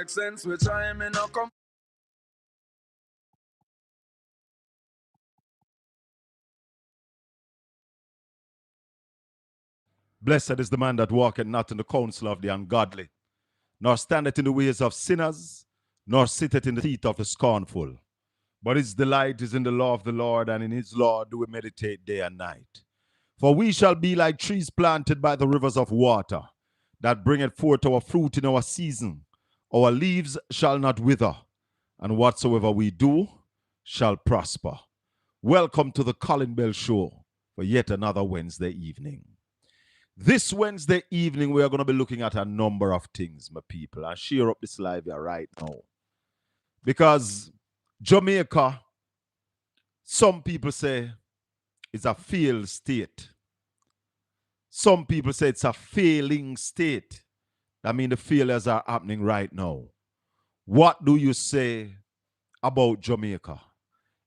make sense. We try me no come. Blessed is the man that walketh not in the counsel of the ungodly, nor standeth in the ways of sinners, nor sitteth in the seat of the scornful. But his delight is in the law of the Lord, and in his law do we meditate day and night. For we shall be like trees planted by the rivers of water, that bringeth forth our fruit in our season. Our leaves shall not wither, and whatsoever we do shall prosper. Welcome to the Colin Bell Show for yet another Wednesday evening. This Wednesday evening, we are going to be looking at a number of things, my people. I share up this live here right now. Because Jamaica, some people say, is a failed state. Some people say it's a failing state. I mean, the failures are happening right now. What do you say about Jamaica?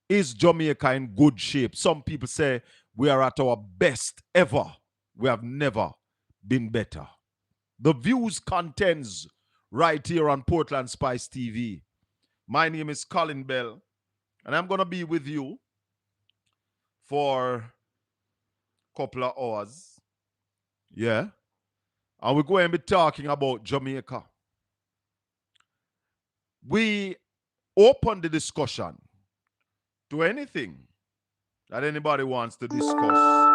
Is Jamaica in good shape? Some people say we are at our best ever. We have never been better. The views contends right here on Portland Spice TV. My name is Colin Bell, and I'm going to be with you for a couple of hours. Yeah. And we're going to be talking about Jamaica. We open the discussion to anything that anybody wants to discuss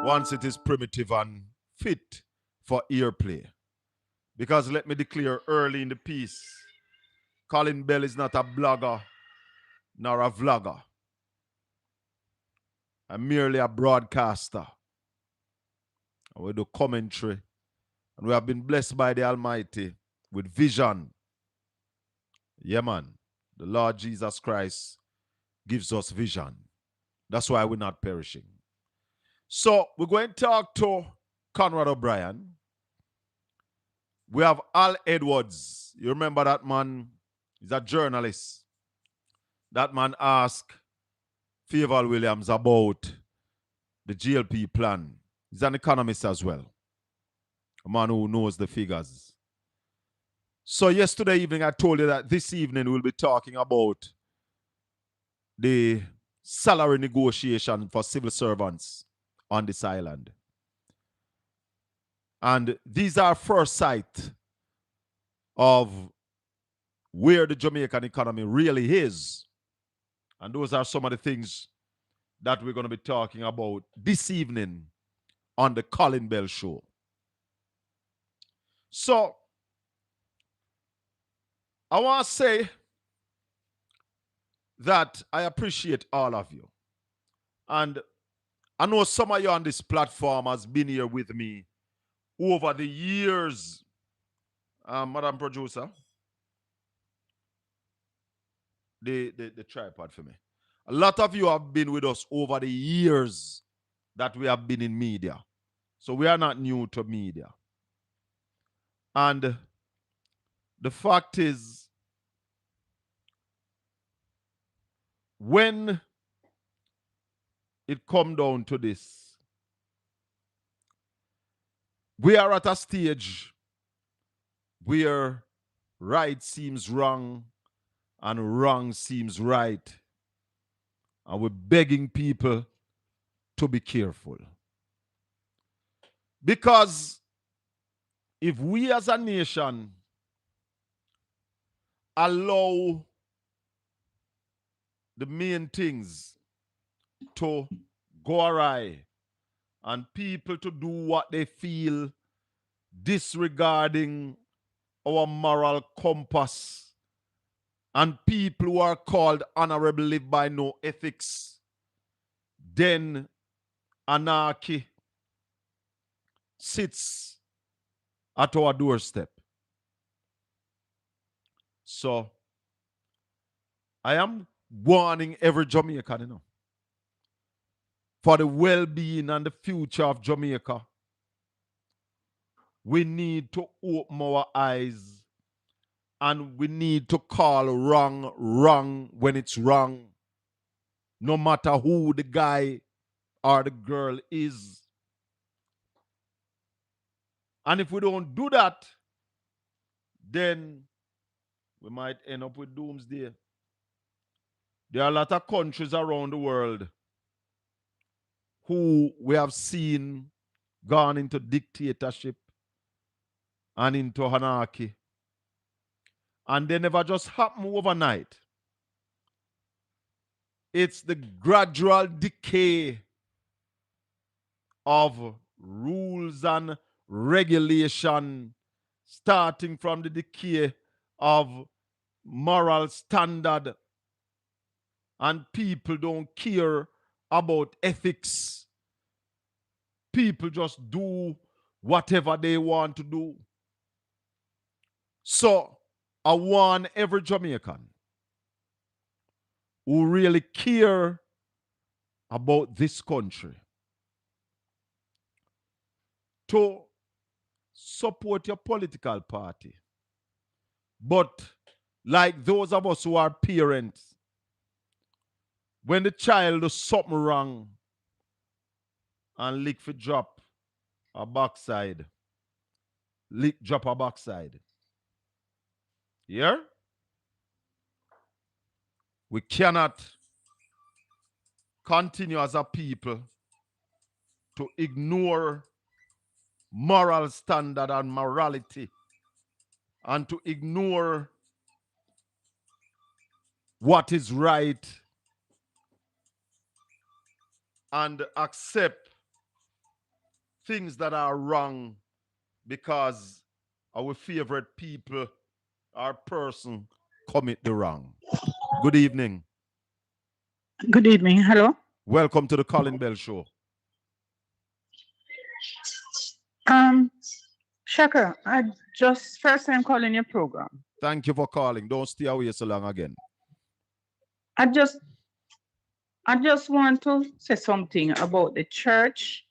once it is primitive and fit for earplay. Because let me declare early in the piece, Colin Bell is not a blogger nor a vlogger. I'm merely a broadcaster. And we do commentary. And we have been blessed by the Almighty with vision. Yeah, man. The Lord Jesus Christ gives us vision. That's why we're not perishing. So we're going to talk to Conrad O'Brien. We have Al Edwards. You remember that man? He's a journalist. That man asked Favour Williams about the GLP plan. He's an economist as well. A man who knows the figures. So yesterday evening, I told you that this evening we'll be talking about the salary negotiation for civil servants on this island. And these are first sight of where the Jamaican economy really is. And those are some of the things that we're going to be talking about this evening on the Colin Bell Show. So, I want to say that I appreciate all of you. And I know some of you on this platform has been here with me over the years. Madam Producer, the tripod for me. A lot of you have been with us over the years that we have been in media. So we are not new to media. And the fact is, when it come down to this, we are at a stage where right seems wrong and wrong seems right. And we're begging people to be careful. Because if we as a nation allow the main things to go awry and people to do what they feel disregarding our moral compass, and people who are called honorable live by no ethics, then anarchy sits at our doorstep. So I am warning every Jamaican, for the well-being and the future of Jamaica. We need to open our eyes, and we need to call wrong wrong when it's wrong, no matter who the guy or the girl is. And if we don't do that, then we might end up with doomsday. There are a lot of countries around the world who we have seen gone into dictatorship and into anarchy. And they never just happen overnight. It's the gradual decay of rules and regulation, starting from the decay of moral standard, and people don't care about ethics. People just do whatever they want to do. So I want every Jamaican who really care about this country to support your political party. But like those of us who are parents, when the child does something wrong and lick for drop a backside, drop a backside. Yeah? We cannot continue as a people to ignore moral standard and morality and to ignore what is right and accept things that are wrong because our favorite people or person commit the wrong. Good evening. Good evening. Hello. Welcome to the Colin Bell Show. Shaka, I just first time calling your program. Thank you for calling. Don't stay away so long again. I just want to say something about the church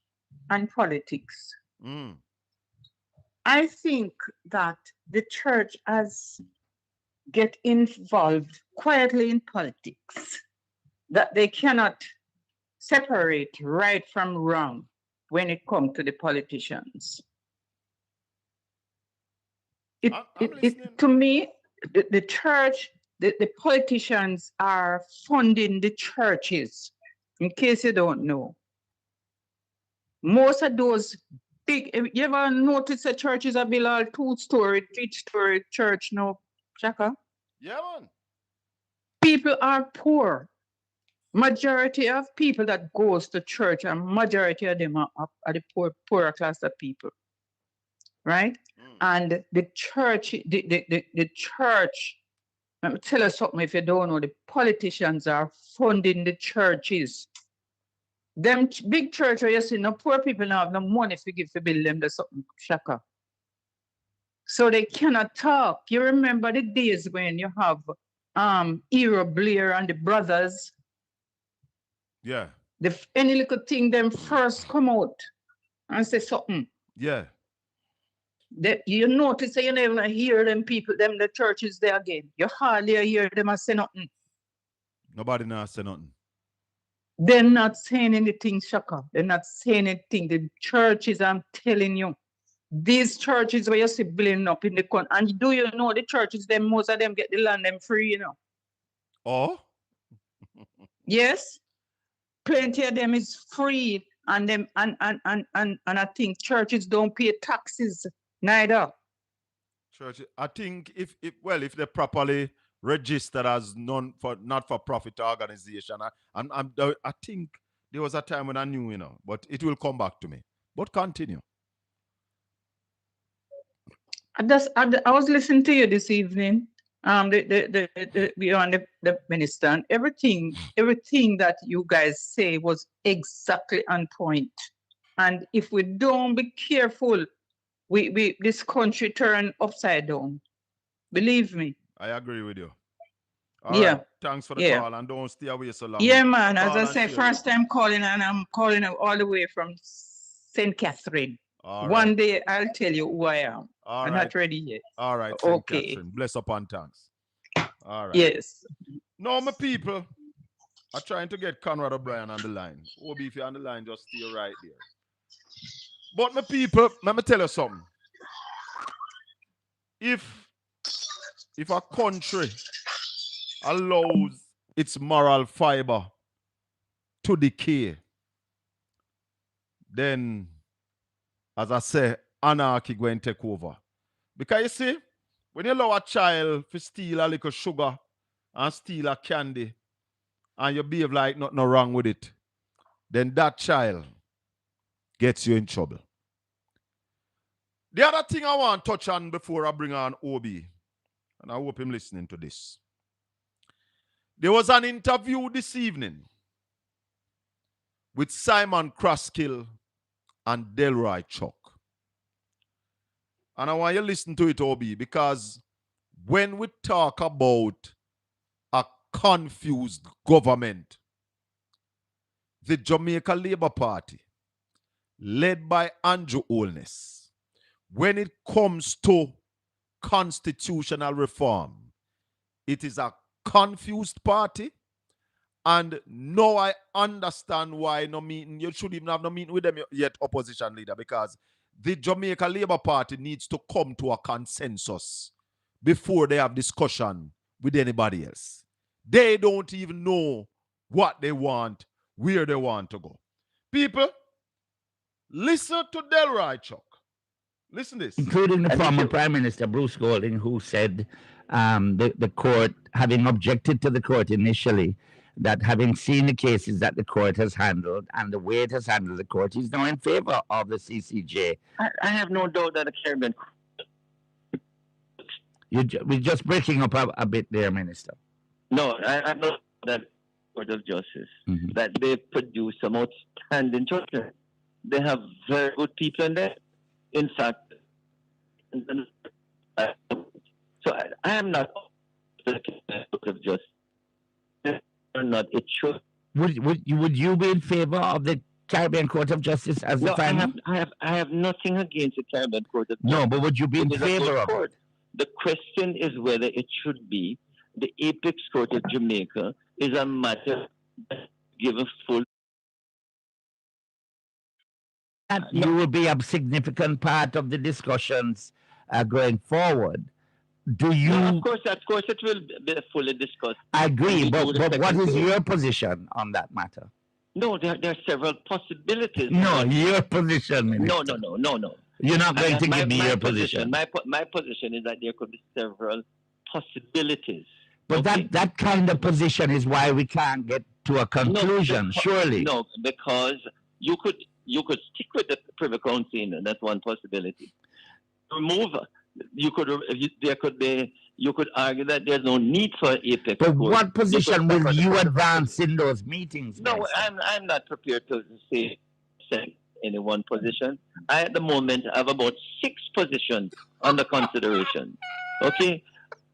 and politics. I think that the church has get involved quietly in politics, that they cannot separate right from wrong when it comes to the politicians. To me, the church, the politicians are funding the churches. In case you don't know, most of those big, you ever notice that churches are built all 2-story, 3-story church now, Shaka? Yeah, man. People are poor. Majority of people that goes to church, and majority of them are the poorer class of people, right? And the church, the church, let me tell you something if you don't know, the politicians are funding the churches. Them big church where you see no poor people now have no money to give to build them the something Shaka. So they cannot talk. You remember the days when you have Hero Blair and the brothers. Yeah. Any little thing them first come out and say something. Yeah. You notice that you never hear them people, them the churches there again. You hardly hear them say nothing. Nobody now say nothing. They're not saying anything, Shaka. They're not saying anything. The churches, I'm telling you, these churches where you see building up in the country, and do you know the churches, them most of them get the land them free, you know. Oh? Yes. Plenty of them is free, and them and I think churches don't pay taxes neither. Church, I think if they're properly registered as not for profit organization, I think there was a time when I knew, but it will come back to me. But continue. I was listening to you this evening. Beyond the minister, and everything that you guys say was exactly on point. And if we don't be careful, we this country turn upside down. Believe me. I agree with you. All right. Thanks for the call, and don't stay away so long. Yeah, man. As I say, first time calling, and I'm calling all the way from St. Catherine. One day I'll tell you who I am. I'm not ready yet. All right, St. Catherine. Bless upon thanks. All right. Yes. No, my people are trying to get Conrad O'Brien on the line. Obi, if you're on the line, just stay right there. But my people, let me tell you something. If if a country allows its moral fiber to decay, then, as I say, anarchy going to take over. Because you see, when you allow a child to steal a little sugar and steal a candy, and you behave like nothing wrong with it, then that child gets you in trouble. The other thing I want to touch on before I bring on OB, and I hope him listening to this. There was an interview this evening with Simon Kraskill and Delroy Chuck. And I want you to listen to it, OB, because when we talk about a confused government, the Jamaica Labour Party, led by Andrew Holness, when it comes to constitutional reform, it is a confused party. And now I understand why no meeting, you should even have no meeting with them yet, opposition leader, because the Jamaica Labour Party needs to come to a consensus before they have discussion with anybody else. They don't even know what they want, where they want to go. People, listen to Delroy Chuck. Listen to this. Including the former Prime Minister, Bruce Golding, who said the court, having objected to the court initially, that having seen the cases that the court has handled and the way it has handled the court, he's now in favor of the CCJ. I have no doubt that the Caribbean... We're just breaking up a bit there, Minister. No, I know that Court of Justice, that they produce some outstanding judgment. They have very good people in there. In fact, so I am not the Court of Justice. Or not, it should. Would you be in favor of the Caribbean Court of Justice as the final? I have nothing against the Caribbean Court of Justice. No, but would you be in favor of it? The question is whether it should be the Apex Court of Jamaica is a matter given full. And you will be a significant part of the discussions going forward. Do you? No, of course, it will be fully discussed. I agree, but what is your position on that matter? No, there are several possibilities. No, your position. Minister. No. You're not going to give me your position. My position is that there could be several possibilities. But okay? that kind of position is why we can't get to a conclusion, surely. No, because you could stick with the Privy Council, and that's one possibility. Remove. You could argue that there's no need for Apex. But what position will you advance in those meetings? No, I'm not prepared to say any one position. I at the moment have about 6 positions under consideration. Okay,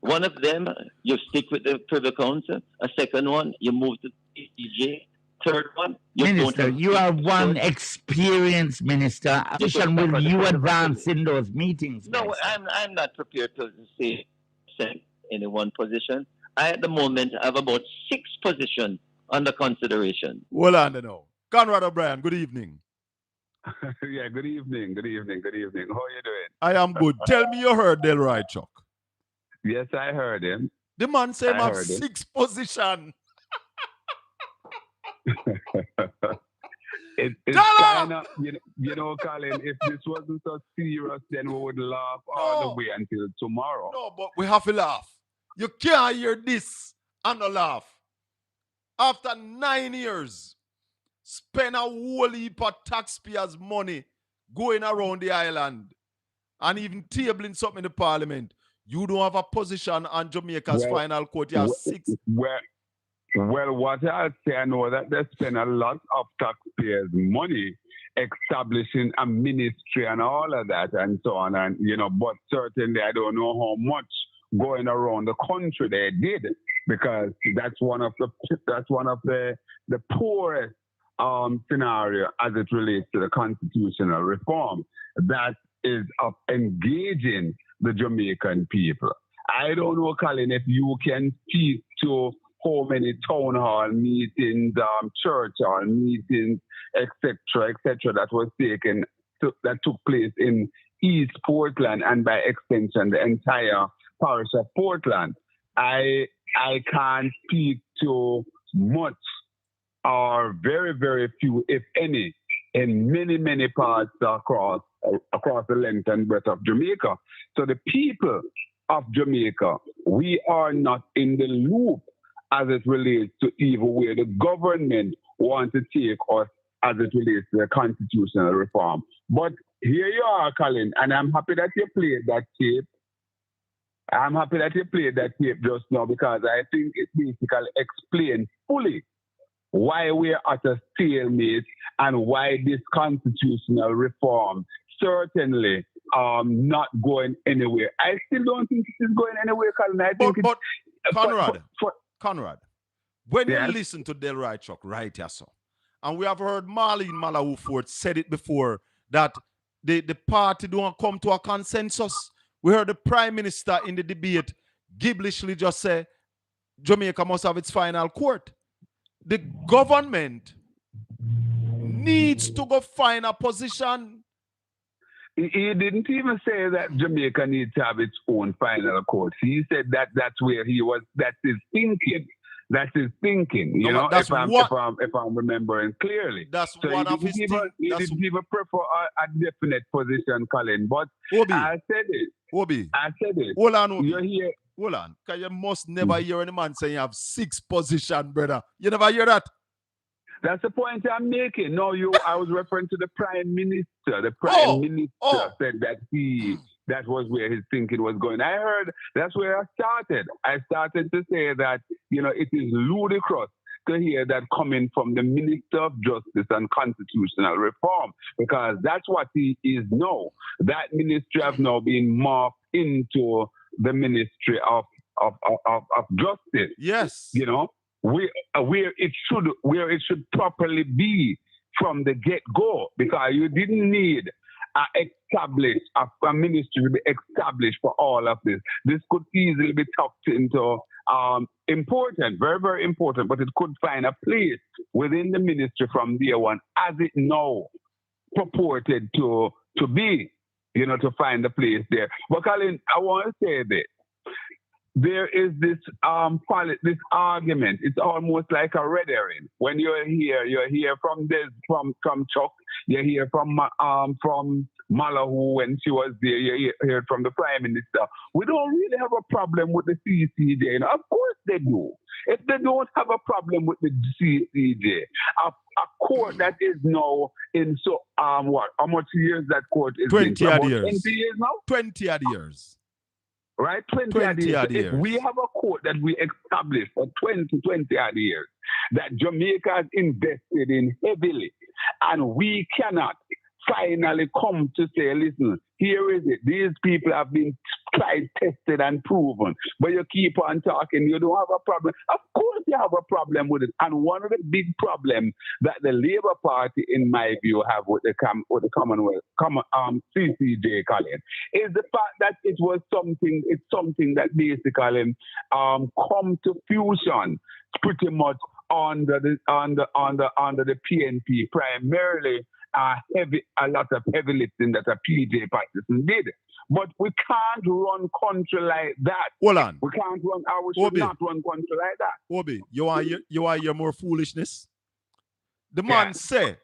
one of them you stick with the Privy Council. A second one you move to the CCJ. Third one, Minister, you are one experienced minister. Position will you advance in those meetings? No, I'm not prepared to say any one position. I at the moment have about 6 positions under consideration. Well, I don't know. Conrad O'Brien, good evening. Yeah, good evening. How are you doing? I am good. Tell me you heard Delroy Chuck. Yes, I heard him. The man said I have 6 positions. It's kind of, you know, Colin, if this wasn't so serious, then we would laugh all the way until tomorrow. No, but we have to laugh. You can't hear this and not laugh. After 9 years, spend a whole heap of taxpayers' money going around the island and even tabling something in the parliament. You don't have a position on Jamaica's final court. You have 6. Well, what I'll say, I know that they spend a lot of taxpayers' money establishing a ministry and all of that and so on, and but certainly I don't know how much going around the country they did, because that's one of the poorest scenario as it relates to the constitutional reform that is of engaging the Jamaican people. I don't know, Colin, if you can speak to how many town hall meetings, church hall meetings, etc., that took place in East Portland and by extension the entire parish of Portland. I can't speak to much or very, very few, if any, in many parts across the length and breadth of Jamaica. So the people of Jamaica, we are not in the loop as it relates to even where the government wants to take us as it relates to the constitutional reform. But here you are, Colin, and I'm happy that you played that tape. I'm happy that you played that tape just now because I think it basically explains fully why we're at a stalemate and why this constitutional reform certainly not going anywhere. I still don't think it is going anywhere, Colin. I think but Conrad, for, Conrad, when yes. you listen to Delroy Chuck right here, so, and we have heard Marlene Malawu Ford said it before that the party don't come to a consensus. We heard the Prime Minister in the debate giblishly just say Jamaica must have its final court. The government needs to go find a position. He didn't even say that Jamaica needs to have its own final court. He said that that's where he was. That's his thinking. That's his thinking. You know, if I'm remembering clearly. That's so one of his things. He didn't even prefer a definite position, Colin. But Obi, I said it. I said it. Hold on, Obi. You're here. Hold on. Because you must never hear any man saying you have 6 positions, brother. You never hear that? That's the point I'm making. No, I was referring to the Prime Minister. The Prime Minister said that that was where his thinking was going. I heard that's where I started. I started to say that, it is ludicrous to hear that coming from the Minister of Justice and Constitutional Reform, because that's what he is now. That ministry has now been morphed into the Ministry of Justice. Yes. Where it should properly be from the get-go, because you didn't need a ministry to be established for all of this. This could easily be tucked into important, very, very important, but it could find a place within the ministry from day one, as it now purported to be, to find a place there. But Colin, I want to say this. There is this this argument. It's almost like a red herring. When you're here from Chuck, you hear from Malawu when she was there, you hear from the Prime Minister. We don't really have a problem with the CCJ. Of course they do. If they don't have a problem with the CCJ, a court that is now in how much years that court is 20 odd years. 20 years now? 20 odd years. Right? 20 odd years. If we have a court that we established for 20 odd years that Jamaica has invested in heavily, and we cannot finally come to say, listen, here is it. These people have been tried, tested, and proven. But you keep on talking, you don't have a problem. Of course you have a problem with it. And one of the big problems that the Labour Party, in my view, have with the Commonwealth, CCJ, Colin, is the fact that it's something that basically come to fusion pretty much under the PNP, primarily a lot of heavy lifting that a PJ Patterson did. But we can't run country like that. Hold on. We can't run, we should not run country like that. Obi, you want your more foolishness? The man say,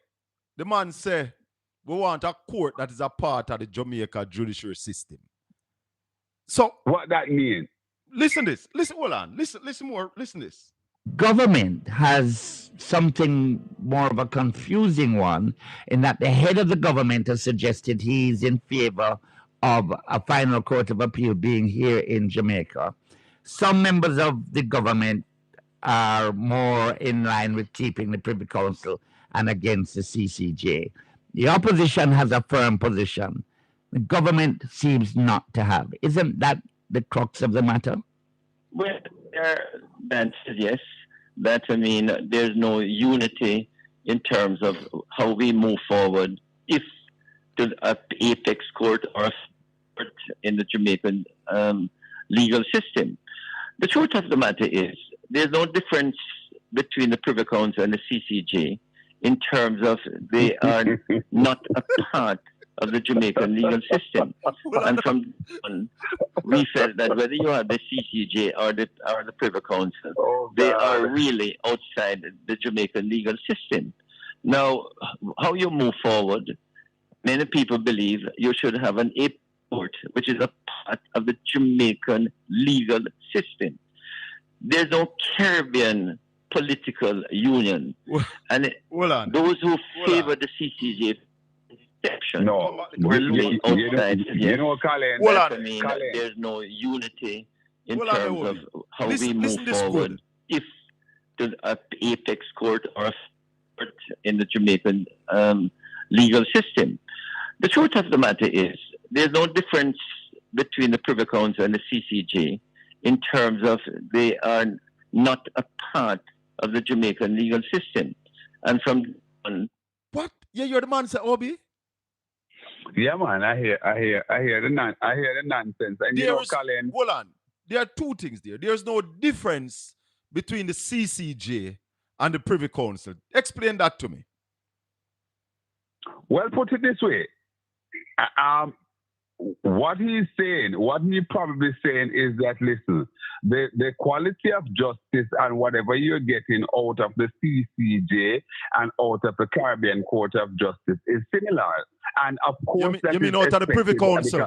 we want a court that is a part of the Jamaica judiciary system. So what that means? Listen this. Hold on. Listen more. Listen this. Government has something more of a confusing one in that the head of the government has suggested he's in favor of a final court of appeal being here in Jamaica. Some members of the government are more in line with keeping the Privy Council and against the CCJ. The opposition has a firm position. The government seems not to have. Isn't that the crux of the matter? Well, that says yes. That, there's no unity in terms of how we move forward if to an apex court or a court in the Jamaican legal system. The truth of the matter is there's no difference between the Privy Council and the CCJ in terms of they are not a part of the Jamaican legal system. And from on, we felt that whether you have the CCJ or the Privy Council, they are really outside the Jamaican legal system. Now, how you move forward, many people believe you should have an ape court, which is a part of the Jamaican legal system. There's no Caribbean political union. And those who favor the CCJ exception will be outside. You know, Colin. Colin, there's no unity in terms of how we move forward. If the apex court or a court in the Jamaican legal system. The truth of the matter is there's no difference between the Privy Council and the CCJ in terms of they are not a part of the Jamaican legal system. And from what? Yeah, you're the man, sir, Obi. Yeah, man, I hear the nonsense. And you know, Colin, hold on. There are two things there. There's no difference between the CCJ and the Privy Council. Explain that to me. Well, put it this way. What he's saying, what he's probably saying is that, listen, the quality of justice and whatever you're getting out of the CCJ and out of the Caribbean Court of Justice is similar. And of course, you mean out of the Privy Council?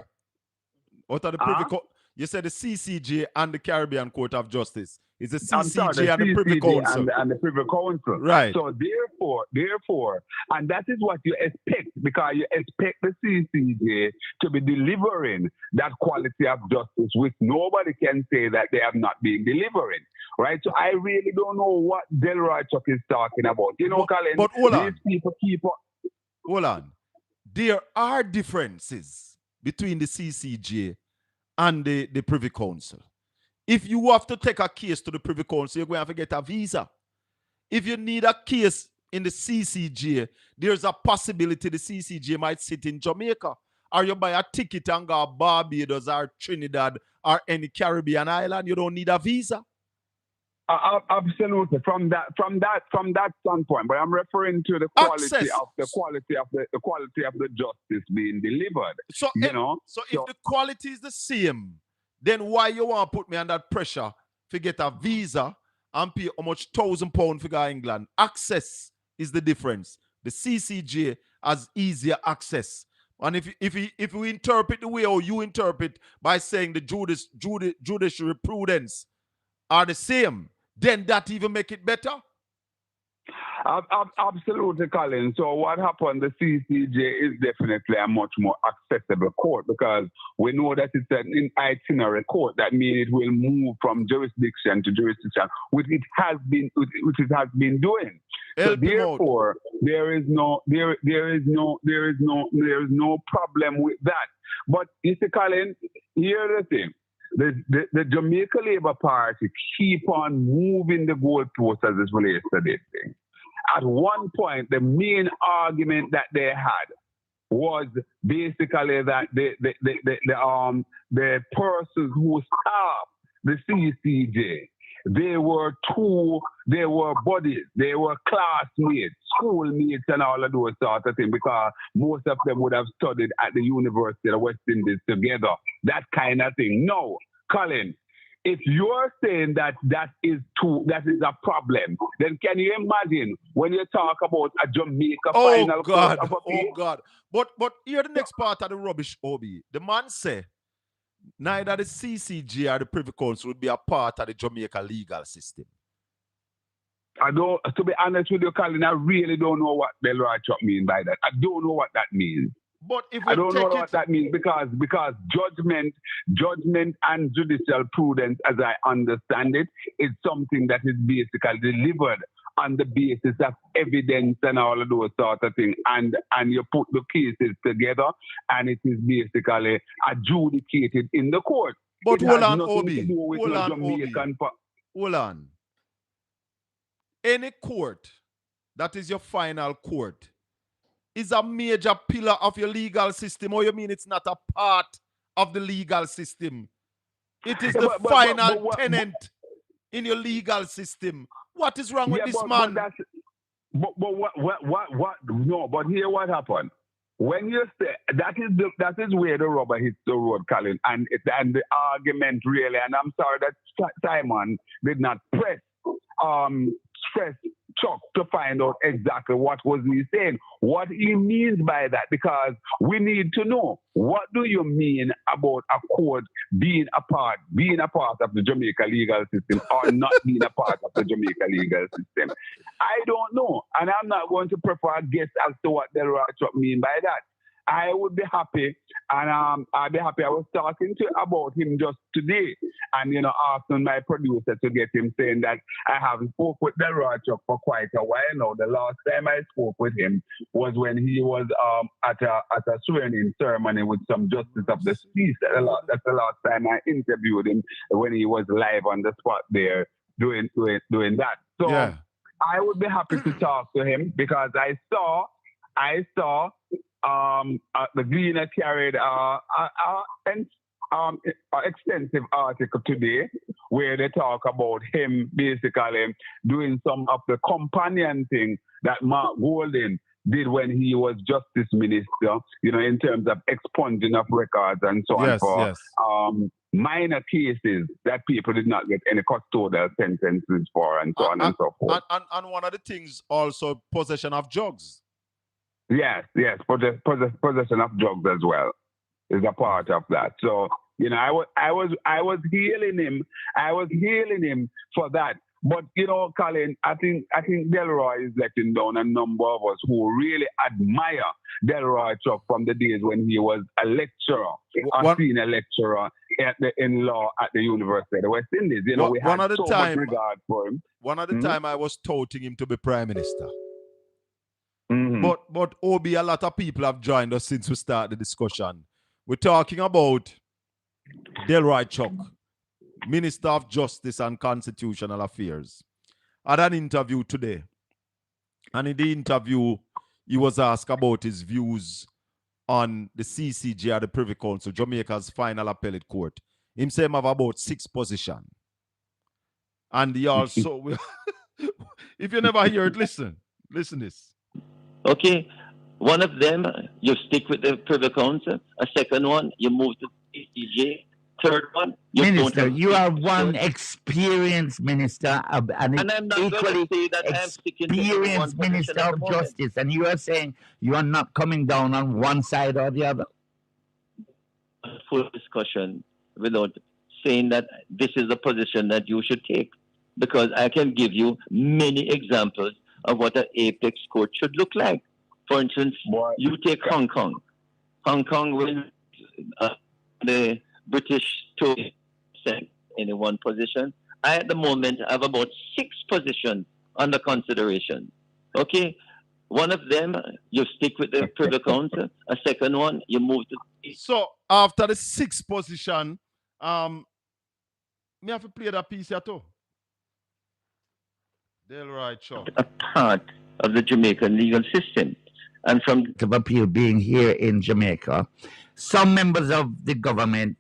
Out of the Privy Council? You said the CCJ and the Caribbean Court of Justice. It's the CCJ and the Privy Council. And the Privy Council. Right. So therefore, and that is what you expect, because you expect the CCJ to be delivering that quality of justice, which nobody can say that they have not been delivering. Right? So I really don't know what Delroy Chuck is talking about. You know, Colin, but hold on. These people keep on. Hold on. There are differences between the CCJ and the Privy Council. If you have to take a case to the Privy Council, you're going to have to get a visa. If you need a case in the CCJ, there's a possibility the CCJ might sit in Jamaica. Or you buy a ticket and go to Barbados or Trinidad or any Caribbean island, you don't need a visa. Absolutely, from that standpoint, but I'm referring to the quality of the justice being delivered. So if the quality is the same, then why you want to put me under pressure to get a visa and pay how much £1,000 for go to England? Access is the difference. The CCJ has easier access. And if we interpret the way how you interpret by saying the judicial prudence are the same, then that even make it better? Absolutely, Colin. So what happened, the CCJ is definitely a much more accessible court, because we know that it's an itinerary court. That means it will move from jurisdiction to jurisdiction, which it has been doing. So therefore, there is no problem with that. But you see, Colin, here's the thing. The Jamaica Labour Party keep on moving the goalposts as it relates to this thing. At one point, the main argument that they had was basically that the persons who staffed the CCJ, they were buddies, they were classmates, schoolmates, and all of those sort of things, because most of them would have studied at the University of West Indies together, that kind of thing. No, Colin, if you're saying that is a problem, then can you imagine when you talk about a Jamaica final? Oh God. But here the next part of the rubbish, Obi. The man say neither the CCJ or the Privy Council would be a part of the Jamaica legal system. To be honest with you, Colin, I really don't know what Delroy Chuck means by that. I don't know what that means. But if I don't know what that means, because judgment and judicial prudence, as I understand it, is something that is basically delivered on the basis of evidence and all of those sort of things. And you put the cases together, and it is basically adjudicated in the court. But hold on, Obi. Hold on. Any court that is your final court is a major pillar of your legal system, or you mean it's not a part of the legal system? It is the final tenant in your legal system. What is wrong with this man? But what? No, but here what happened. when you say that is where the rubber hits the road, Colin, and the argument really, and I'm sorry that Simon did not stress Chuck to find out exactly what was he saying, what he means by that, because we need to know, what do you mean about a court being a part of the Jamaica legal system or not being a part of the Jamaica legal system? I don't know, and I'm not going to prefer a guess as to what Delroy Chuck mean by that. I would be happy, and I'd be happy. I was talking about him just today, and asking my producer to get him, saying that I haven't spoke with Delroy Chuck for quite a while now. The last time I spoke with him was when he was at a swearing-in ceremony with some justice of the peace. That's the last time I interviewed him, when he was live on the spot there doing that. So yeah. I would be happy to talk to him, because I saw the Gleaner carried an extensive article today where they talk about him basically doing some of the companion thing that Mark Golding did when he was justice minister, in terms of expunging of records and so on for minor cases that people did not get any custodial sentences for, and so on and so forth. And one of the things also, possession of drugs. Yes, possession of drugs as well is a part of that. So I was hailing him. I was hailing him for that. But Colin, I think Delroy is letting down a number of us who really admire Delroy Chuck from the days when he was a lecturer, a senior lecturer in law at the University of the West Indies. We had so much regard for him. One of the time I was touting him to be Prime Minister. Mm-hmm. But Obi, a lot of people have joined us since we started the discussion. We're talking about Delroy Chuck, Minister of Justice and Constitutional Affairs. Had an interview today. And in the interview, he was asked about his views on the CCJ, the Privy Council, Jamaica's final appellate court. Him say him have about 6 positions. And he also, if you never hear it, listen this. Okay, one of them, you stick with the Privy Council. A second one, you move to CCJ. Third one, Minister, you are one experienced minister, and I'm not equally say that experienced minister of justice, and you are saying you are not coming down on one side or the other. Full discussion without saying that this is the position that you should take, because I can give you many examples of what an apex court should look like. For instance, you take Hong Kong. Hong Kong will the British to send in one position. I, at the moment, have about 6 positions under consideration. Okay? One of them, you stick with the Privy Council. A second one, you move to... So, after the 6th position, me have to play that piece here too. Delroy Chuck. A part of the Jamaican legal system. And from of appeal being here in Jamaica, some members of the government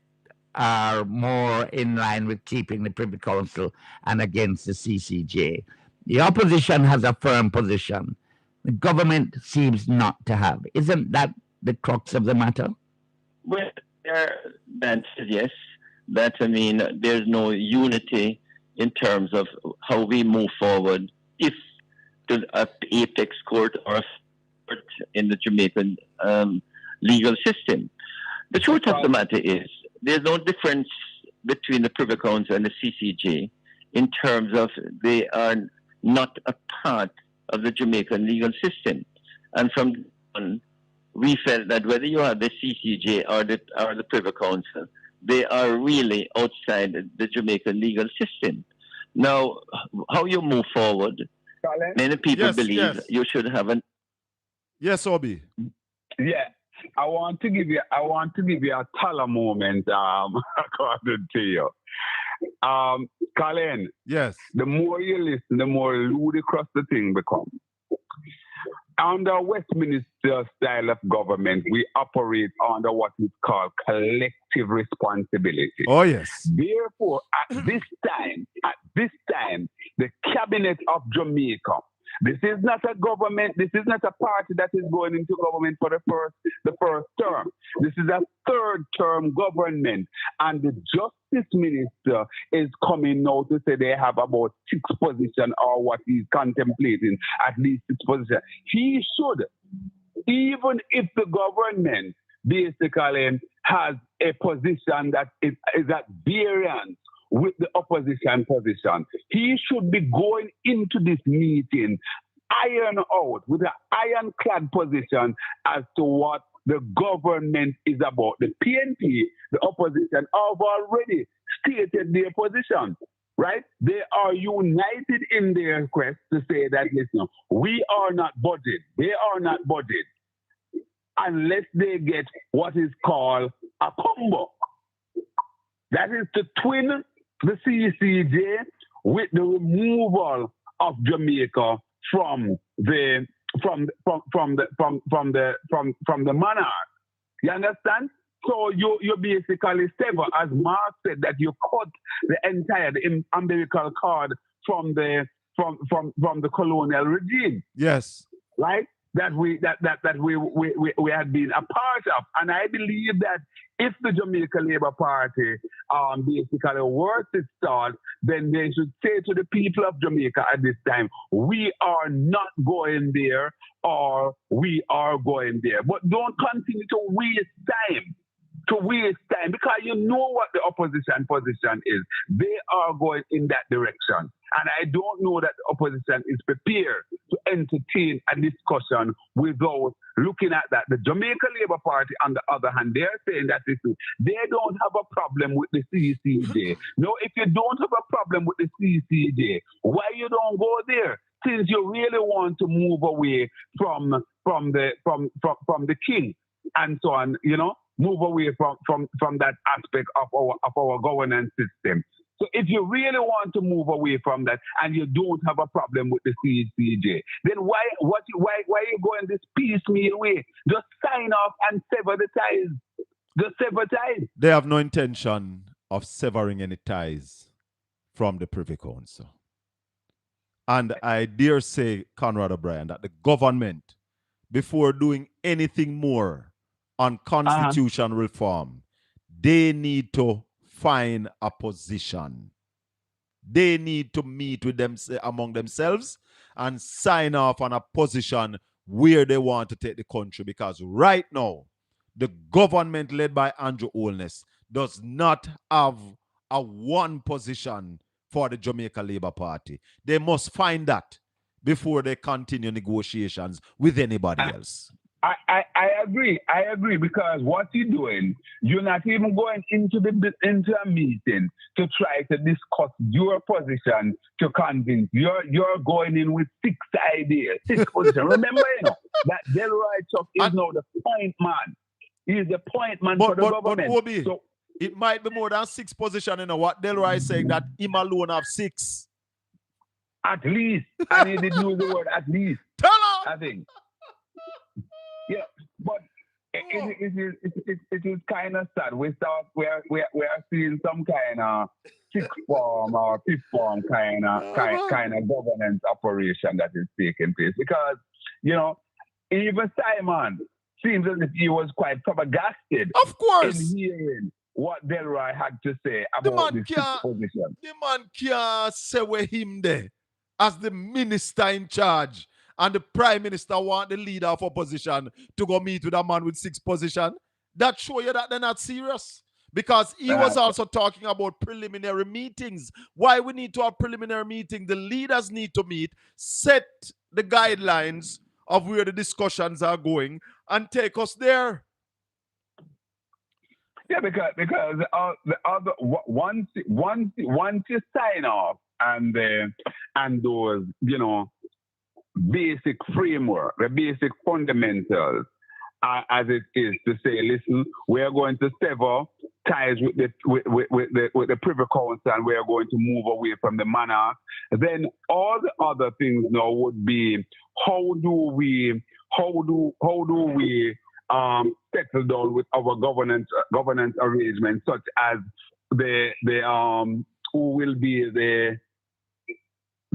are more in line with keeping the Privy Council and against the CCJ. The opposition has a firm position. The government seems not to have. Isn't that the crux of the matter? Well, that yes. That, I mean, there's no unity in terms of how we move forward if the apex court or a court in the Jamaican legal system. The truth of the matter is there's no difference between the Privy Council and the CCJ in terms of they are not a part of the Jamaican legal system. And from on, we felt that whether you have the CCJ or the Privy Council, they are really outside the Jamaican legal system. Now, how you move forward, Colin? Many people believe you should have an... Yes, Obi. Yeah. I want to give you a taller moment, according to you. Colin. Yes. The more you listen, the more ludicrous the thing becomes. Under Westminster style of government, we operate under what is called collective responsibility. Oh, yes. Therefore, at this time, the Cabinet of Jamaica This is not a government. This is not a party that is going into government for the first term. This is a third term government, and the justice minister is coming now to say they have about 6 positions or what he's contemplating, at least 6 positions. He should, even if the government basically has a position that is at variance with the opposition position, he should be going into this meeting iron out with an ironclad position as to what the government is about. The PNP, the opposition, have already stated their position, right? They are united in their quest to say that, listen, we are not budget. They are not budget unless they get what is called a combo. That is to twin the CCJ with the removal of Jamaica from the monarch. You understand? So you basically sever, as Mark said, that you cut the entire umbilical cord from the colonial regime. Yes. Right? That we had been a part of. And I believe that if the Jamaica Labour Party basically were to start, then they should say to the people of Jamaica at this time, we are not going there, or we are going there. But don't continue to waste time. Because you know what the opposition position is. They are going in that direction. And I don't know that the opposition is prepared to entertain a discussion without looking at that. The Jamaica Labour Party, on the other hand, they're saying that they don't have a problem with the CCJ. No, if you don't have a problem with the CCJ, why you don't go there? Since you really want to move away from the king and so on, move away from that aspect of our governance system. So if you really want to move away from that and you don't have a problem with the CCJ, then why are you going this piecemeal way? Just sign off and sever the ties. Just sever ties. They have no intention of severing any ties from the Privy Council. And I dare say, Conrad O'Brien, that the government, before doing anything more on constitution reform, they need to find a position. They need to meet with them among themselves and sign off on a position where they want to take the country. Because right now, the government led by Andrew Holness does not have a one position for the Jamaica Labour Party. They must find that before they continue negotiations with anybody else. I agree, because what you're doing, you're not even going into a meeting to try to discuss your position to convince. You're going in with 6 ideas, 6 positions. Remember, that Delroy Chuck is now the point man. He's the point man for the government. But Obi, so it might be more than 6 positions. What Delroy is saying, that him alone have 6. At least, and he did use the word at least. Tell her. I think. Yeah, but it is kind of sad. We are seeing some kind of 6th form or 5th form kind of governance operation that is taking place, because even Simon seems as if he was quite flabbergasted. Of course, in hearing what Delroy had to say about the 6th position. The man can't say with him there as the minister in charge. And the prime minister want the leader of opposition to go meet with a man with 6 positions. That show you that they're not serious. Because he was also talking about preliminary meetings. Why we need to have preliminary meetings? The leaders need to meet, set the guidelines of where the discussions are going, and take us there. Yeah, because the other once you sign off and those basic framework, the basic fundamentals, as it is to say, listen, we are going to sever ties with the Privy Council, and we are going to move away from the monarch. Then all the other things now would be how do we settle down with our governance arrangements, such as the who will be the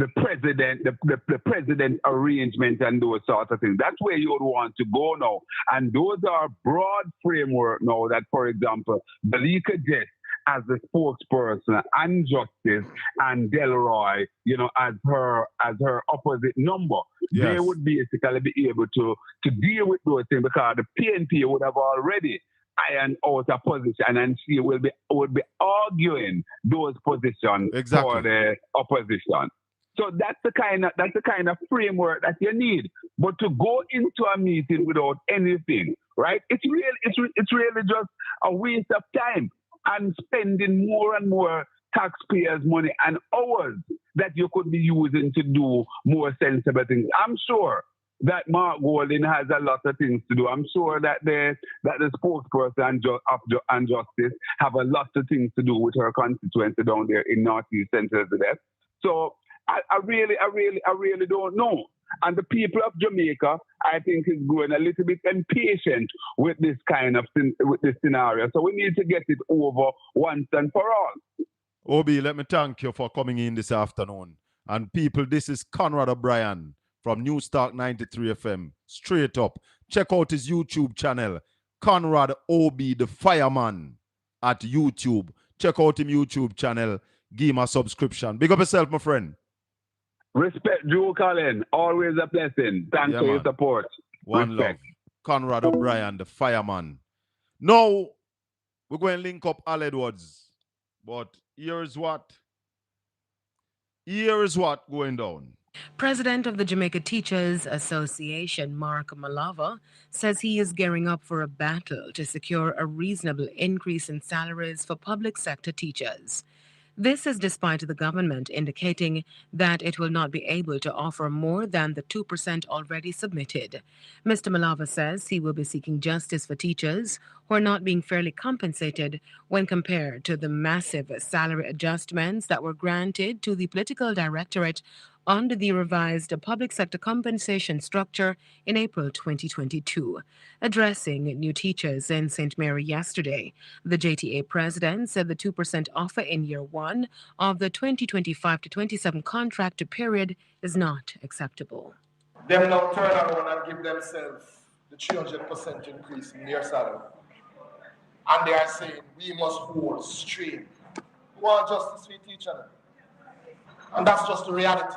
the president, the president arrangement and those sort of things. That's where you would want to go now. And those are broad framework now that, for example, Belika Jess as the spokesperson and Justice and Delroy, as her opposite number, they would basically be able to deal with those things because the PNP would have already ironed out a position and she would be arguing those positions for the opposition. So that's the kind of framework that you need. But to go into a meeting without anything, right? It's really just a waste of time and spending more and more taxpayers' money and hours that you could be using to do more sensible things. I'm sure that Mark Golding has a lot of things to do. I'm sure that the spokesperson and Justice have a lot of things to do with her constituency down there in Northeast Central Elizabeth. So I really don't know. And the people of Jamaica, I think, is growing a little bit impatient with this kind of with this scenario. So we need to get it over once and for all. Obi, let me thank you for coming in this afternoon. And people, this is Conrad O'Brien from Newstalk 93 FM. Straight up. Check out his YouTube channel, Conrad Obi the Fireman at YouTube. Check out his YouTube channel. Give him a subscription. Big up yourself, my friend. Respect, Drew Colin. Always a blessing. Thanks for your support. One Respect. love. Conrad O'Brien, the Fireman. Now, we're going to link up Al Edwards. But here's what going down. President of the Jamaica Teachers Association, Mark Malava, says he is gearing up for a battle to secure a reasonable increase in salaries for public sector teachers. This is despite the government indicating that it will not be able to offer more than the 2% already submitted. Mr. Malava says he will be seeking justice for teachers who are not being fairly compensated when compared to the massive salary adjustments that were granted to the political directorate under the revised public sector compensation structure in April 2022. Addressing new teachers in St. Mary yesterday, the JTA president said the 2% offer in year one of the 2025 to 27 contract period is not acceptable. Them now turn around and give themselves the 300% increase in their salary. And they are saying, we must hold straight. We want justice for teachers. And that's just the reality.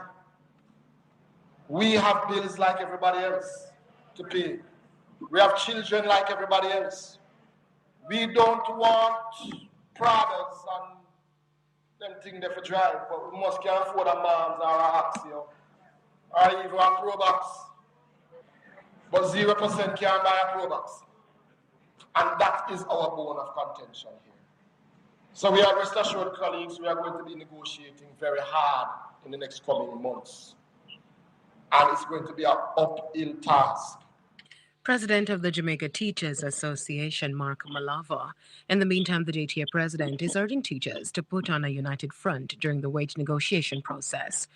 We have bills like everybody else to pay. We have children like everybody else. We don't want products and them things there for drive, but we must can afford a moms or a Axio or even a Probox. But 0% can't buy a Probox. And that is our bone of contention here. So we are rest assured, colleagues, we are going to be negotiating very hard in the next coming months. And it's going to be an uphill task. President of the Jamaica Teachers Association, Mark Malava. In the meantime, the JTA president is urging teachers to put on a united front during the wage negotiation process.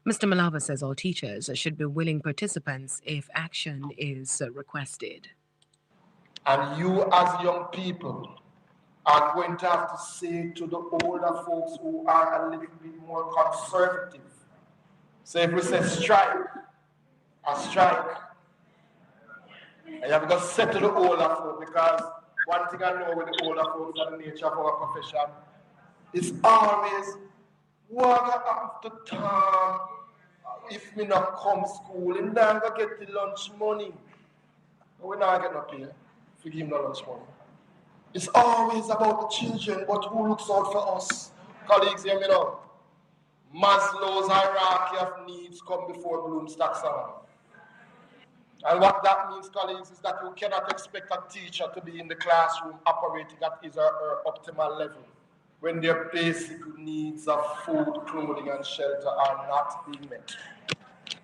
Mr. Malava says all teachers should be willing participants if action is requested. And you as young people are going to have to say to the older folks who are a little bit more conservative. So if we say strike, a strike. And you have to say to the older folks, because one thing I know with the older folks and the nature of our profession is always what after time if me not come school and then I get the lunch money. We not get no pay. We give him no lunch money. It's always about the children, but who looks out for us? Colleagues, hear me now. Maslow's hierarchy of needs come before Bloom's taxonomy. And what that means, colleagues, is that you cannot expect a teacher to be in the classroom operating at his or her optimal level when their basic needs of food, clothing, and shelter are not being met.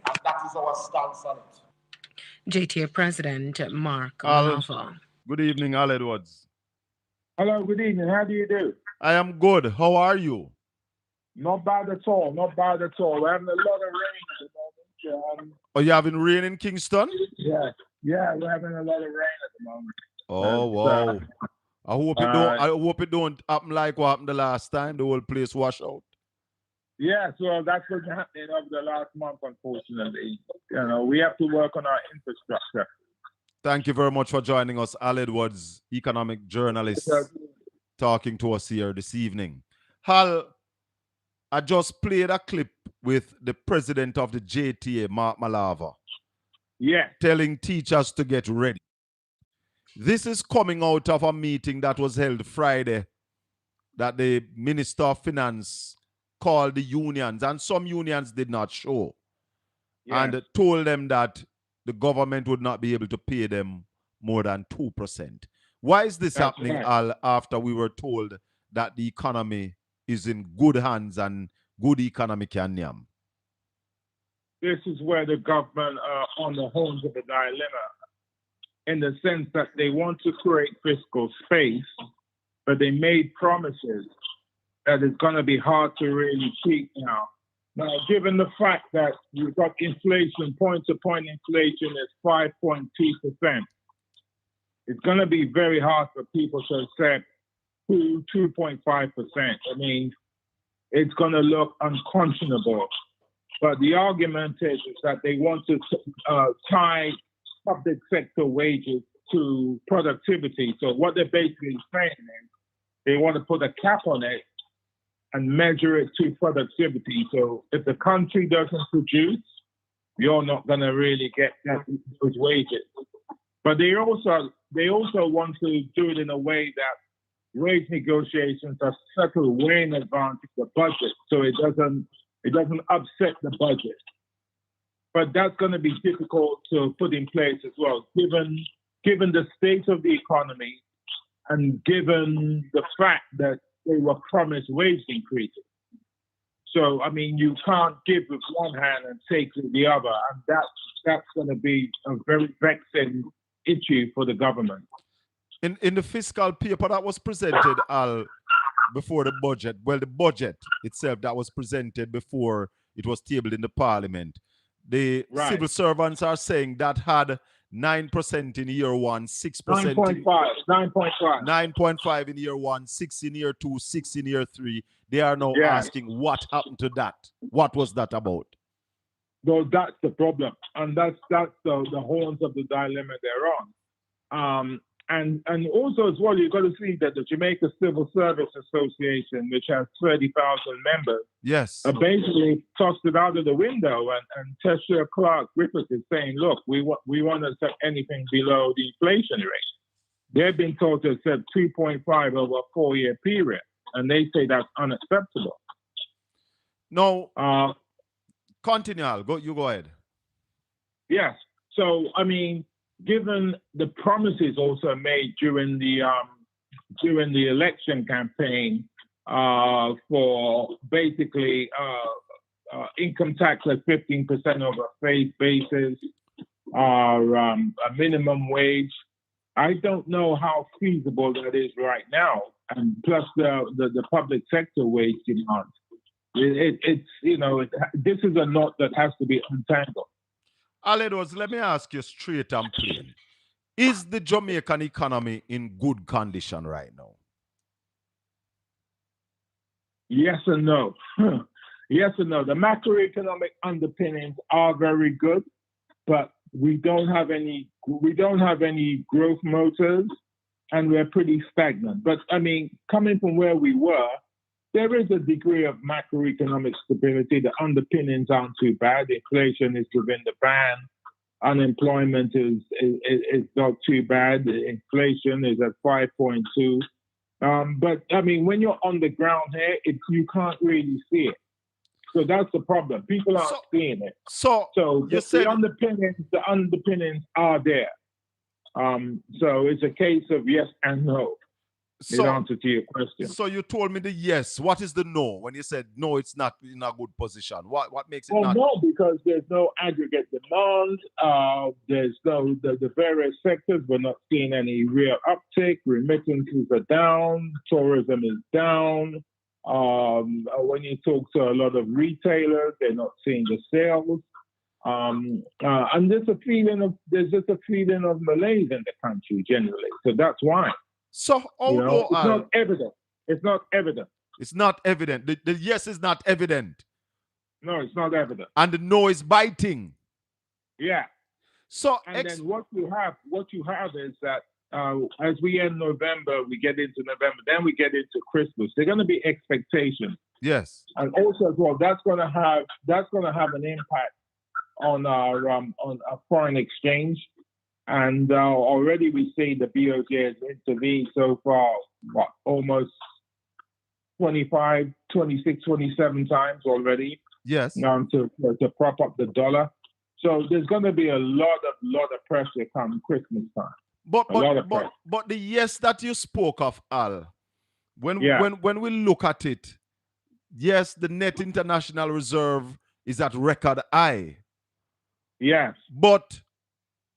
And that is our stance on it. JTA President Mark Malava. Good evening, Al Edwards. Hello, good evening. How do you do? I am good. How are you? Not bad at all. Not bad at all. We're having a lot of rain at the moment. Oh, you having rain in Kingston? Yeah, we're having a lot of rain at the moment. Oh, wow. I hope it don't happen like what happened the last time. The whole place washed out. Yeah, so that's what's happening over the last month, unfortunately. You know, we have to work on our infrastructure. Thank you very much for joining us, Al Edwards, economic journalist, talking to us here this evening. Hal, I just played a clip with the president of the JTA, Mark Malava, Yeah. telling teachers to get ready. This is coming out of a meeting that was held Friday that the Minister of Finance called the unions, and some unions did not show, and told them that the government would not be able to pay them more than 2%. Why is this happening, right. Al, after we were told that the economy is in good hands and good economy can yam? This is where the government are on the horns of a dilemma, in the sense that they want to create fiscal space, but they made promises that it's going to be hard to really keep now. Now, given the fact that you've got inflation, point-to-point inflation is 5.2%, it's going to be very hard for people to accept 2.5%. I mean, it's going to look unconscionable. But the argument is that they want to tie public sector wages to productivity. So what they're basically saying is they want to put a cap on it and measure it to productivity. So if the country doesn't produce, you're not going to really get those wages. But they also want to do it in a way that wage negotiations are settled way in advance of the budget, so it doesn't upset the budget. But that's going to be difficult to put in place as well, given the state of the economy and given the fact that they were promised wage increases. So, I mean, you can't give with one hand and take with the other, and that's going to be a very vexing issue for the government. In the fiscal paper that was presented, Al, before the budget, well, the budget itself that was presented before it was tabled in the parliament, the civil servants are saying that had 9% in year one, 6%. 9.5 in year one, 6 in year two, 6 in year three. They are now asking what happened to that. What was that about? So that's the problem. And that's the horns of the dilemma they're on. And also as well, you've got to see that the Jamaica Civil Service Association, which has 30,000 members, basically tossed it out of the window. And Tessia Clark Griffith is saying, look, we want to set anything below the inflation rate. They've been told to set 2.5 over a 4-year period, and they say that's unacceptable. No. Continue, Al. You go ahead. Yes. So, I mean, given the promises also made during the election campaign for basically income tax at 15% over a phased basis, a minimum wage, I don't know how feasible that is right now. And plus the public sector wage demand. This is a knot that has to be untangled. Al Edwards, let me ask you straight and plain. Is the Jamaican economy in good condition right now? Yes and no. Yes and no. The macroeconomic underpinnings are very good, but we don't have any growth motors, and we're pretty stagnant. But I mean, coming from where we were, there is a degree of macroeconomic stability. The underpinnings aren't too bad. Inflation is within the band. Unemployment is not too bad. The inflation is at 5.2. But I mean, when you're on the ground here, you can't really see it. So that's the problem. People aren't seeing it. So the underpinnings are there. So it's a case of yes and no. In answer to your question. So you told me the yes. What is the no? When you said no, it's not in a good position. What makes it not? No, because there's no aggregate demand. There's the various sectors. We're not seeing any real uptick. Remittances are down. Tourism is down. When you talk to a lot of retailers, they're not seeing the sales. And there's just a feeling of malaise in the country generally. So that's why. So although it's not evident. It's not evident. It's not evident. The yes is not evident. No, it's not evident. And the no is biting. Yeah. So And then what you have is that as we end November, we get into November, then we get into Christmas. There are going to be expectations, yes. and also as well, that's going to have an impact on our foreign exchange. And already we see the BOJ has intervened so far, almost 25, 26, 27 times already. Yes. To prop up the dollar. So there's going to be a lot of pressure come Christmas time. But the yes that you spoke of, Al, when we look at it, yes, the net international reserve is at record high. Yes. But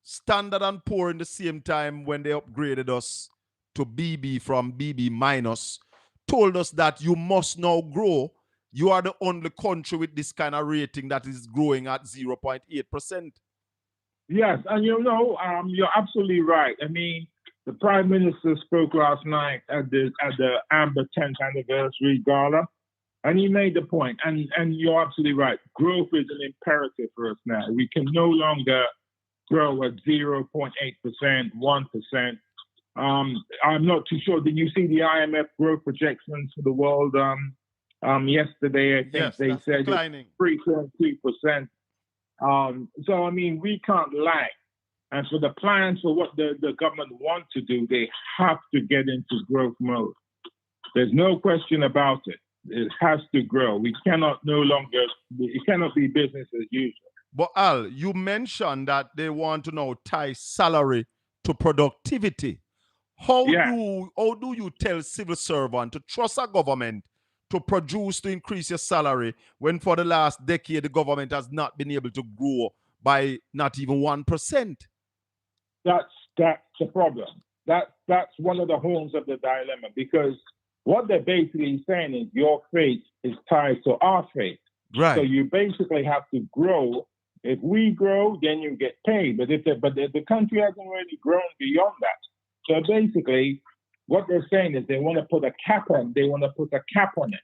Standard and Poor in the same time when they upgraded us to BB from BB minus told us that you must now grow. You are the only country with this kind of rating that is growing at 0.8%. Yes, and you're absolutely right. I mean, the Prime Minister spoke last night at the Amber 10th anniversary gala, and he made the point, and you're absolutely right. Growth is an imperative for us now. We can no longer grow at 0.8%, 1%. I'm not too sure. Did you see the IMF growth projections for the world yesterday? I think they said declining. 3.3%. So, I mean, we can't lag. And for the plans for what the government wants to do, they have to get into growth mode. There's no question about it. It has to grow. It cannot be business as usual. But Al, you mentioned that they want to now tie salary to productivity. How do you tell civil servant to trust a government to produce, to increase your salary when for the last decade the government has not been able to grow by not even 1%? That's the problem. That's one of the horns of the dilemma, because what they're basically saying is your fate is tied to our fate. Right. So you basically have to grow. If we grow, then you get paid. But the country hasn't really grown beyond that. So basically, what they're saying is they want to put a cap on. They want to put a cap on it.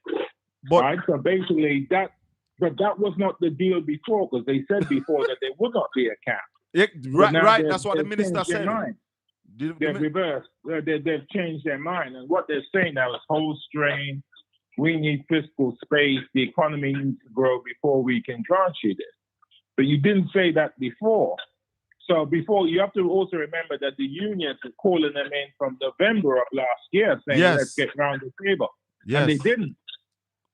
Right. So basically, that was not the deal before, because they said before that there would not be a cap. Right. That's what the minister said. They've reversed. They've changed their mind, and what they're saying now is whole strain. We need fiscal space. The economy needs to grow before we can grant you this. But you didn't say that before. So before, you have to also remember that the unions were calling them in from November of last year saying, let's get round the table. Yes. And they didn't.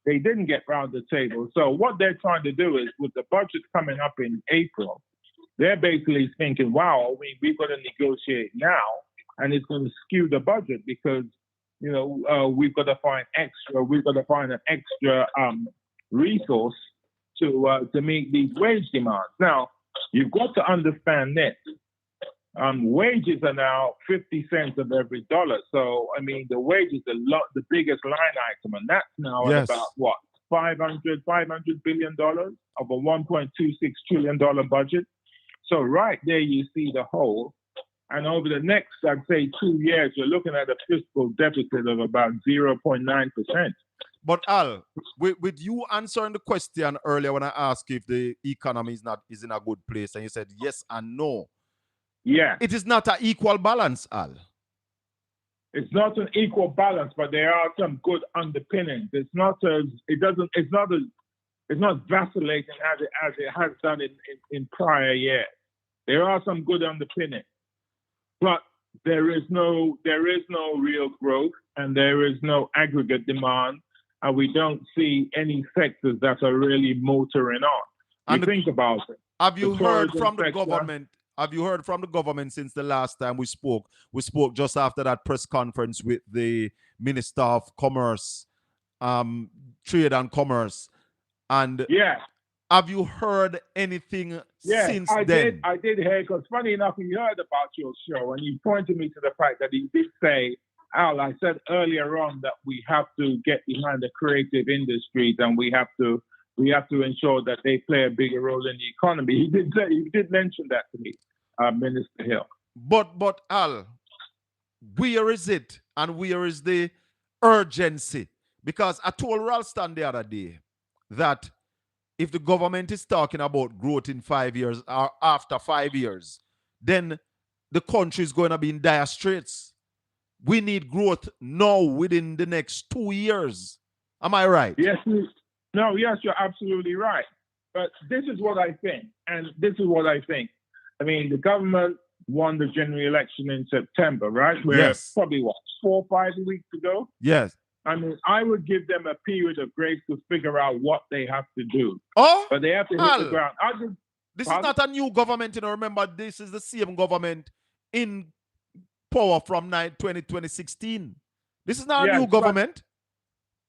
They didn't get round the table. So what they're trying to do is, with the budget coming up in April, they're basically thinking, wow, we've got to negotiate now, and it's going to skew the budget because, we've got to find an extra resource to meet these wage demands. Now, you've got to understand this. Wages are now 50 cents of every dollar. So, I mean, the wage is the biggest line item, and that's now at about what, $500 billion of a $1.26 trillion budget. So right there, you see the hole. And over the next, I'd say 2 years, you're looking at a fiscal deficit of about 0.9%. But Al, with you answering the question earlier when I asked if the economy is in a good place, and you said yes and no. Yeah. It is not an equal balance, Al. It's not an equal balance, but there are some good underpinnings. It's not vacillating as it has done in prior years. There are some good underpinnings, but there is no real growth, and there is no aggregate demand, and we don't see any sectors that are really motoring on. Think about it. Have you heard from the government? Have you heard from the government since the last time we spoke? We spoke just after that press conference with the Minister of Commerce, Trade and Commerce. And have you heard anything since then? I did hear, because funny enough, he heard about your show, and he pointed me to the fact that he did say, Al, I said earlier on that we have to get behind the creative industries, and we have to ensure that they play a bigger role in the economy. He did mention that to me, Minister Hill. But Al, where is it, and where is the urgency? Because I told Ralston the other day that if the government is talking about growth in 5 years or after 5 years, then the country is going to be in dire straits. We need growth now within the next 2 years. Am I right? Yes, yes, you're absolutely right. But this is what I think, and this is what I think. I mean, the government won the general election in September, right? We're Yes. probably, 4 or 5 weeks ago? Yes. I mean, I would give them a period of grace to figure out what they have to do. Oh, But they have to hit Al, the ground. this is not a new government, remember, this is the same government in power from 2016. This is not a new government.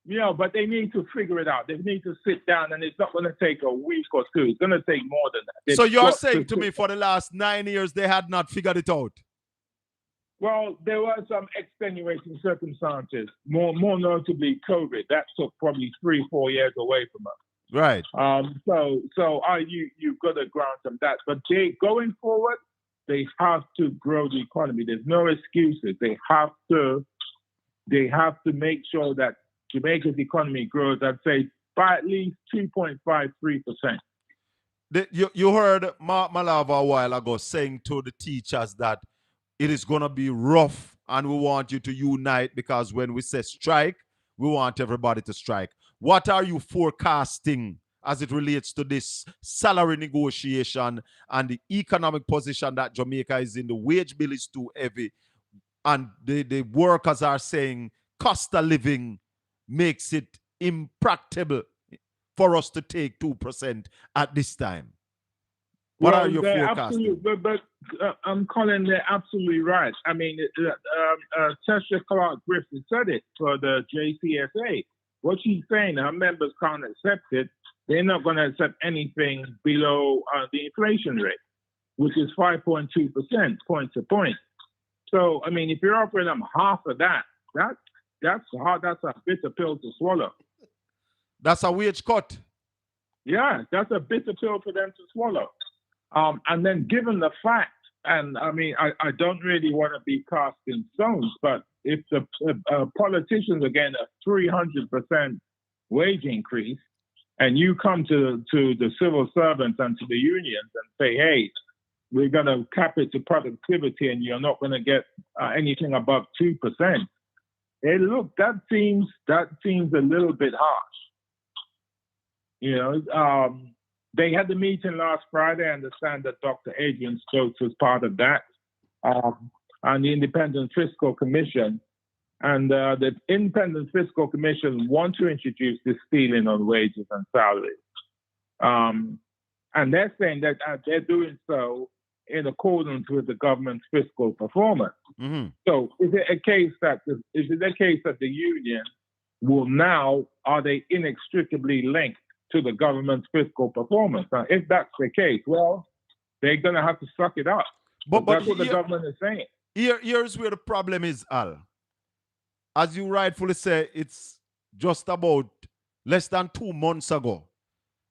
But they need to figure it out. They need to sit down, and it's not going to take a week or two. It's going to take more than that. So you're saying to me for the last 9 years they had not figured it out? Well, there were some extenuating circumstances, more notably COVID. That took probably 3-4 years away from us. Right. You've got to grant them that. But going forward, they have to grow the economy. There's no excuses. They have to make sure that Jamaica's economy grows, I'd say, by at least 2.53%. You heard Mark Malava a while ago saying to the teachers that it is going to be rough and we want you to unite, because when we say strike, we want everybody to strike. What are you forecasting as it relates to this salary negotiation and the economic position that Jamaica is in? The wage bill is too heavy, and the workers are saying cost of living makes it impractical for us to take 2% at this time. What are your forecasts? Colin, they're absolutely right. I mean, Tesha Clark Griffin said it for the JCSA. What she's saying, her members can't accept it. They're not going to accept anything below the inflation rate, which is 5.2%, point to point. So, I mean, if you're offering them half of that, that's hard. That's a bitter pill to swallow. That's a wage cut. Yeah, that's a bitter pill for them to swallow. And then given the fact, and I mean, I don't really want to be cast in stones, but if the politicians are getting a 300% wage increase, and you come to the civil servants and to the unions and say, hey, we're going to cap it to productivity and you're not going to get anything above 2%. Hey, look, that seems a little bit harsh. You know, they had the meeting last Friday. I understand that Dr. Adrian Stokes was part of that, and the Independent Fiscal Commission. And the Independent Fiscal Commission want to introduce this ceiling on wages and salaries. And they're saying that they're doing so in accordance with the government's fiscal performance. Mm-hmm. So is it a case that the union will now, are they inextricably linked to the government's fiscal performance? Now, if that's the case, well, they're going to have to suck it up. But that's what the government is saying. Here's where the problem is, Al. As you rightfully say, it's just about less than 2 months ago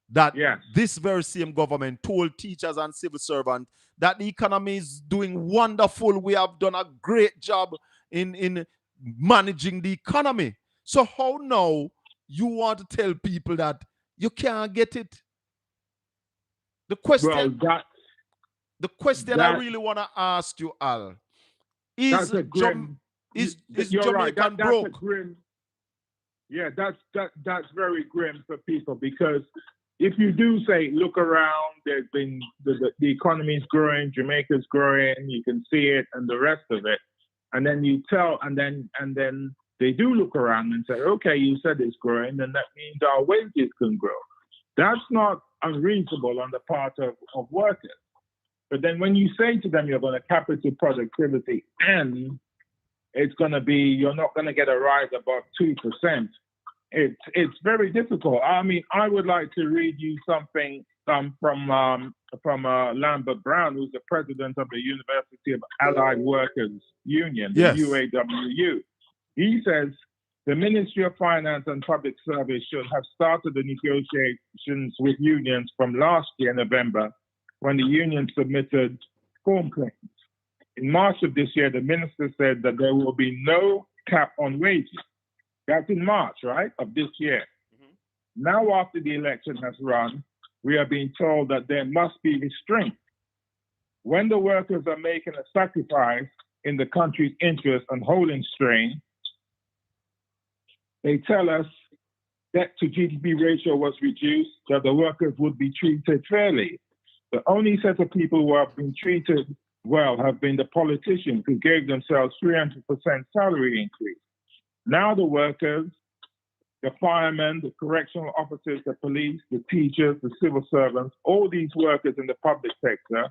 that this very same government told teachers and civil servants that the economy is doing wonderful. We have done a great job in managing the economy. So how now you want to tell people that you can't get it? The question I really want to ask you, Al, is Jamaican broke? That's very grim for people, because if you do say, look around, there's been the economy is growing, Jamaica's growing, you can see it, and the rest of it, and then you tell, and then they do look around and say, okay, you said it's growing, then that means our wages can grow. That's not unreasonable on the part of workers. But then when you say to them you're going to cap it to productivity and it's going to be, you're not going to get a rise above 2%, it's very difficult. I mean, I would like to read you something from Lambert Brown, who's the president of the University of Allied Workers Union, the UAWU. He says, the Ministry of Finance and Public Service should have started the negotiations with unions from last year, November, when the union submitted form claims. In March of this year, the minister said that there will be no cap on wages. That's in March, right, of this year. Mm-hmm. Now, after the election has run, we are being told that there must be restraint. When the workers are making a sacrifice in the country's interest and holding strain, they tell us debt to GDP ratio was reduced, that the workers would be treated fairly. The only set of people who have been treated well have been the politicians who gave themselves 300% salary increase. Now the workers, the firemen, the correctional officers, the police, the teachers, the civil servants, all these workers in the public sector,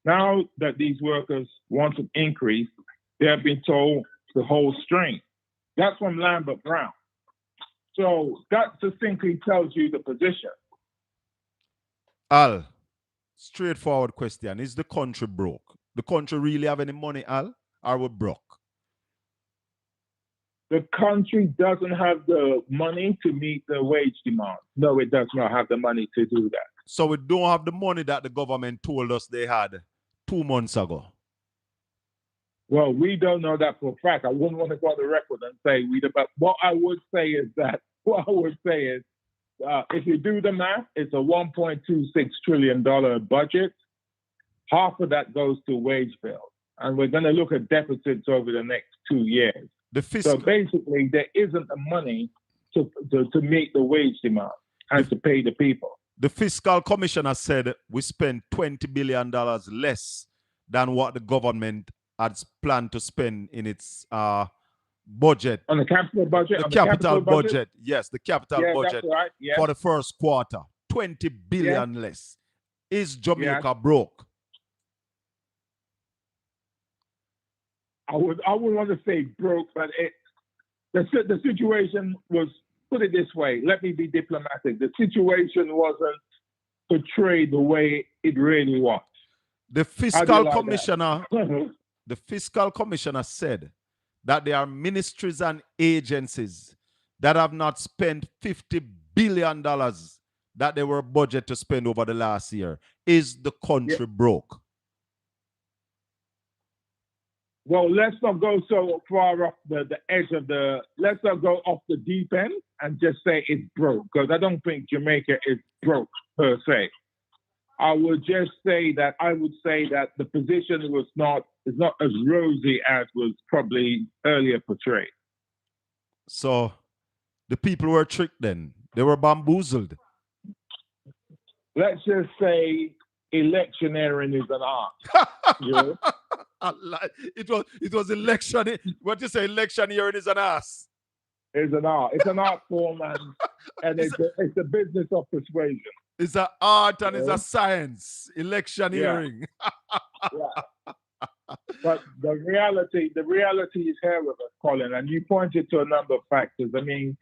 now that these workers want an increase, they have been told to hold strain. That's from Lambert Brown. So that succinctly tells you the position. Al, straightforward question. Is the country broke? The country really have any money, Al? Or we broke? The country doesn't have the money to meet the wage demand. No, it does not have the money to do that. So we don't have the money that the government told us they had 2 months ago. Well, we don't know that for a fact. I wouldn't want to go on the record and say we. But what I would say is, if you do the math, it's a $1.26 trillion budget. Half of that goes to wage bills, and we're going to look at deficits over the next 2 years. So basically, there isn't the money to meet the wage demand and to pay the people. The fiscal commissioner said we spent $20 billion less than what the government had planned to spend in its budget. On the capital budget? The capital budget. Yes, the capital budget that's right. Yes. for the first quarter. 20 billion less. Is Jamaica broke? I would want to say broke, but the situation was, put it this way, let me be diplomatic. The situation wasn't portrayed the way it really was. The fiscal commissioner, the fiscal commissioner said that there are ministries and agencies that have not spent $50 billion that they were budgeted to spend over the last year. Is the country broke? Well, let's not go so far off the edge of let's not go off the deep end and just say it's broke, because I don't think Jamaica is broke per se. I would just say that the position is not as rosy as was probably earlier portrayed. So the people were tricked then. They were bamboozled. Let's just say electioneering is an art. You know? It was election. What you say? Electioneering is an ass. It's an art. It's an art form, and it's a business of persuasion. It's an art and it's a science. Electioneering. Yeah. But the reality is here with us, Colin, and you pointed to a number of factors. I mean,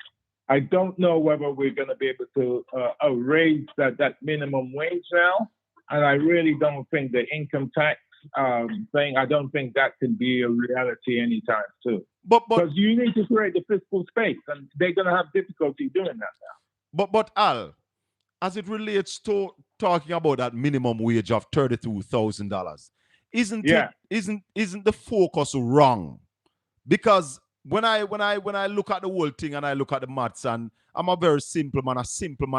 I don't know whether we're going to be able to raise that minimum wage now, and I really don't think the income tax thing, I don't think that can be a reality anytime soon. Because you need to create the fiscal space, and they're going to have difficulty doing that now. But Al, as it relates to talking about that minimum wage of $32,000, isn't the focus wrong? Because when I look at the whole thing and I look at the maths, and I'm a very simple man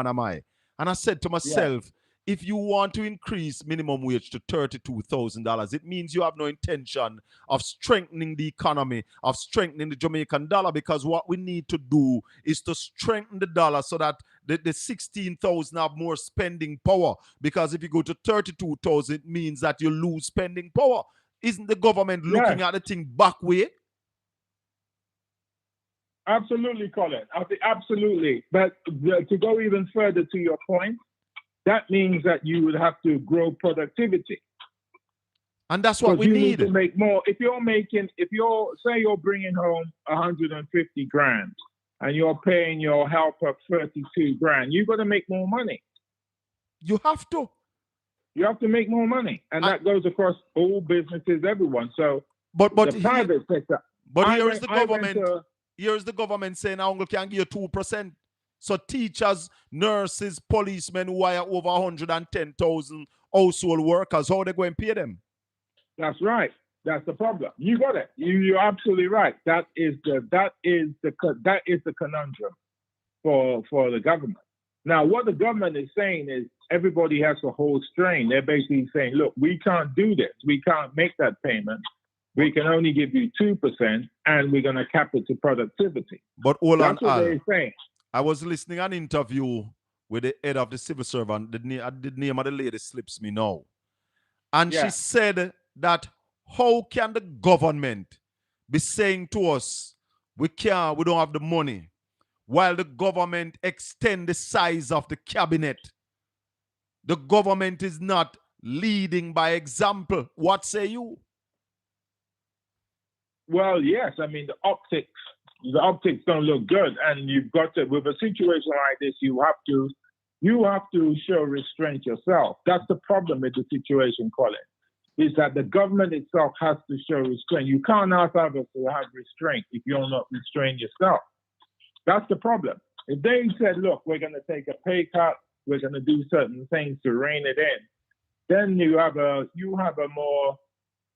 am I, and I said to myself, if you want to increase minimum wage to $32,000, it means you have no intention of strengthening the economy, of strengthening the Jamaican dollar, because what we need to do is to strengthen the dollar so that the 16,000 have more spending power. Because if you go to 32,000, it means that you lose spending power. Isn't the government looking at the thing back way? Absolutely, Colin. Absolutely. But to go even further to your point, that means that you would have to grow productivity. And that's what we need. To make more. If you're say you're bringing home 150 grand and you're paying your helper 32 grand, you've got to make more money. You have to. You have to make more money. And that goes across all businesses, everyone. So but the private sector. But here's the government saying Uncle can give you 2%. So teachers, nurses, policemen who hire over 110,000 household workers, how are they going to pay them? That's right. That's the problem. You got it. You're absolutely right. That is the conundrum for the government. Now, what the government is saying is everybody has to hold strain. They're basically saying, look, we can't do this. We can't make that payment. We can only give you 2%, and we're going to cap it to productivity. But hold on, That's what Al. they're saying. I was listening an interview with the head of the civil servant. The name of the lady slips me now. And she said that how can the government be saying to us, we don't have the money, while the government extend the size of the cabinet? The government is not leading by example. What say you? Well, yes. I mean, the optics don't look good, and you've got to, with a situation like this, you have to show restraint yourself. That's the problem with the situation, Colin, is that the government itself has to show restraint. You can't ask others to have restraint if you're not restrained yourself. That's the problem. If they said, look, we're going to take a pay cut, we're going to do certain things to rein it in, then you have a more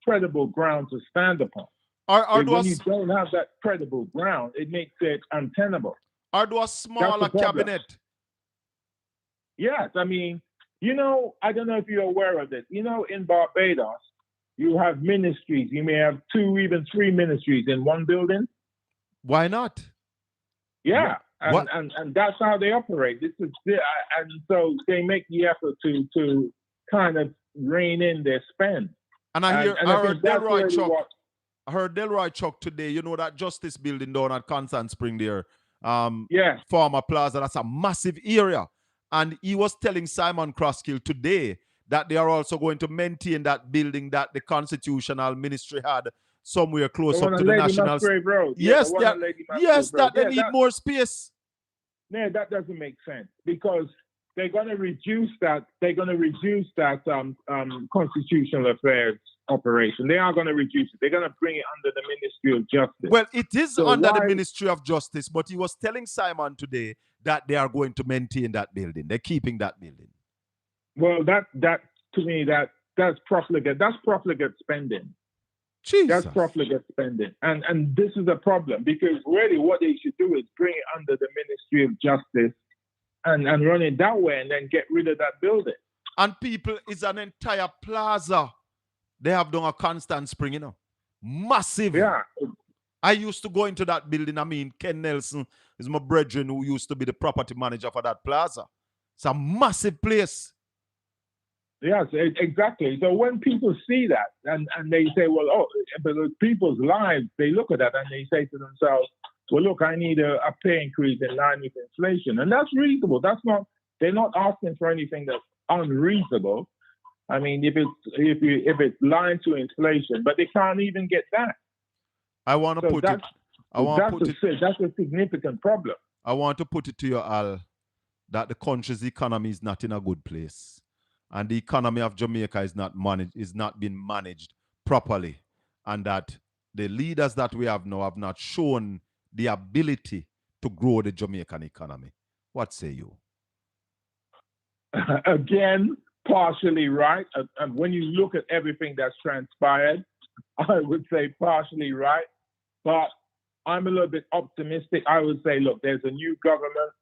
credible ground to stand upon. When you don't have that credible ground, it makes it untenable. Or do a smaller cabinet? Yes, I mean, I don't know if you're aware of this. In Barbados, you have ministries. You may have 2, even 3 ministries in one building. Why not? Yeah, and that's how they operate. And so they make the effort to kind of rein in their spend. And I heard Delroy Chuck today. You know that Justice building down at Constant Spring there, former plaza. That's a massive area. And he was telling Simon Crosskill today that they are also going to maintain that building that the Constitutional Ministry had somewhere close up to the National Road. Yes, that they need more space. Yeah, that doesn't make sense because they're going to reduce that. They're going to reduce that constitutional affairs operation. They are going to reduce it. They're going to bring it under the Ministry of Justice. Well, it is under the Ministry of Justice, but he was telling Simon today that they are going to maintain that building. They're keeping that building. Well, that to me, that's profligate. That's profligate spending. Jesus. That's profligate spending. And this is a problem because really what they should do is bring it under the Ministry of Justice and run it that way and then get rid of that building. And people, it's an entire plaza. They have done a Constant Spring, Massive. Yeah. I used to go into that building. I mean, Ken Nelson is my brethren who used to be the property manager for that plaza. It's a massive place. Yes, exactly. So when people see that and they say, well, but people's lives, they look at that and they say to themselves, well, look, I need a pay increase in line with inflation. And that's reasonable. They're not asking for anything that's unreasonable. I mean, if it's line to inflation, but they can't even get that. That's a significant problem. I want to put it to you, Al, that the country's economy is not in a good place. And the economy of Jamaica is not being managed properly. And that the leaders that we have now have not shown the ability to grow the Jamaican economy. What say you? Again, partially right. And when you look at everything that's transpired, I would say partially right. But I'm a little bit optimistic. I would say, look, there's a new government.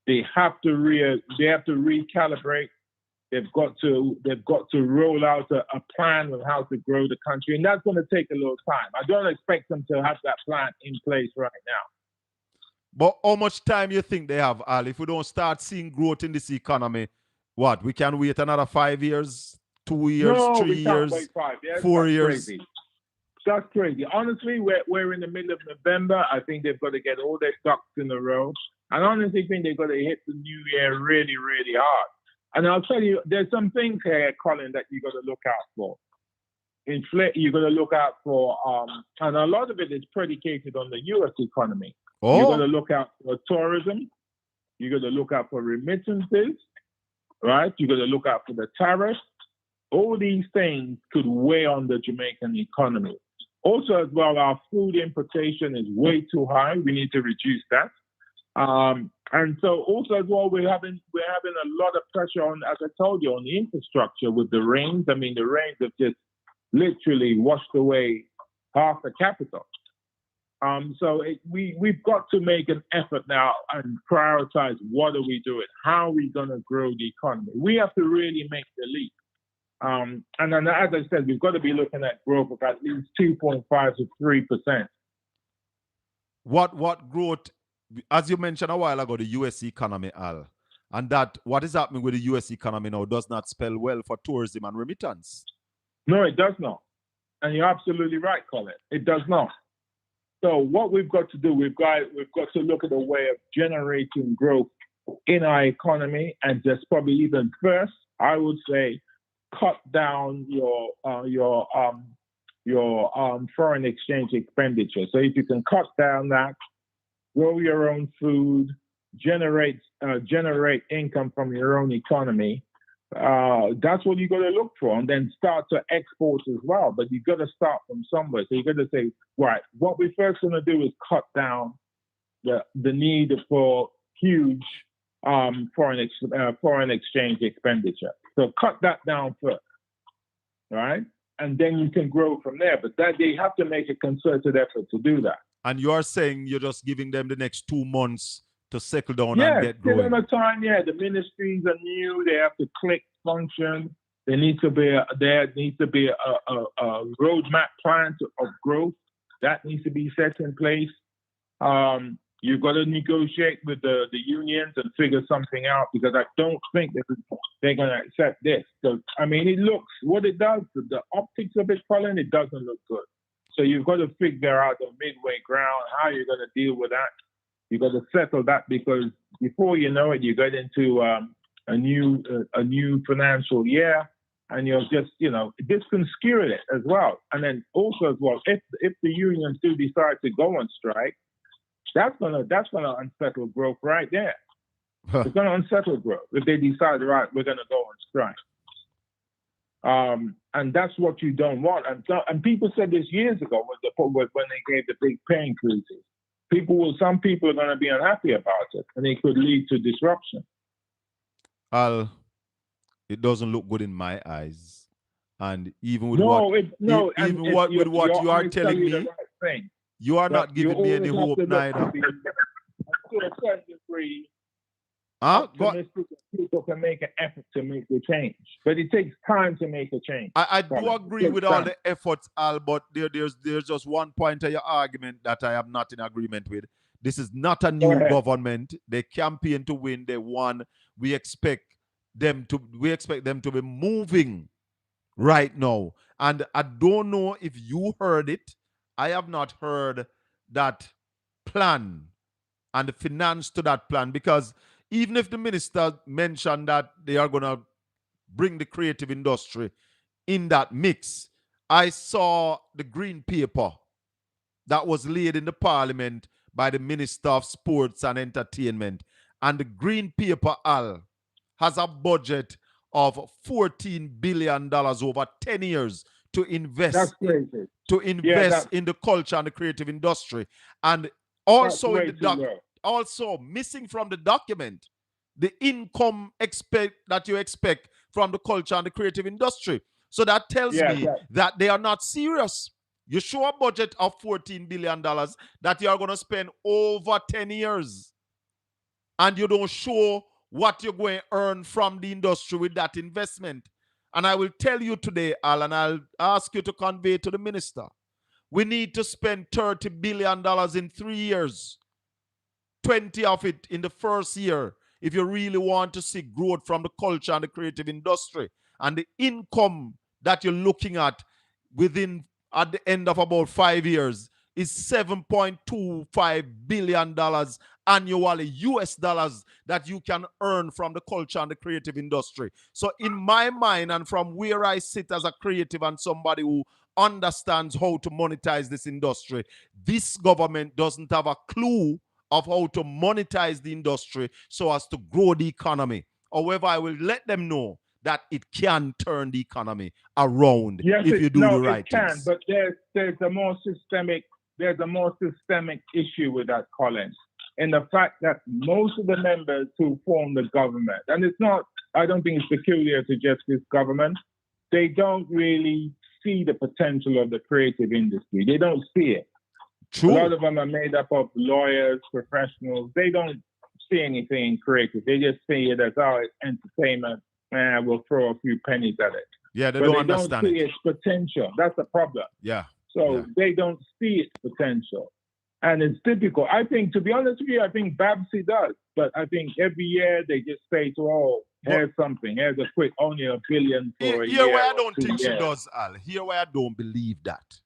They have to recalibrate. They've got to roll out a plan on how to grow the country, and that's going to take a little time. I don't expect them to have that plan in place right now. But how much time you think they have, Al? If we don't start seeing growth in this economy, what? We can wait another 5 years, 2 years, 3 years, 4 years? Crazy. That's crazy. Honestly, we're in the middle of November. I think they've got to get all their ducks in a row. I honestly think they've got to hit the new year really, really hard. And I'll tell you, there's some things here, Colin, that you got to look out for. You're going to look out for, and a lot of it is predicated on the U.S. economy. Oh. You're going to look out for tourism. You're going to look out for remittances, right? You're going to look out for the tariffs. All these things could weigh on the Jamaican economy. Also, as well, our food importation is way too high. We need to reduce that. And so also as well, we're having a lot of pressure on, as I told you, on the infrastructure with the rains. I mean, the rains have just literally washed away half the capital. We've got to make an effort now and prioritize what are we doing? How are we going to grow the economy? We have to really make the leap. And then, as I said, we've got to be looking at growth of at least 2.5 to 3%. What growth, as you mentioned a while ago, the US economy, Al, and that what is happening with the US economy now does not spell well for tourism and remittance. No, it does not. And you're absolutely right, Colin. It does not. So what we've got to do, we've got to look at a way of generating growth in our economy, and just probably even first, I would say, cut down your foreign exchange expenditure. So if you can cut down that, grow your own food, generate income from your own economy, that's what you got to look for, and then start to export as well. But you got to start from somewhere. So you got to say, right, what we're first going to do is cut down the need for huge foreign exchange expenditure. So cut that down first, right? And then you can grow from there. But that they have to make a concerted effort to do that. And you're saying you're just giving them the next 2 months to settle down and get going. Give them a time. Yeah, the ministries are new. They have to click, function. There needs to be a roadmap plan of growth that needs to be set in place. You've got to negotiate with the unions and figure something out, because I don't think they're going to accept this. So, I mean, it looks, what it does, the optics of it, Colin, it doesn't look good. So you've got to figure out the midway ground, how you're going to deal with that. You've got to settle that, because before you know it, you get into a new financial year, and you're just, this can skew it as well. And then also as well, if the unions do decide to go on strike, that's gonna unsettle growth right there. It's gonna unsettle growth if they decide, right, we're gonna go on strike. And that's what you don't want. And people said this years ago when they gave the big pay increases. Some people are gonna be unhappy about it, and it could lead to disruption. Al, it doesn't look good in my eyes. And even with what you are telling me, you are not giving me any hope neither. To a certain degree, people can make an effort to make a change, but it takes time to make a change. I do agree with all the efforts, Al, but there's just one point of your argument that I am not in agreement with. This is not a new government. They campaign to win. They won. We expect them to be moving right now. And I don't know if you heard it. I have not heard that plan and the finance to that plan, because even if the minister mentioned that they are going to bring the creative industry in that mix, I saw the green paper that was laid in the parliament by the Minister of Sports and Entertainment. And the green paper, Al, has a budget of $14 billion over 10 years to invest in the culture and the creative industry. And also also missing from the document the income that you expect from the culture and the creative industry. So that tells me that they are not serious. You show a budget of $14 billion that you are going to spend over 10 years, and you don't show what you're going to earn from the industry with that investment. And I will tell you today, Al, and I'll ask you to convey to the minister, we need to spend $30 billion in 3 years, 20 of it in the first year, if you really want to see growth from the culture and the creative industry. And the income that you're looking at at the end of about 5 years is $7.25 billion annually, US dollars, that you can earn from the culture and the creative industry. So in my mind, and from where I sit as a creative and somebody who understands how to monetize this industry, this government doesn't have a clue of how to monetize the industry so as to grow the economy. However, I will let them know that it can turn the economy around if you do the right things. But there's a more systemic issue with that, Colin, in the fact that most of the members who form the government, and I don't think it's peculiar to just this government, they don't really see the potential of the creative industry. They don't see it. True. A lot of them are made up of lawyers, professionals. They don't see anything creative. They just see it as, oh, it's entertainment, and we'll throw a few pennies at it. Yeah, they But don't they understand don't see it. its potential. That's the problem. Yeah. So Yeah. they don't see its potential. And it's difficult. I think, to be honest with you, I think Babsy does. But I think every year they just say to all, here's something. Here's a quick, only $1 billion for a year. Here where I or don't 2 think she years. does, Al. Here where I don't believe that.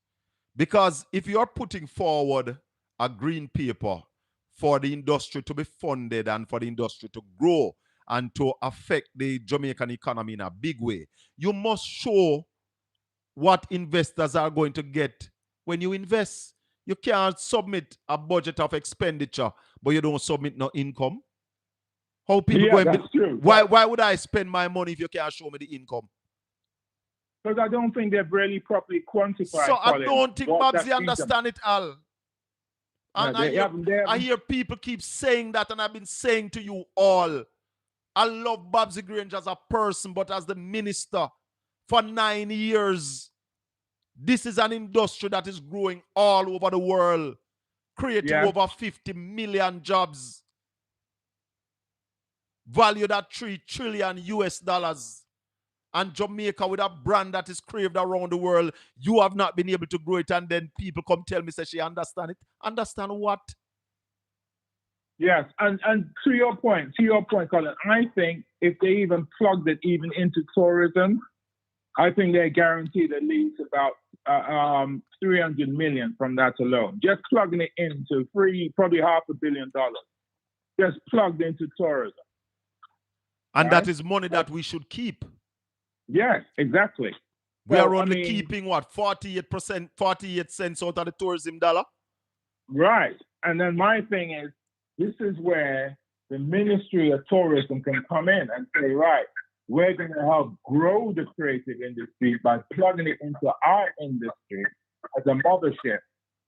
Because if you're putting forward a green paper for the industry to be funded and for the industry to grow and to affect the Jamaican economy in a big way, you must show what investors are going to get when you invest. You can't submit a budget of expenditure, but you don't submit no income. How people Yeah, going? that's true. Why would I spend my money if you can't show me the income? Because I don't think they've really properly quantified. So I Colin, don't think what Babsy that understand it, Al. And No, they haven't- I hear people keep saying that, and I've been saying to you all, I love Babsy Grange as a person, but as the minister for 9 years, this is an industry that is growing all over the world, creating Yeah. over 50 million jobs, valued at $3 trillion US. And Jamaica, with a brand that is craved around the world, you have not been able to grow it, and then people come tell me, say she understand it. Understand what? Yes, and to your point, Colin, I think if they even plugged it even into tourism, I think they're guaranteed at least about 300 million from that alone. Just plugging it into probably $500 million, just plugged into tourism. And Right? that is money that we should keep. Yes, exactly. We So, are only I mean, keeping what, 48%, 48 cents out of the tourism dollar? Right. And then my thing is, this is where the Ministry of Tourism can come in and say, right, we're going to help grow the creative industry by plugging it into our industry as a mothership.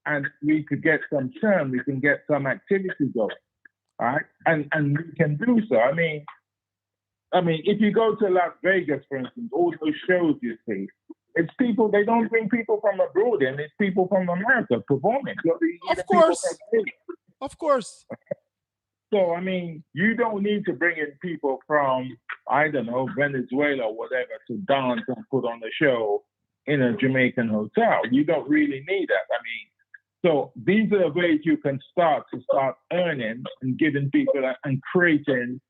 And we could get some churn, we can get some activity going. All right. And we can do so. I mean, if you go to Las Vegas, for instance, all those shows you see, it's people, they don't bring people from abroad in, it's people from America performing. So Of course. Of course. So, I mean, you don't need to bring in people from, I don't know, Venezuela or whatever to dance and put on a show in a Jamaican hotel. You don't really need that. I mean, so these are the ways you can start earning and giving people and creating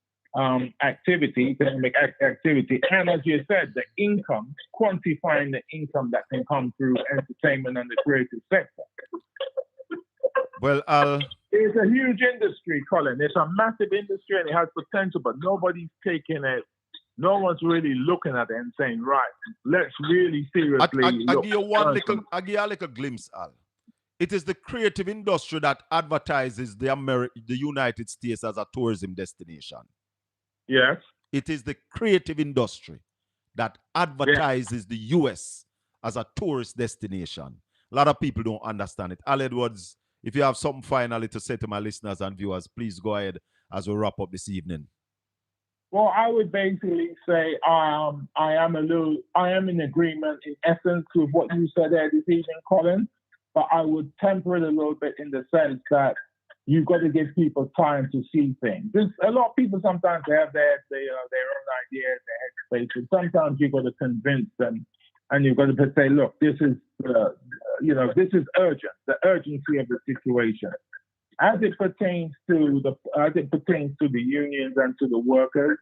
activity, economic activity. And as you said, the income, quantifying the income that can come through entertainment and the creative sector. Well, it's a huge industry, Colin. It's a massive industry and it has potential, but nobody's taking it. No one's really looking at it and saying, right, let's really seriously I'll give you a little glimpse, Al. It is the creative industry that advertises the United States as a tourism destination. Yes. It is the creative industry that advertises the US as a tourist destination. A lot of people don't understand it. Al Edwards, if you have something finally to say to my listeners and viewers, please go ahead as we wrap up this evening. Well, I would basically say I am in agreement in essence with what you said there this evening, Colin, but I would temper it a little bit in the sense that you've got to give people time to see things. A lot of people sometimes they have their own ideas, their headspace, and sometimes you've got to convince them, and you've got to say, look, this is this is urgent, the urgency of the situation. As it pertains to the unions and to the workers,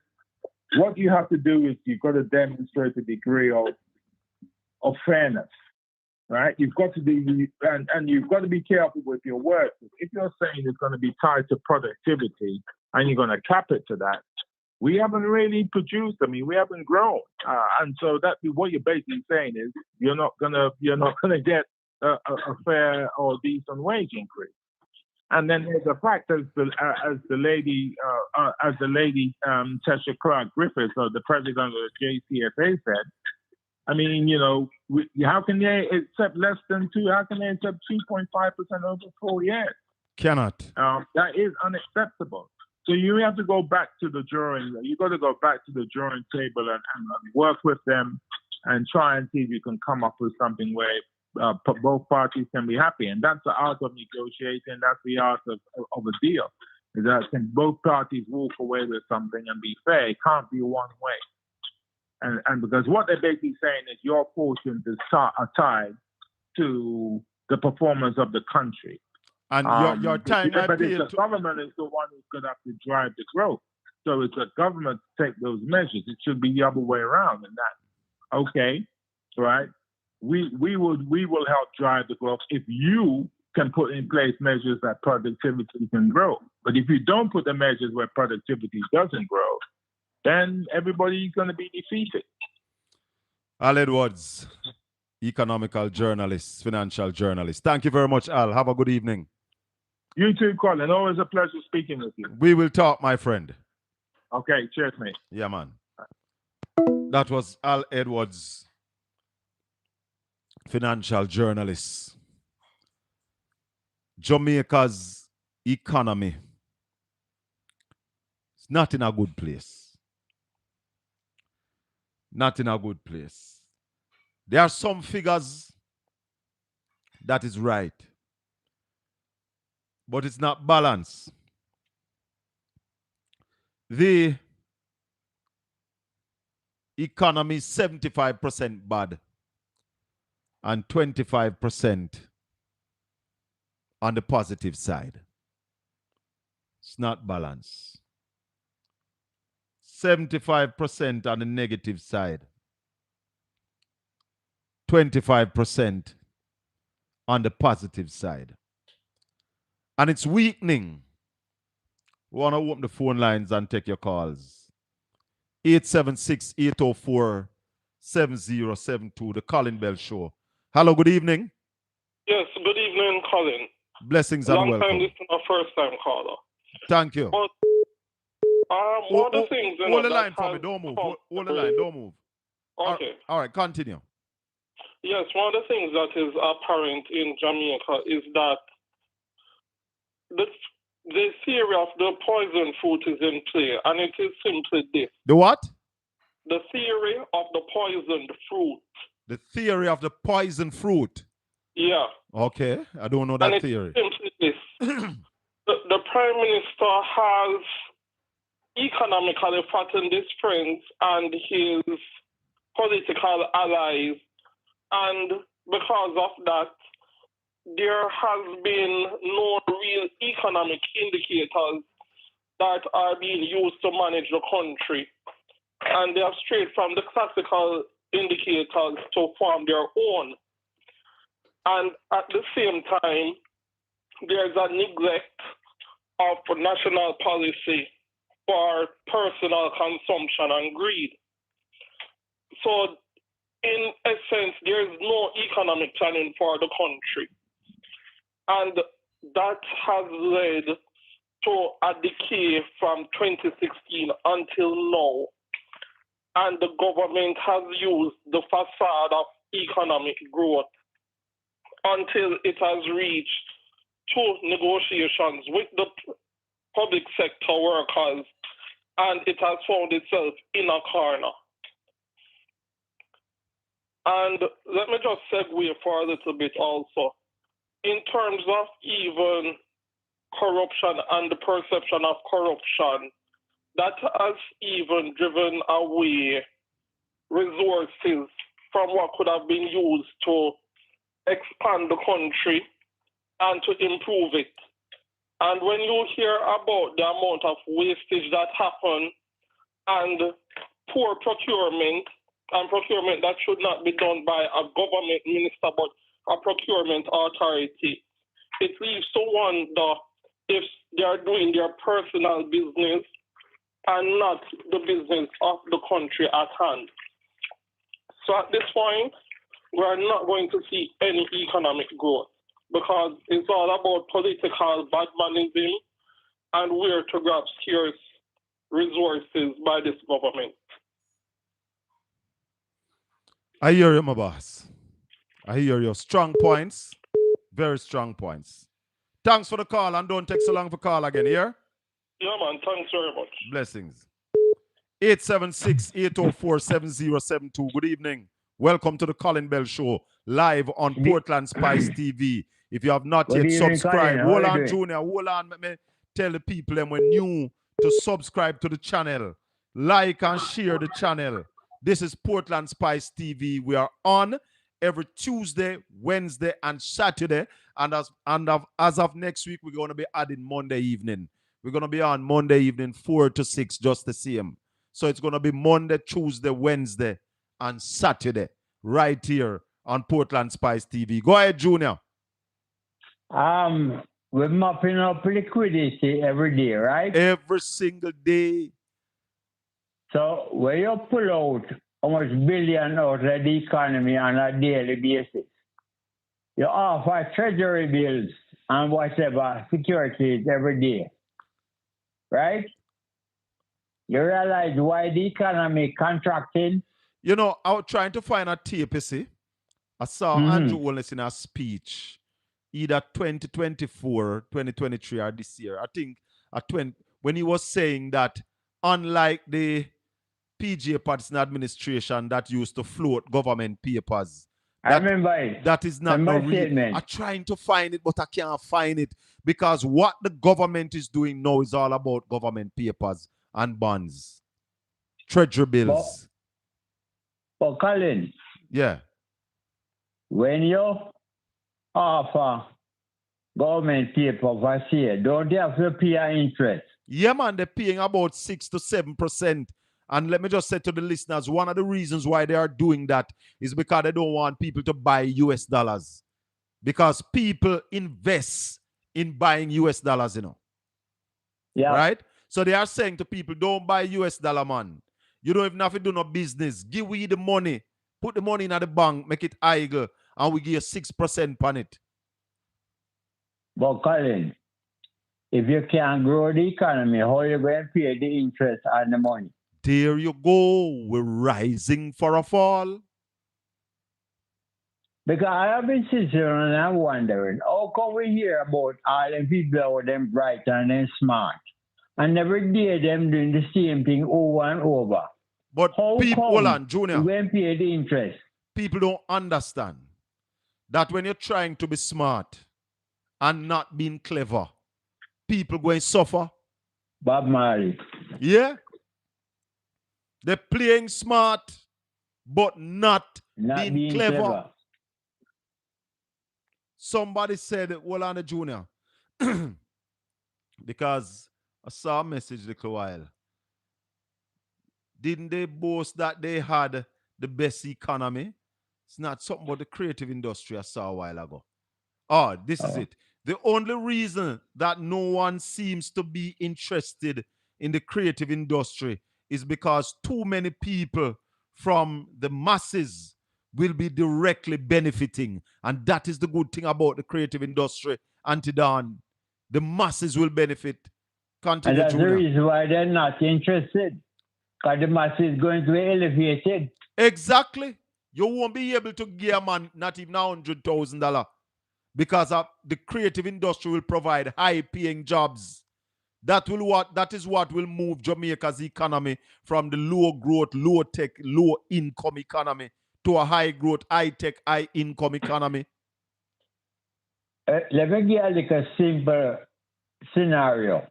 what you have to do is you've got to demonstrate a degree of fairness, right? You've got to be and you've got to be careful with your words. If you're saying it's going to be tied to productivity and you're going to cap it to that, we haven't really produced. I mean, we haven't grown, and so that what you're basically saying is you're not gonna get a fair or decent wage increase. And then there's a fact, as the lady Tesha Clark Griffiths, or the president of the JCFA, said. I mean, how can they accept less than 2? How can they accept 2.5% over 4 years? Cannot. That is unacceptable. So you have to go back to the drawing. You got to go back to the drawing table and work with them and try and see if you can come up with something where both parties can be happy. And that's the art of negotiating. That's the art of a deal. Is that can both parties walk away with something and be fair? It can't be one way. And because what they're basically saying is your fortunes are tied to the performance of the country. And your time but it's the government is the one who's going to have to drive the growth. So it's the government to take those measures. It should be the other way around. And that, okay, right? We will help drive the growth if you can put in place measures that productivity can grow. But if you don't put the measures where productivity doesn't grow, then everybody's going to be defeated. Al Edwards, economical journalist, financial journalist. Thank you very much, Al. Have a good evening. You too, Colin. Always a pleasure speaking with you. We will talk, my friend. Okay, cheers, mate. Yeah, man. That was Al Edwards, financial journalist. Jamaica's economy is not in a good place. Not in a good place. There are some figures that is right, but it's not balanced. The economy is 75% bad and 25% on the positive side. It's not balanced. 75% on the negative side. 25% on the positive side. And it's weakening. We want to open the phone lines and take your calls. 876-804-7072, the Colin Bell Show. Hello, good evening. Yes, good evening, Colin. Blessings and welcome. Long time listener, first time caller. Thank you. But, one of the things... Hold the line for me, don't move. Hold the line, don't move. Okay. All right, continue. Yes, one of the things that is apparent in Jamaica is that the theory of the poison fruit is in play, and it is simply this. The what? The theory of the poisoned fruit. The theory of the poison fruit? Yeah. Okay, I don't know that theory. It's simply this. the Prime Minister has economically fattened his friends and his political allies, and because of that, there has been no real economic indicators that are being used to manage the country. And they have strayed from the classical indicators to form their own. And at the same time, there's a neglect of national policy for personal consumption and greed. So, in essence, there is no economic planning for the country. And that has led to a decay from 2016 until now. And the government has used the facade of economic growth until it has reached two negotiations with the public sector workers, and it has found itself in a corner. And let me just segue for a little bit also. In terms of even corruption and the perception of corruption, that has even driven away resources from what could have been used to expand the country and to improve it. And when you hear about the amount of wastage that happened and poor procurement, and procurement that should not be done by a government minister, but a procurement authority, it leaves to wonder if they are doing their personal business and not the business of the country at hand. So at this point, we are not going to see any economic growth because it's all about political badmanism and where to grab scarce resources by this government. I hear you, my boss. I hear your strong points. Very strong points. Thanks for the call, and don't take so long for call again, here. Yeah, man. Thanks very much. Blessings. 876-804-7072. Good evening. Welcome to the Colin Bell Show, live on Portland Spice TV. If you have not Good yet evening, subscribed, Colin. How hold you on, doing? Junior, hold on. Let me tell the people them when new to subscribe to the channel. Like and share the channel. This is Portland Spice TV. We are on every Tuesday, Wednesday, and Saturday. And as of next week, we're going to be adding Monday evening. We're going to be on Monday evening, 4 to 6, just the same. So it's going to be Monday, Tuesday, Wednesday, and Saturday, right here on Portland Spice TV. Go ahead, Junior. We're mopping up liquidity every day, right? Every single day. So where you pull out how much billion out of the economy on a daily basis, you offer treasury bills and whatever securities every day, right? You realize why the economy contracting? You know, I was trying to find a tape, you see. I saw Andrew Wallace in a speech, either 2024, 2023, or this year. I think when he was saying that unlike the PJ Patterson administration that used to float government papers, I remember it. that is not no real. I'm trying to find it, but I can't find it because what the government is doing now is all about government papers and bonds, treasury bills. But Colin, yeah, when you offer government paper for sale, don't you have to pay an interest? Yeah, man, they're paying about 6 to 7%. And let me just say to the listeners, one of the reasons why they are doing that is because they don't want people to buy US dollars. Because people invest in buying US dollars, you know. Yeah. Right? So they are saying to people, don't buy US dollar, man. You don't even have to do no business. Give we the money. Put the money in at the bank, make it idle, and we give you 6% on it. But Colin, if you can't grow the economy, how are you going to pay the interest on the money? There you go. We're rising for a fall. Because I have been sitting and I'm wondering, how come we hear about all them people out them bright and them smart? And every day them doing the same thing over and over. But how people, come hold on, Junior. when pay the interest? People don't understand that when you're trying to be smart and not being clever, people going to suffer. Bob Marley. Yeah. They're playing smart, but not being clever. Somebody said, well, on the Junior, because I saw a message a little while. Didn't they boast that they had the best economy? It's not something about the creative industry I saw a while ago. Oh, this is it. The only reason that no one seems to be interested in the creative industry is because too many people from the masses will be directly benefiting. And that is the good thing about the creative industry, Auntie Dawn. The masses will benefit. Continue, and that's Junior. the reason why they're not interested. Because the masses is going to be elevated. Exactly. You won't be able to give a man not even $100,000 because of the creative industry will provide high-paying jobs. That is what will move Jamaica's economy from the low growth, low tech, low income economy to a high growth, high tech, high income economy. Let me give you a simple scenario.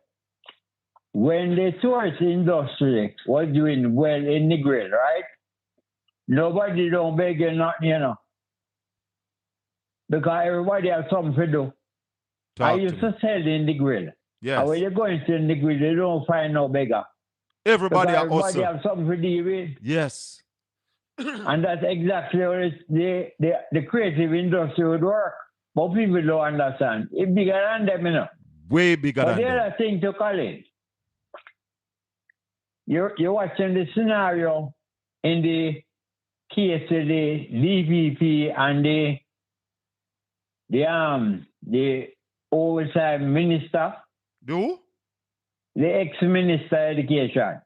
When the tourist industry was doing well in the grill, right? Nobody don't beg you nothing, you know. Because everybody has something to do. I used to sell in the grill. Yes. And when you're going to the grill, you don't find no beggar. Everybody have something to deal with. Yes. And that's exactly how the creative industry would work. But people don't understand. It's bigger than them, you know. Way bigger than them. But the other thing to Colin, you're watching the scenario in the case of the DPP and the old-time minister. Do? The ex-minister of education.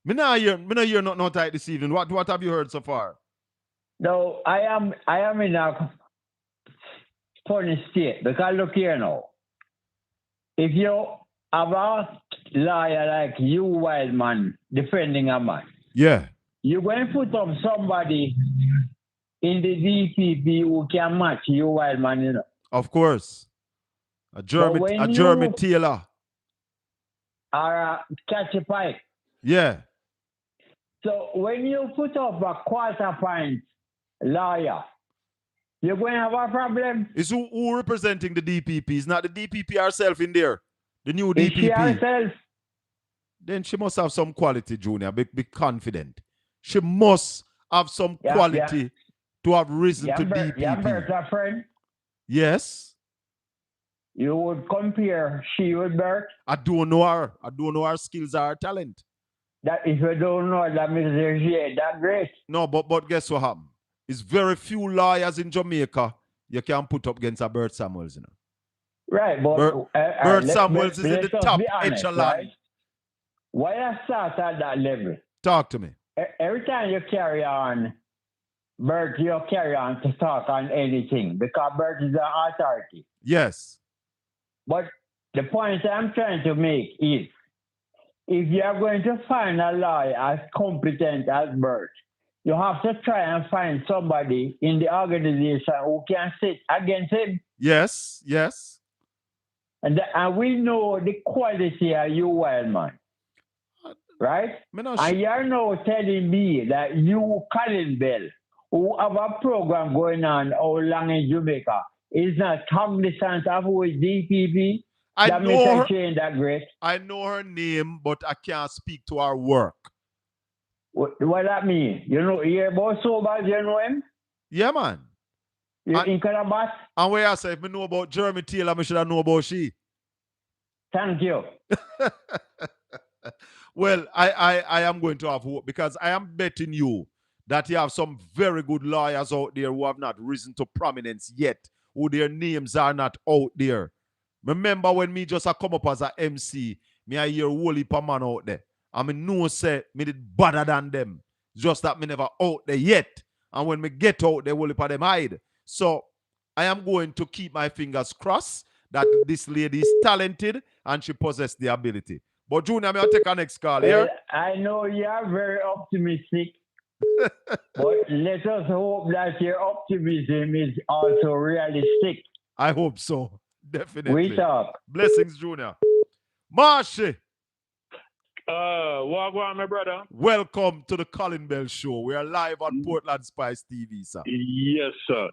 Me not hear no tight this evening. What have you heard so far? No, I am in a funny state because look here now. If you have a lawyer like you, Wildman, defending a man, yeah, you're going to put up somebody in the DPP who can match you, wild man, you know. Of course. A Jeremy you Taylor. are catch a pipe. Yeah. So when you put up a quarter point lawyer, you're going to have a problem. Is who representing the DPP? Is not the DPP herself in there? The new Is DPP. she herself? Then she must have some quality, Junior. Be confident. She must have some quality to have risen to DPP. Yeah, Bertha, friend. Yes. You would compare she with Bert? I don't know her. I don't know her skills or her talent. That if you don't know, that means she ain't that great. No, but guess what happened? It's very few lawyers in Jamaica you can put up against a Bert Samuels, you know. Right, but Bert Samuels is in the top echelon. Right? Why I start at that level? Talk to me. Every time you carry on, Bert, you carry on to talk on anything because Bert is an authority. Yes. But the point I'm trying to make is, if you are going to find a lawyer as competent as Bert, you have to try and find somebody in the organization who can sit against him. Yes, yes. And we know the quality of you, wild man. Right? And you're now telling me that you, Colin Bell, who have a program going on how long in Jamaica, is not cognizant of who is DPP? That makes her change that great. I know her name, but I can't speak to her work. What that mean? You know, you about Sobers, you know him? Yeah, man. You in Calabash? And where I say, if I know about Jeremy Taylor, I should have know about she. Thank you. Well, I am going to have hope because I am betting you that you have some very good lawyers out there who have not risen to prominence yet, who their names are not out there. Remember when me just come up as a MC, me I hear whole heap of man out there. I mean, no say me did better than them. Just that me never out there yet. And when me get out there, whole heap of them hide. So I am going to keep my fingers crossed that this lady is talented and she possesses the ability. But Junior, may I take our next call here? I know you are very optimistic. But let us hope that your optimism is also realistic. I hope so. Definitely. We talk. Blessings, Junior. Marshy. Wagwan, my brother. Welcome to the Colin Bell Show. We are live on Portland Spice TV, sir. Yes, sir.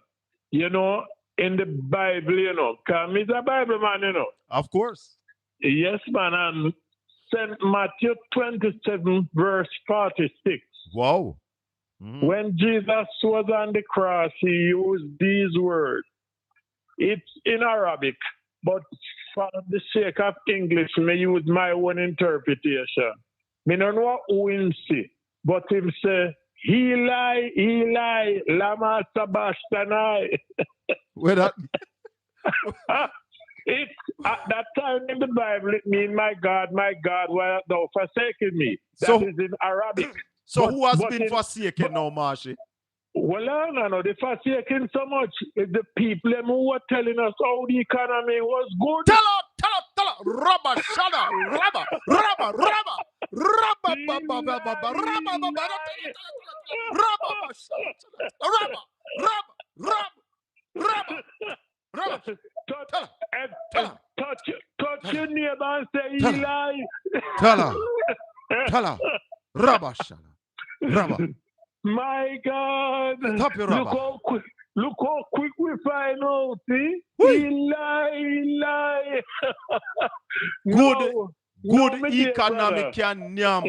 You know, in the Bible, you know, because he's a Bible man, you know. Of course. Yes, man. And St. Matthew 27, verse 46. Wow. Mm-hmm. When Jesus was on the cross, he used these words. It's in Arabic, but for the sake of English, I use my own interpretation. I don't know who him say, but him say, Eli, lama sabachthani. Where that? It's at that time in the Bible, it means, my God, why hast thou forsaken me? That is in Arabic. So who has been forsaken now, Marshy? Well, no, the forsaken so much. The people who were telling us how the economy was good. Tell her, rubber, shudder, rubber, touch your neighbor and say he lie. Tell her, rubber, shudder, rubber. My God. Stop your rubber. Look how quick we find out, see? He lie. Good economic can yam.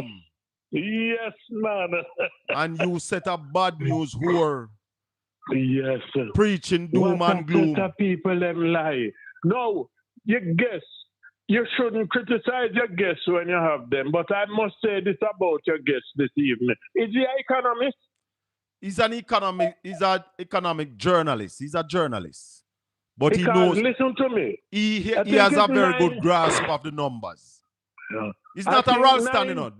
Yes, man. And you set up bad news whore. Yes. Preaching doom and gloom. People them lie. No, you guess. You shouldn't criticize your guests when you have them, but I must say this about your guest this evening. Is he an economist? He's an economic journalist. He's a journalist. But he knows. Listen to me. He has a very good grasp of the numbers. Yeah. He's not a Ralston, you know.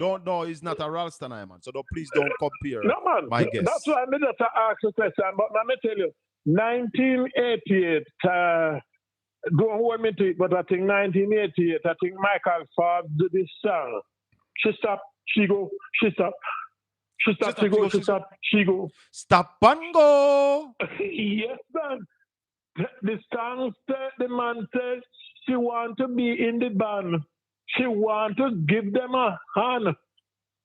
He's not a Ralston, man. So please don't compare my guess. That's why I made to ask the question. But let me tell you, 1988, don't hold me to it, but I think 1988, I think Michael Forbes did this song. She stopped, she go, she stopped. She stop, she go, she stop, she go. Stop and go. Yes, man. The song said, the man says she want to be in the band. She want to give them a hand.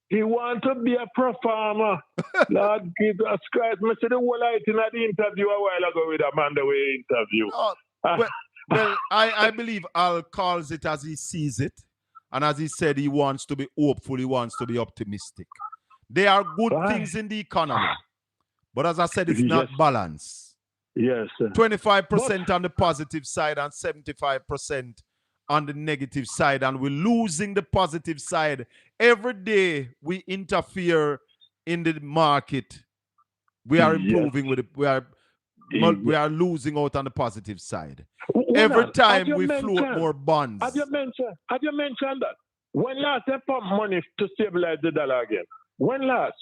He want to be a performer. Lord Jesus Christ. I said the whole light in the interview a while ago with Amanda we interview. Well, I believe Al calls it as he sees it. And as he said, he wants to be hopeful, he wants to be optimistic. There are good things in the economy. But as I said, it's not balanced. Yes. 25% on the positive side and 75% on the negative side. And we're losing the positive side. Every day we interfere in the market. We are improving with it. We are losing out on the positive side. Every time we float more bonds. Have you mentioned that? When last they pump money to stabilize the dollar again? When last?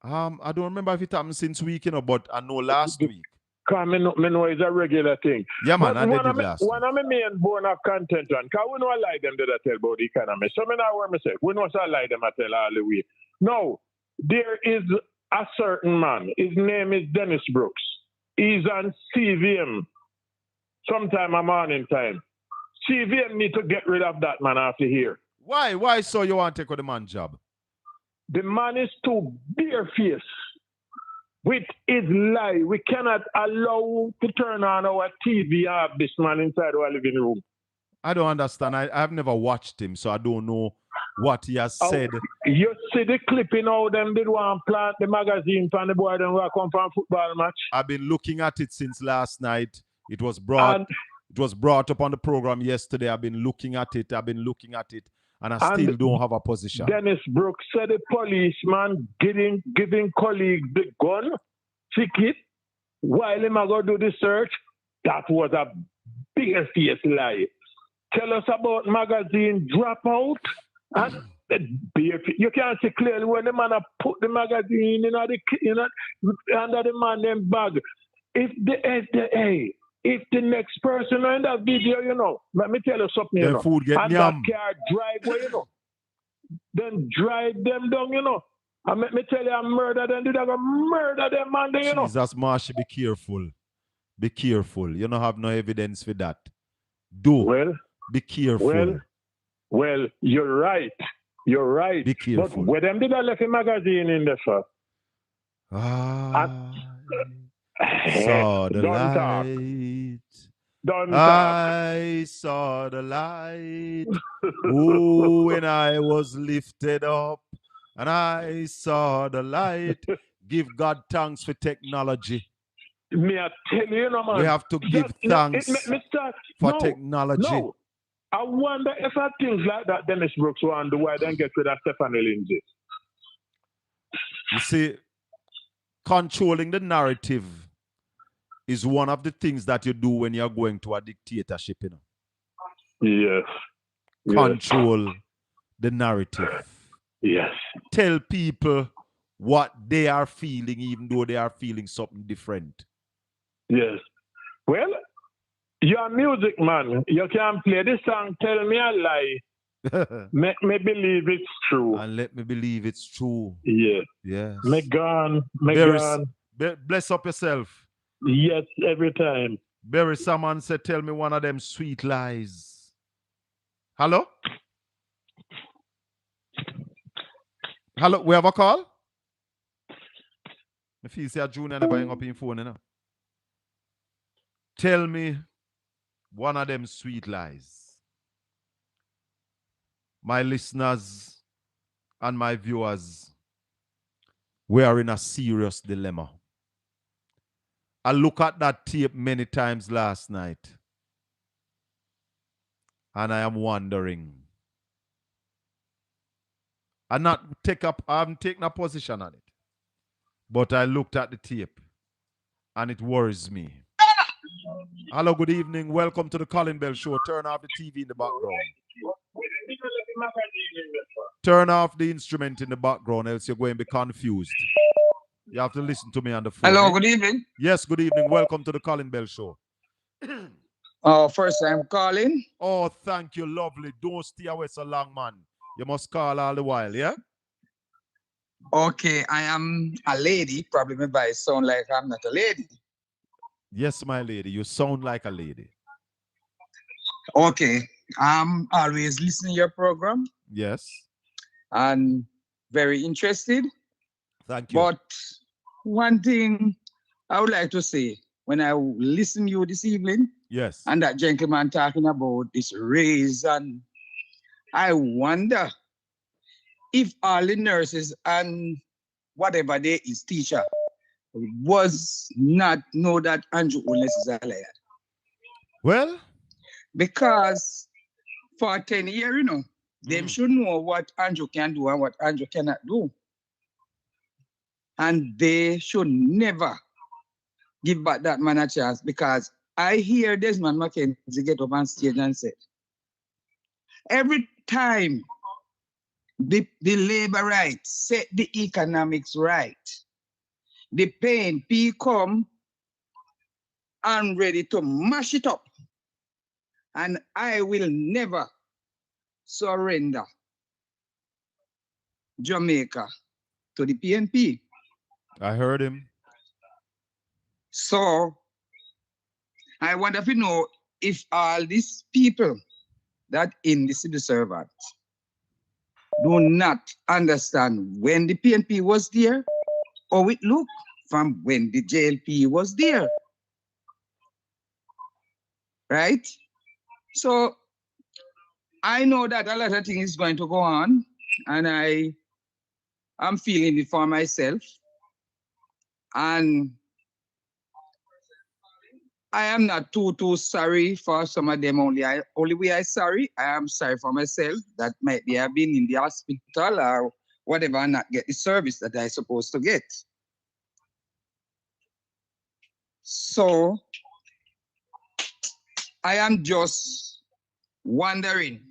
I don't remember if it happened since week, but I know last week. Because I know it's a regular thing. Yeah, man, I did it last week. One of my main bone of content, because we know I lie them did I tell about the economy. So I know where I say, we know I lie them I tell all the way. No, there is a certain man. His name is Dennis Brooks. He's on CVM sometime a morning time. CVM need to get rid of that man after here. Why? Why so you want to take on the man job? The man is too barefaced with his lie. We cannot allow to turn on our TV and have this man inside our living room. I don't understand. I've never watched him, so I don't know what he has said. You see the clipping how them did one plant the magazine from the boy them who come from football match. I've been looking at it since last night. It was brought up on the program yesterday. I've been looking at it. And I still don't have a position. Dennis Brooks said the policeman giving colleagues the gun ticket while him go do the search. That was a barefaced lie. Tell us about magazine dropout. And you can't see clearly when the man put the magazine under the man them bag. If the next person in that video, let me tell you something, the food get and yum. that car drive away, then drive them down, and let me tell you, I murder them, did I go murder them, man, Jesus, Marsha, be careful. Be careful. You don't have no evidence for that. Be careful. Well, you're right. You're right. Be careful. But where them did I left a magazine in the shop? Saw the light. I saw the light. Oh, when I was lifted up and I saw the light. Give God thanks for technology. Me I tell you, man. We have to give thanks for technology. No. I wonder if things like that Dennis Brooks wonder why then get rid of Stephanie Lindsay. You see, controlling the narrative is one of the things that you do when you're going to a dictatorship, Yes. Control the narrative. Yes. Tell people what they are feeling, even though they are feeling something different. Yes. Well, you're a music man. You can play this song, Tell Me a Lie. Make me believe it's true. And let me believe it's true. Yeah. Yes. Bless up yourself. Yes, every time. Barry, someone said, tell me one of them sweet lies. Hello? Hello, we have a call? If you say a junior never hang up in phone, Tell me one of them sweet lies. My listeners and my viewers, we are in a serious dilemma. I look at that tape many times last night, and I am wondering. I haven't taken a position on it, but I looked at the tape, and it worries me. Hello, good evening. Welcome to the Colin Bell Show. Turn off the TV in the background. Turn off the instrument in the background, else you're going to be confused. You have to listen to me on the phone. Hello, good evening. Yes, good evening. Welcome to the Colin Bell Show. First time calling. Oh, thank you, lovely. Don't stay away so long, man. You must call all the while, yeah? Okay, I am a lady. Probably my voice sound like I'm not a lady. Yes, my lady. You sound like a lady. Okay, I'm always listening to your program Yes. and very interested. Thank you. But one thing I would like to say when I listen to you this evening Yes. and that gentleman talking about this raise, and I wonder if all the nurses and whatever they is teacher was not know that Andrew Holness is a liar. Well, because for 10 years, you know, them should know what Andrew can do and what Andrew cannot do. And they should never give back that man a chance, because I hear Desmond McKenzie get up on stage and say, every time the labor rights set the economics right, the PNP come and ready to mash it up. And I will never surrender Jamaica to the PNP. I heard him. So I wonder if you know if all these people that in the civil servant do not understand when the PNP was there, or it look from when the JLP was there. Right? So I know that a lot of things is going to go on, and I'm feeling it for myself. And I am not too sorry for some of them only. Only way I sorry, I am sorry for myself that might be I've been in the hospital or whatever and not get the service that I supposed to get. So I am just wondering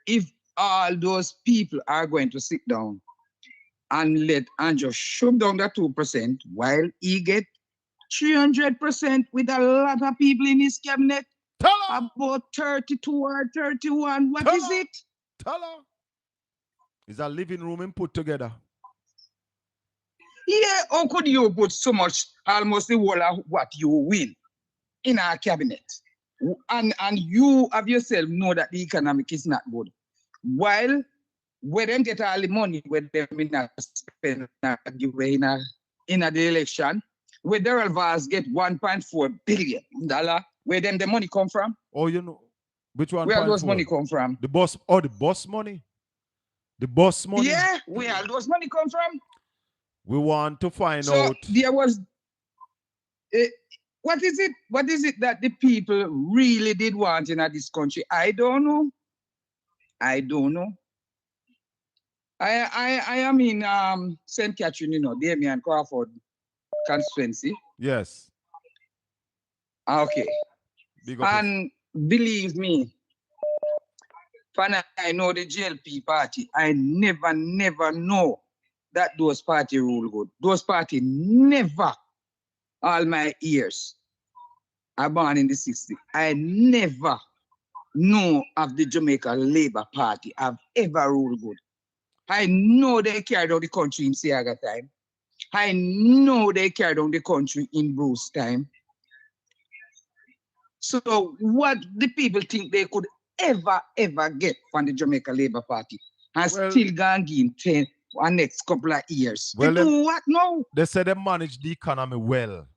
if all those people are going to sit down and let Andrew shove down the 2% while he get 300% with a lot of people in his cabinet. About 32 or 31. What is it? Tell her. Is a living room and put together. Yeah, how could you put so much, almost the whole of what you win in our cabinet? And you of yourself know that the economic is not good. While we them get all the money where them in a spend give away in the election, where Daryl Vaz get $1.4 billion, where them the money come from? Oh, you know. Which one? Where those money come from? The boss. Oh, the boss money. The boss money. Yeah, where all those money come from? We want to find so out. There was. What is it? What is it that the people really did want in this country? I don't know. I don't know. I am in St. Catherine, you know, Damien Crawford constituency. Yes. Okay. And believe me, when I know the GLP party, I never know that those party rule good. Those party never, all my years, I born in the 60s, I never know of the Jamaica Labour Party have ever ruled good. I know they carried on the country in Siaga time. I know they carried on the country in Bruce time. So what the people think they could ever get from the Jamaica Labour Party and still gone in 10 or next couple of years? Well, they do what now? They say they manage the economy well,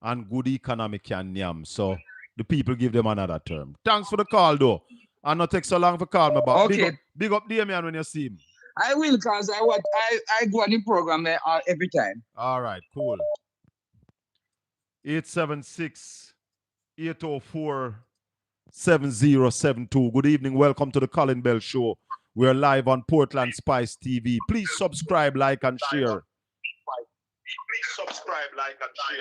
and good economy can yam. So the people give them another term. Thanks for the call, though. And not take so long for call me back. Okay. Big up Damien when you see him. I will, because I go on the program every time. All right, cool. 876-804-7072. Good evening. Welcome to the Colin Bell Show. We're live on Portland Spice TV. Please subscribe, like, and share.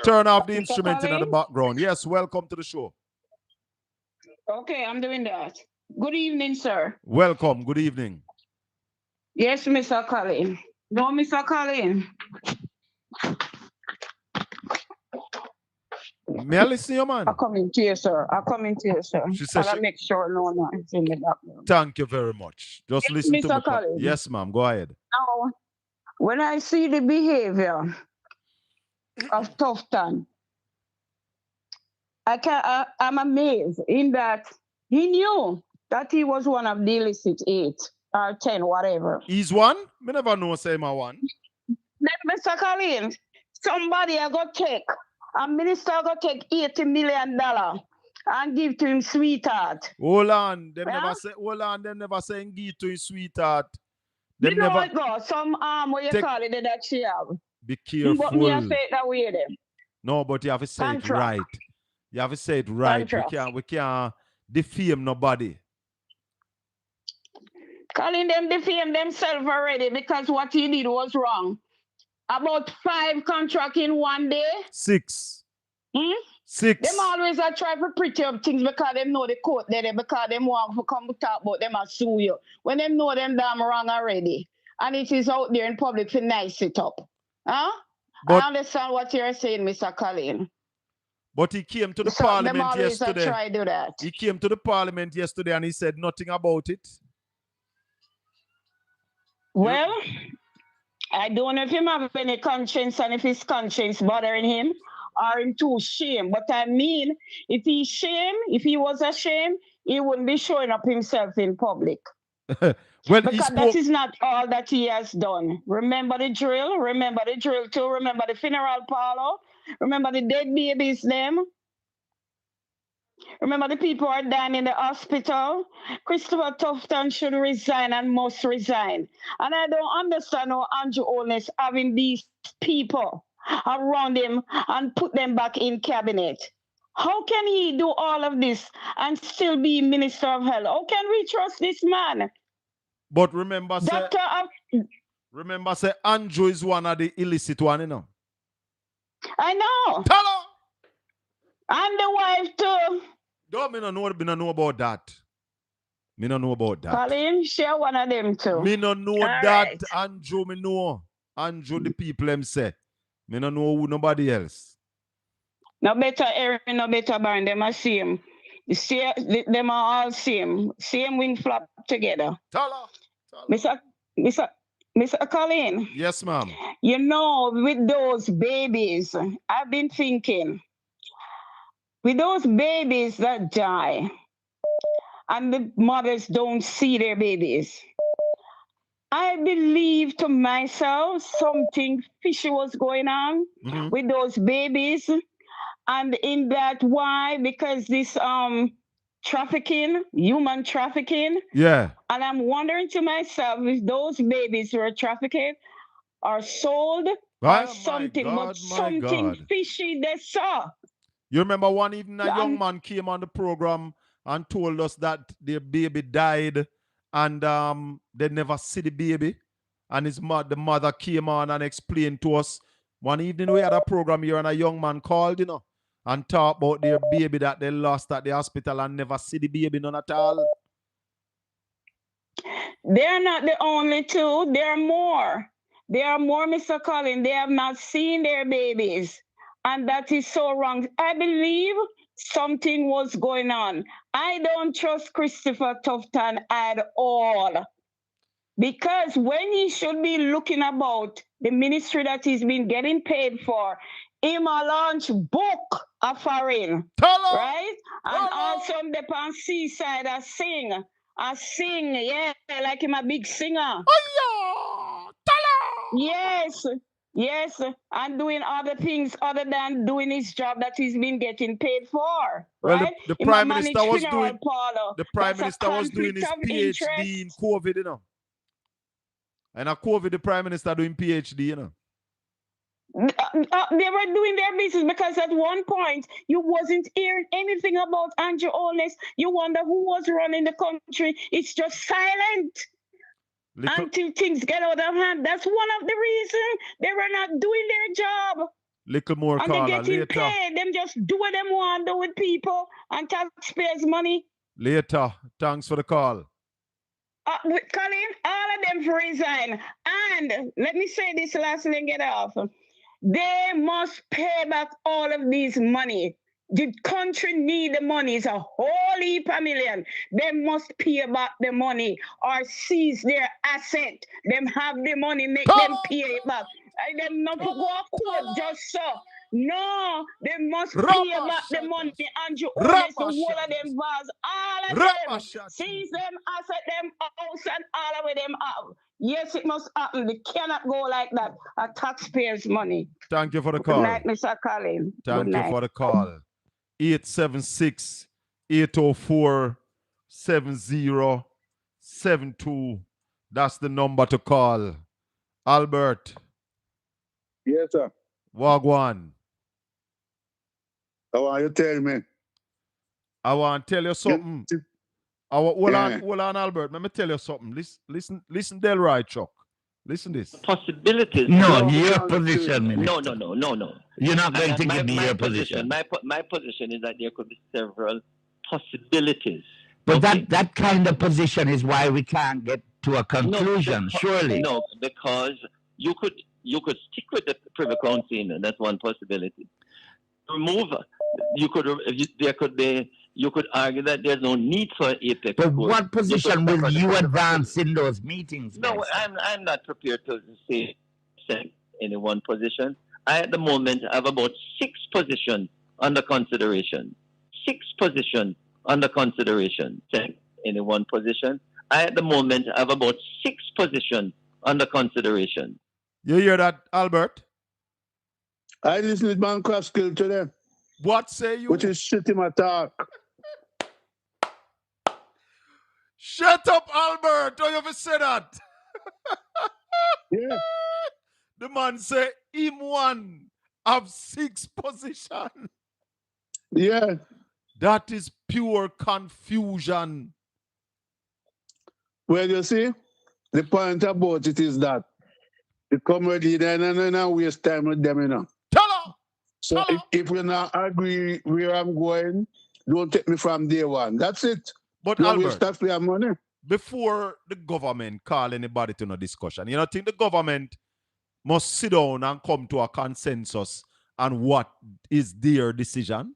Turn off the instrument in the background. Yes, welcome to the show. Okay, I'm doing that. Good evening, sir. Welcome. Good evening. Yes, Mr. Colin. No, Mr. Colin. May I listen, your man? I'm coming to you, sir. I'm coming to you, sir. She said I'll make sure no one is in the background. Thank you very much. Just Yes, listen to me. Mr. Colin. Yes, ma'am. Go ahead. when I see the behavior of Tufton, I'm amazed in that he knew that he was one of the illicit 8 or 10, whatever. He's one? Me never know say him a one. Then Mr. Colin, somebody I got take, a minister got take $80 million and give to him sweetheart. Hold on, them Yeah? never say. Hold on, them never saying give to his sweetheart. You Them know never. what go? Some what you Take- call it that she have. Be careful. But me I say it that way then. No, but you have to say Contract. it right. You have to say it right. Contract. We can't defame nobody. Calling them defame themselves already because what he did was wrong. About 5 contracts in one day. 6. Hmm? 6. Them always are try to pretty up things because them know the court there because them want to come talk about them and sue you. When them know them damn wrong already. And it is out there in public to nice it up. Huh? But, I understand what you're saying, Mr. Colin. But he came to the So parliament them always yesterday. try to do that. He came to the parliament yesterday and he said nothing about it. Well, I don't know if him have any conscience and if his conscience bothering him or him too shame. But I mean, if he was ashamed, he wouldn't be showing up himself in public. Well, because that is not all that he has done. Remember the drill? Remember the drill too? Remember the funeral parlor? Remember the dead babies them? Remember the people who are dying in the hospital? Christopher Tufton should resign and must resign. And I don't understand how Andrew Holness having these people around him and put them back in cabinet. How can he do all of this and still be Minister of Health? How can we trust this man? But remember, say Andrew is one of the illicit one, you know. I know. Tell her. And the wife too. Don't me no know about that. Me no know about that. Colin, share one of them too. Me no know all that. Right. Andrew, me know. Andrew, the people them say. Me no know who nobody else. No better Aaron, no better Barn. Them are same. Them are all same. Same wing flap together. Tell her. Mr. Colin. Yes, ma'am. You know, with those babies, I've been thinking, with those babies that die, and the mothers don't see their babies, I believe to myself something fishy was going on with those babies. And in that, why? Because this trafficking, human trafficking. Yeah. And I'm wondering to myself if those babies were trafficked or sold or something, but something fishy they saw. You remember one evening a young man came on the program and told us that their baby died and they never see the baby. And the mother came on and explained to us. One evening we had a program here and a young man called, you know, and talked about their baby that they lost at the hospital and never see the baby none at all. They're not the only two. There are more. There are more, Mr. Colin. They have not seen their babies. And that is so wrong. I believe something was going on. I don't trust Christopher Tufton at all. Because when he should be looking about the ministry that he's been getting paid for, him a launch book a foreign. Right? And also on the seaside I sing, yeah, like him a big singer. Yes, and doing other things other than doing his job that he's been getting paid for. Well, right? the Prime Minister was doing his PhD in COVID, you know. And at COVID, the Prime Minister doing PhD, you know. They were doing their business because at one point you wasn't hearing anything about Andrew Holness. You wonder who was running the country. It's just silent until things get out of hand. That's one of the reasons they were not doing their job. Little more, and Carla, they getting later. paid. Them just do what them want to do with people and taxpayers' money. Later. Thanks for the call. Colin, all of them for resign. And let me say this last thing and get off. They must pay back all of these money. The country need the money. It's a whole heap of million. They must pay back the money or seize their asset. Them have the money, make them pay it back. And them not to go a court just so. No, they must pay back the money. Andrew Oldest, the whole of them bars, all of them. Seize them asset, them house and all of them have. Yes, it must happen. They cannot go like that. A taxpayers' money. Thank you for the call. Good night, Mr. Colin. Thank you for the call. 876-804-7072. That's the number to call. Albert. Yes, sir. Wagwan. I want you to tell me. I want to tell you something. Hold on, Albert. Let me tell you something. Listen, Delroy, Chuck. Listen this. Possibilities. No, your position, Minister. No. You're not going to give me your position. My position is that there could be several possibilities. But that kind of position is why we can't get to a conclusion, surely. No, because you could stick with the Privy Council, and that's one possibility. Remove, you could argue that there's no need for APEC. But what position will you advance in those meetings? No, I'm not prepared to say any one position. I, at the moment, have about 6 positions under consideration. 6 positions under consideration. Any one position. I, at the moment, have about 6 positions under consideration. You hear that, Albert? I listen to Man Crossskill today. What say you? Which is shit in my talk. Shut up, Albert. Don't you ever say that? Yeah. The man say him one have 6 position. Yeah. That is pure confusion. Well, you see, the point about it is that the comedy, then I waste time with them, you know. Tell her. So if we not agree where I'm going, don't take me from day one. That's it. But don't Albert, waste taxpayer money. Before the government call anybody to no discussion, you know, think the government must sit down and come to a consensus on what is their decision?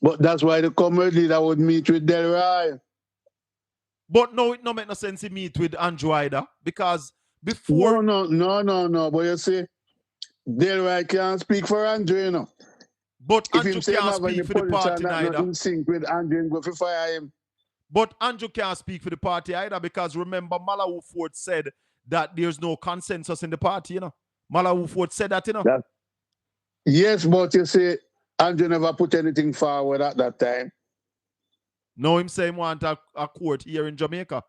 But that's why the comedy leader would meet with Delroy. But no, it no make no sense to meet with Andrew either, because before... No. But you see, Delroy can't speak for Andrew, you know. But Andrew can't speak for the party either. In sync with Andrew and go for fire him. But Andrew can't speak for the party either, because remember, Malawi Ford said that there's no consensus in the party, you know. Malawi Ford said that, you know. Yes, but you see, Andrew never put anything forward at that time. No, him saying want a court here in Jamaica.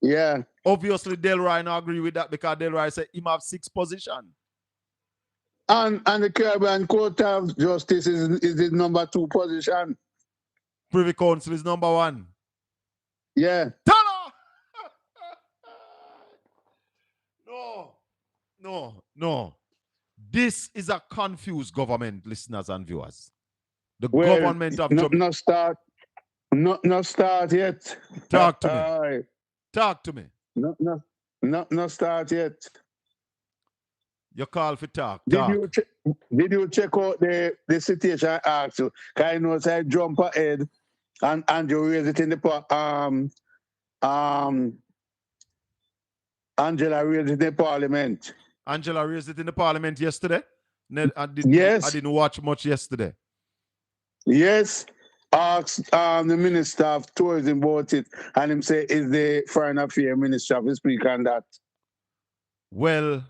Yeah. Obviously, Delroy not agree with that, because Delroy said him have 6 positions. And the Caribbean Court of Justice is his number 2 position. Privy Council is number 1. Yeah. No. This is a confused government, listeners and viewers. The government of Jamaica. Not start yet. Talk to me. Talk to me. Not start yet. You call for talk. Did you check out the situation I asked you? Because I know I jump ahead and you raise it in the Angela raised it in the parliament. Angela raised it in the parliament yesterday? I didn't watch much yesterday. Yes. Asked the Minister of Tourism about it, and him say, is the Foreign Affairs Minister to speak on that? Well,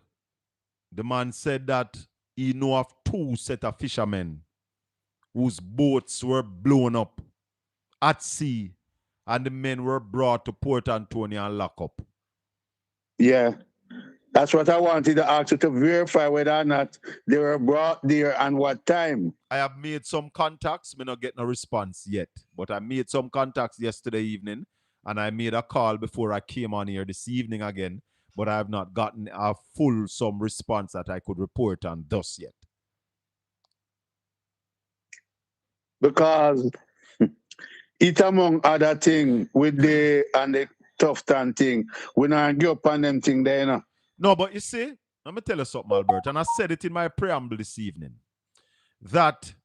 the man said that he know of 2 set of fishermen whose boats were blown up at sea, and the men were brought to Port Antonio and locked up. Yeah. That's what I wanted to ask you to verify whether or not they were brought there and what time. I have made some contacts. Me not get no response yet. But I made some contacts yesterday evening, and I made a call before I came on here this evening again. But I have not gotten a some response that I could report on thus yet. Because it among other things with the Tufton thing, we not give up on them thing there, you know. No, but you see, let me tell you something, Albert, and I said it in my preamble this evening, that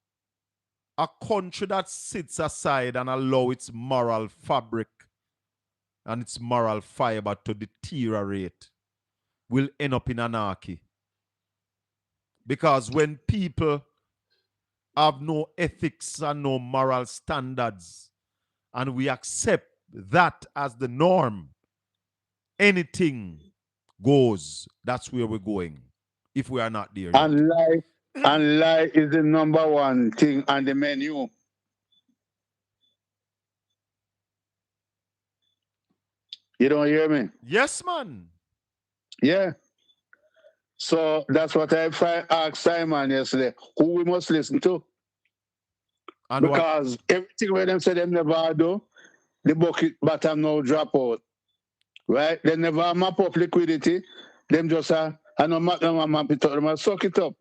a country that sits aside and allow its moral fabric and its moral fiber to deteriorate will end up in anarchy. Because when people have no ethics and no moral standards, and we accept that as the norm, anything goes. That's where we're going, if we are not there yet. And lie is the number one thing on the menu. You don't hear me? Yes, man. Yeah. So that's what I asked Simon yesterday, who we must listen to. And because everything where them say them never do, the bucket bottom now drop out. Right? They never map up liquidity. Them just I know map it up, them suck it up.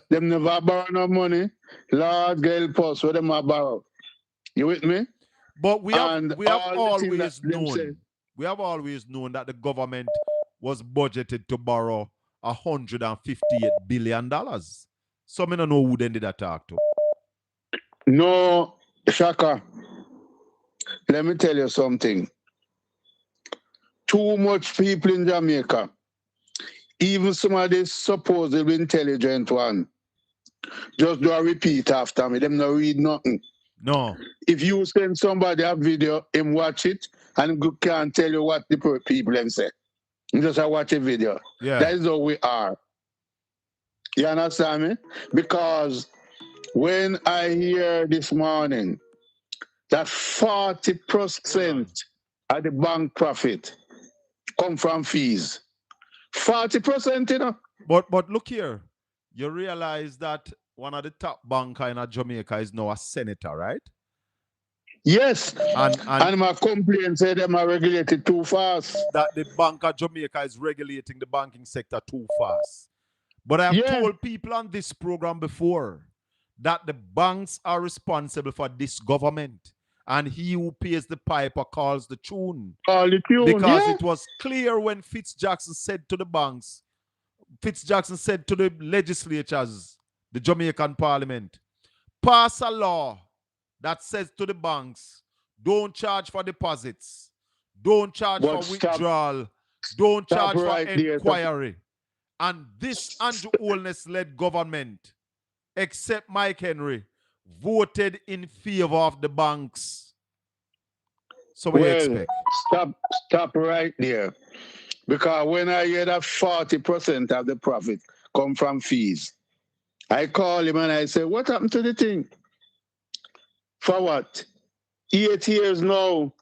Them never borrow no money. Lord help us where them are borrow. You with me? But we have always known. We have always known that the government was budgeted to borrow $158 billion. So I don't know who they did that talk to. No, Shaka. Let me tell you something. Too much people in Jamaica, even some of the supposedly intelligent one, just do a repeat after me. Them not read nothing. No. If you send somebody a video, him watch it, and can't tell you what the people them say. You just watch a video. Yeah. That is how we are. You understand me? Because when I hear this morning that 40% of the bank profit come from fees. 40%, you know. But look here. You realize that one of the top banker in Jamaica is now a senator, right? Yes. And my complaint said them are regulated too fast. That the Bank of Jamaica is regulating the banking sector too fast. But I have told people on this program before that the banks are responsible for this government. And he who pays the piper calls the tune. Because it was clear when Fitzjackson said to the banks, Fitzjackson said to the legislatures, the Jamaican parliament, pass a law that says to the banks, don't charge for deposits, don't charge for withdrawal, don't charge for inquiry. And this Andrew Holness-led government, except Mike Henry, voted in favor of the banks. So what do you expect? Stop right there. Because when I hear that 40% of the profit come from fees, I call him and I say, what happened to the thing? For what? 8 years now.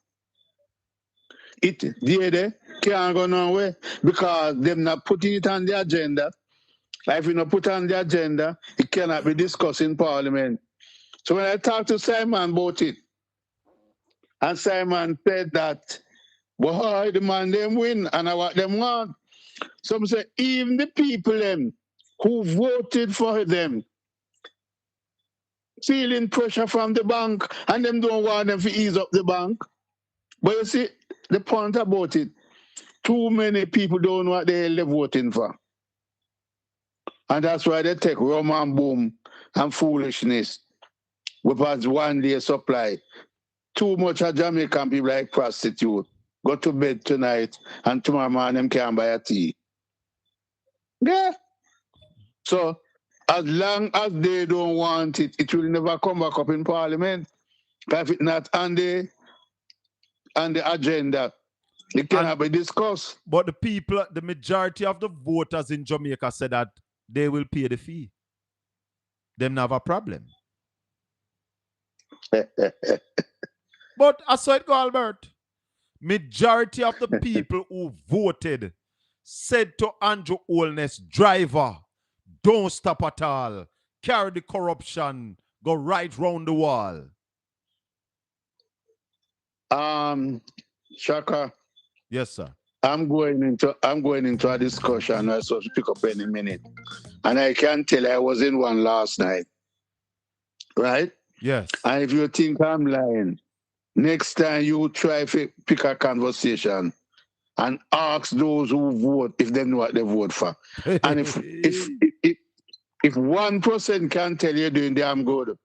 It they can't go nowhere because them not putting it on the agenda. If you not put on the agenda, it cannot be discussed in Parliament. So when I talked to Simon about it, and Simon said that, boy, the man them win and I what them want. Some say even the people them who voted for them feeling pressure from the bank and them don't want them to ease up the bank. But you see, the point about it, too many people don't know what they're voting for. And that's why they take rum and boom and foolishness with us one day supply. Too much of Jamaican people like prostitute. Go to bed tonight and tomorrow morning them can't buy a tea. Yeah. So as long as they don't want it, it will never come back up in Parliament. If it's not on the agenda, it cannot be discussed. But the people, the majority of the voters in Jamaica said that they will pay the fee. Them not have a problem. But I saw it go, Albert. Majority of the people who voted said to Andrew Holness, driver, don't stop at all. Carry the corruption. Go right round the wall. Shaka. Yes, sir. I'm going into a discussion I supposed to pick up any minute. And I can tell I was in one last night. Right? Yes. And if you think I'm lying, next time you try to pick a conversation and ask those who vote if they know what they vote for. And if 1% can tell you doing damn good,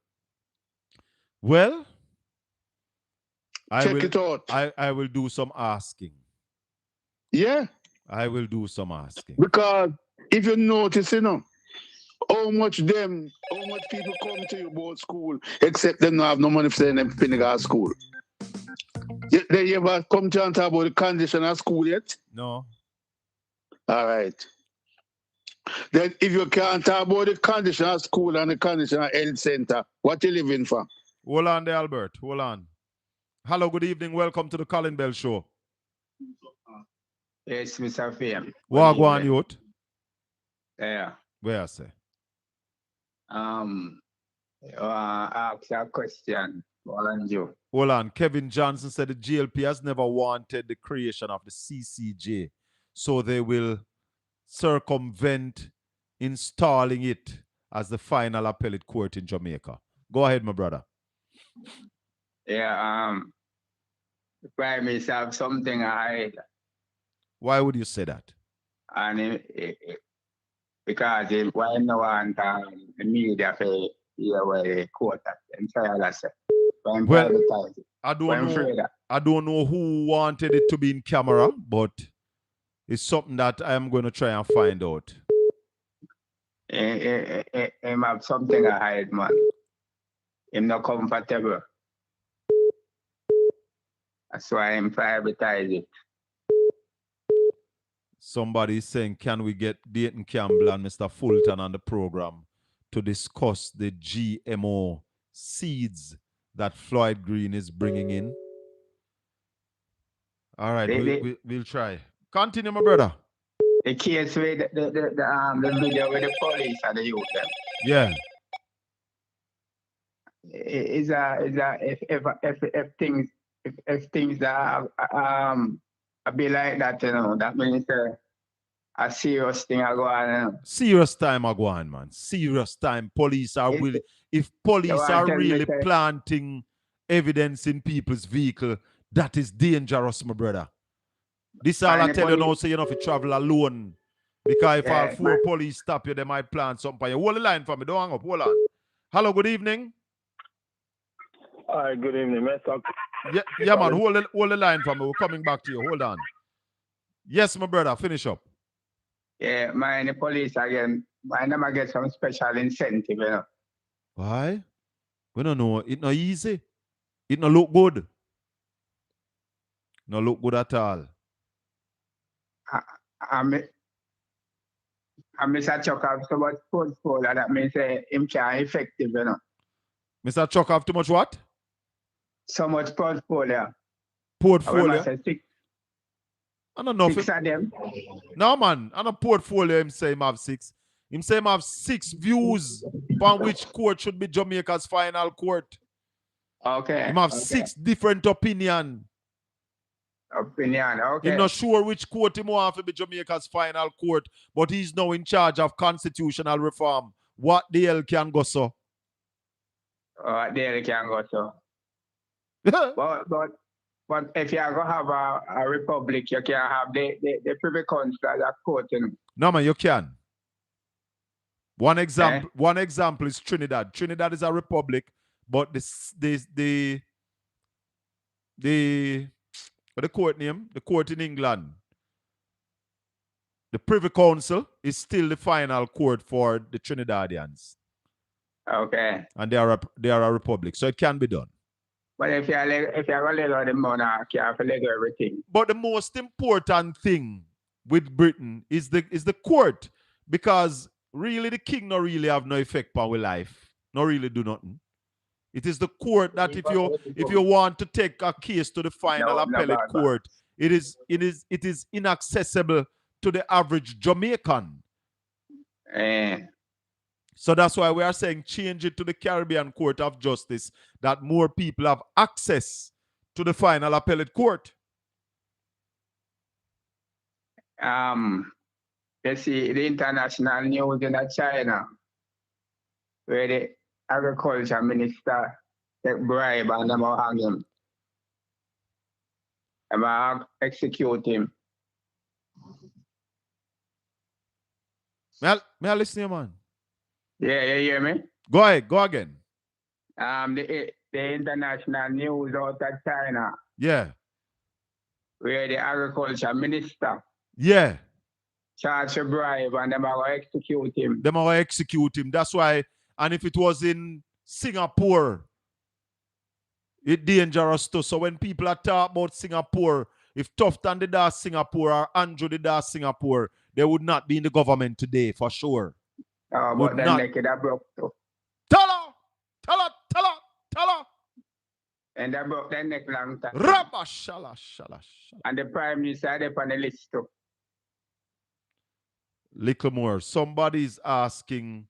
Well, Check it out. I will do some asking. Yeah. I will do some asking. Because if you notice, how much people come to you about school, except them not have no money for sending them Finnegan school. They ever come to and talk about the condition of school yet? No. All right. Then if you can't talk about the condition of school and the condition of health center, what you living for? Hold on there, Albert. Hold on. Hello, good evening. Welcome to the Colin Bell Show. Yes, Mr. Fame. Wagwan youth. Yeah. Where I say? Ask a question. Hold on. Kevin Johnson said the GLP has never wanted the creation of the CCJ, so they will circumvent installing it as the final appellate court in Jamaica. Go ahead, my brother. Yeah, the Prime Minister have something to hide. Why would you say that? And because why no want the media to hear where the court at and try to say. Well, I don't know who wanted it to be in camera, but it's something that I am going to try and find out. Him have something to hide, man. Him not comfortable. That's why I'm privatize it. Somebody is saying, can we get Dayton Campbell and Mr. Fulton on the program to discuss the GMO seeds that Floyd Green is bringing in? All right, we'll try. Continue, my brother. The case with the video with the police and the youth them. Yeah. If things are a bit like that, that means a serious thing are going on. Serious time are going, man. Serious time. Police are willing. If police are really planting evidence in people's vehicle, that is dangerous, my brother. This all I tell you now, so you don't have to travel alone. Because if all four police stop you, they might plant something for you. Hold the line for me. Don't hang up. Hold on. Hello, good evening. Hi, good evening, Mr. Yeah, man. Hold the line for me. We're coming back to you. Hold on. Yes, my brother. Finish up. Yeah, the police again, I never get some special incentive, Why? We don't know. It not easy. It not look good. Not look good at all. Mr. Chuck have so much portfolio that means him can effective, Mr. Chuck have too much what? So much portfolio. Portfolio? I don't know. 6 of them. No, man. On a portfolio, him say him have 6. Him say him have 6 views on which court should be Jamaica's final court. Okay. Him have 6 different opinions. Okay. He's not sure which court he wants to be Jamaica's final court, but he's now in charge of constitutional reform. What the hell can go so? What the hell can go so? But if you are going to have a republic, you can have the Privy Council as a court. No, man, you can. One example is Trinidad. Trinidad is a republic, but the court name, the court in England, the Privy Council is still the final court for the Trinidadians. Okay. And they are a republic, so it can be done. But if you're going to let the monarch, you have to let everything. But the most important thing with Britain is the court, because really the king not really have no effect on our life, not really do nothing. It is the court that if you want to take a case to the final appellate court, it is inaccessible to the average Jamaican. So that's why we are saying change it to the Caribbean Court of Justice, that more people have access to the final appellate court. You see the international news in China, where the agriculture minister take bribe and them will hang him. Them will execute him. May I listen to you, man? Yeah, you hear me? Go ahead, go again. The the international news out of China. Yeah. Where the agriculture minister. Yeah. Charge to bribe and them are going to execute him. Them are going to execute him. That's why, and if it was in Singapore, it's dangerous too. So when people are talking about Singapore, if Tufton did that Singapore or Andrew did that Singapore, they would not be in the government today for sure. But then they could have broke too. Tell her. And they broke their neck long time. Rabba shala. And the Prime Minister they on the list too. Little more. Somebody's asking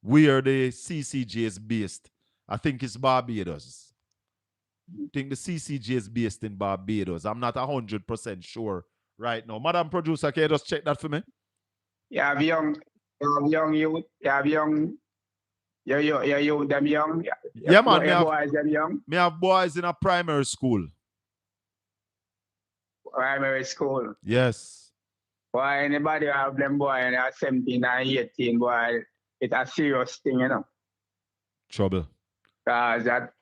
where the CCJ is based. I think it's Barbados. I think the CCJ is based in Barbados. I'm not 100% sure right now. Madam Producer, can you just check that for me? You have young youth. You have young. You them young. Yeah, man. Boys them young. Me have boys in a primary school. Primary school. Yes. Why anybody have them boy and 17 and 18, boy, it's a serious thing, you know. Trouble. Because that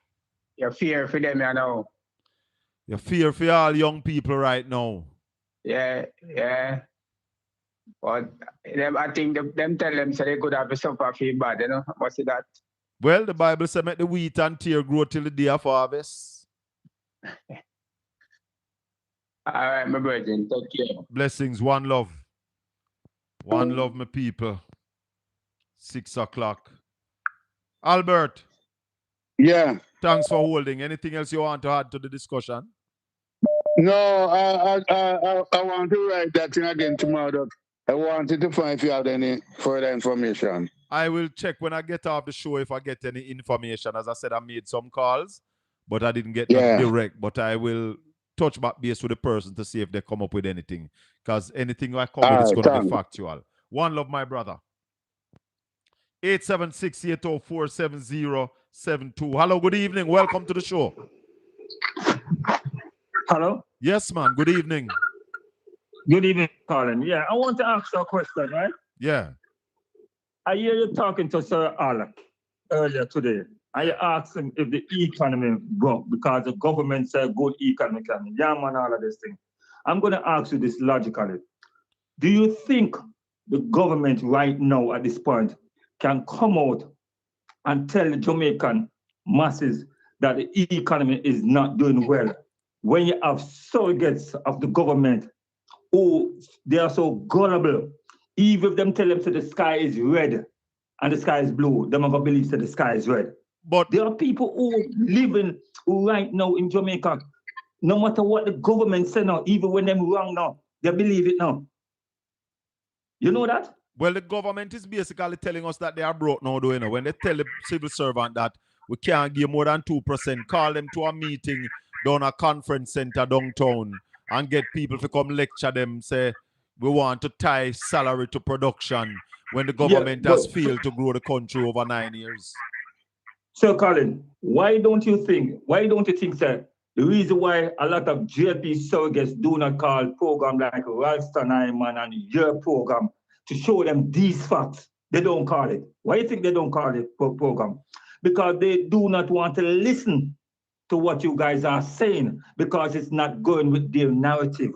you fear for them, you know. You fear for all young people right now. Yeah. But them, I think them tell them so they could have to suffer feel bad, you know. What's that? Well, the Bible says make the wheat and tear grow till the day of harvest. All right, my virgin. Take care. Blessings, one love. One love, my people. 6 o'clock. Albert. Yeah. Thanks for holding. Anything else you want to add to the discussion? No, I want to write that thing again tomorrow. I wanted to find if you have any further information. I will check when I get off the show if I get any information. As I said, I made some calls, but I didn't get that direct. But I will touch back base with the person to see if they come up with anything. Because anything I come with is going to be factual. One love, my brother. 876-804-7072. Hello, good evening. Welcome to the show. Hello? Yes, man. Good evening. Good evening, Colin. Yeah, I want to ask you a question, right? Yeah. I hear you talking to Sir Alec earlier today. I asked him if the economy broke because the government said good economy. Yeah, man, all of this thing. I'm going to ask you this logically. Do you think the government right now at this point can come out and tell the Jamaican masses that the economy is not doing well when you have surrogates of the government who they are so gullible? Even if them tell them that the sky is red and the sky is blue, them never believe that the sky is red. But there are people who living right now in Jamaica, no matter what the government say now, even when them wrong now, they believe it now. You know that? Well, the government is basically telling us that they are broke now, though, you know. When they tell the civil servant that we can't give more than 2%, call them to a meeting down a conference center downtown and get people to come lecture them, say, we want to tie salary to production when the government has failed to grow the country over 9 years. So, Colin, why don't you think, sir, the reason why a lot of JP surrogates do not call program like Ralston Hyman and your program to show them these facts, they don't call it. Why do you think they don't call it program? Because they do not want to listen to what you guys are saying because it's not going with their narrative,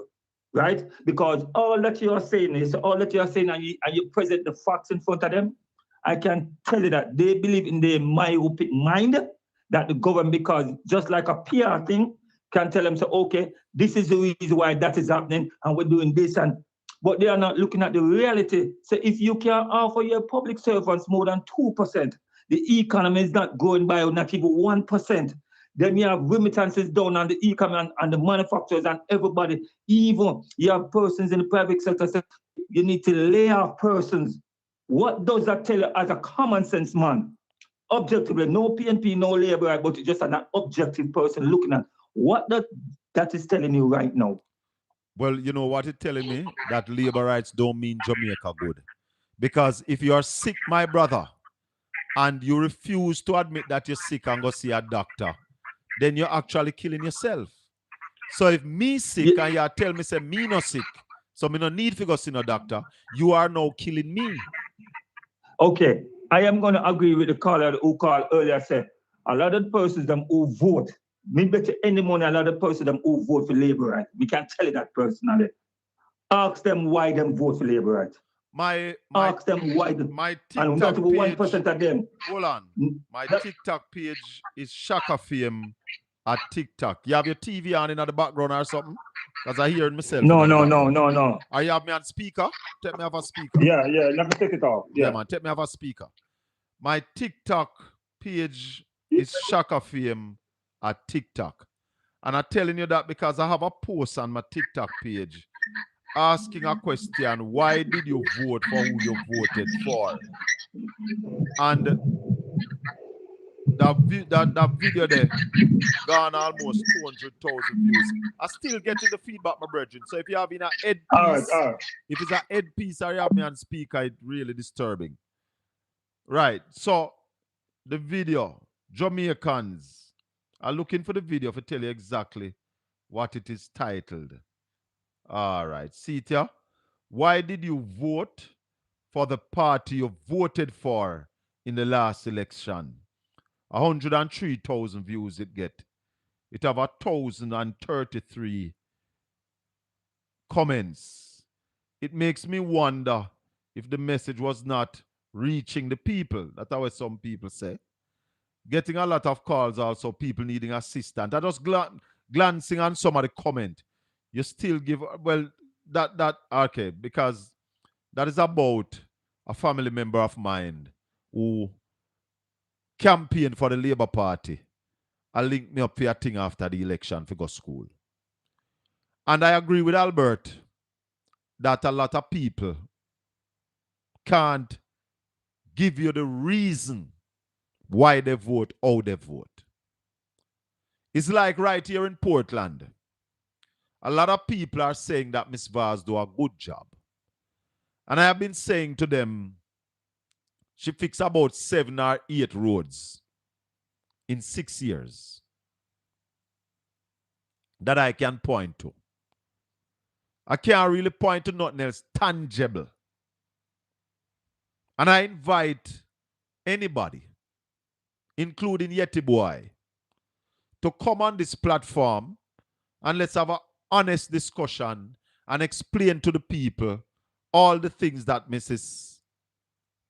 right? Because all that you're saying and you present the facts in front of them, I can tell you that they believe in their myopic mind that the government, because just like a PR thing, can tell them, so, okay, this is the reason why that is happening and we're doing this, but they are not looking at the reality. So if you can offer your public servants more than 2%, the economy is not growing by not even 1%. Then you have remittances down on the economy and the manufacturers and everybody. Even you have persons in the private sector say you need to lay off persons. What does that tell you as a common sense man? Objectively, no PNP, no labor, but just an objective person looking at what that is telling you right now. Well, you know what it's telling me? That labor rights don't mean Jamaica good. Because if you are sick, my brother, and you refuse to admit that you're sick and go see a doctor, then you're actually killing yourself. So if me sick and you tell me, say, me no sick, so me no need to go see no doctor, you are now killing me. Okay, I am going to agree with the caller who called earlier, said, a lot of persons them who vote, me bet you any money, a lot of persons them who vote for Labour right. We can tell you that personally. Ask them why them vote for Labour right. Ask them why my and we TikTok got over page, 1% of them. Hold on. My TikTok page is Shaka Fame at TikTok. You have your TV on in the background or something? Because I hear it myself. No. Are you have me on speaker? Take me off a speaker. Yeah, let me take it off. Yeah, man, take me off a speaker. My TikTok page is Shaka Fame at TikTok. And I'm telling you that because I have a post on my TikTok page asking a question, why did you vote for who you voted for? And that video there gone almost 200,000 views. I still getting the feedback, my brethren. So if you have in a head piece, if it's a head piece or you have me on speaker, it's really disturbing. Right. So the video, Jamaicans are looking for the video to tell you exactly what it is titled. All right. See it here. Why did you vote for the party you voted for in the last election? 103,000 views it get. It have 1,033 comments. It makes me wonder if the message was not reaching the people. That's what some people say. Getting a lot of calls also, people needing assistance. I just glancing on some of the comment. You still give, well, okay, because that is about a family member of mine who campaigned for the Labour Party. I link me up for a thing after the election for go school. And I agree with Albert that a lot of people can't give you the reason why they vote, how they vote. It's like right here in Portland. A lot of people are saying that Ms. Vaz do a good job. And I have been saying to them, she fixed about 7 or 8 roads in 6 years that I can point to. I can't really point to nothing else tangible. And I invite anybody, including Yeti Boy, to come on this platform and let's have an honest discussion and explain to the people all the things that Mrs.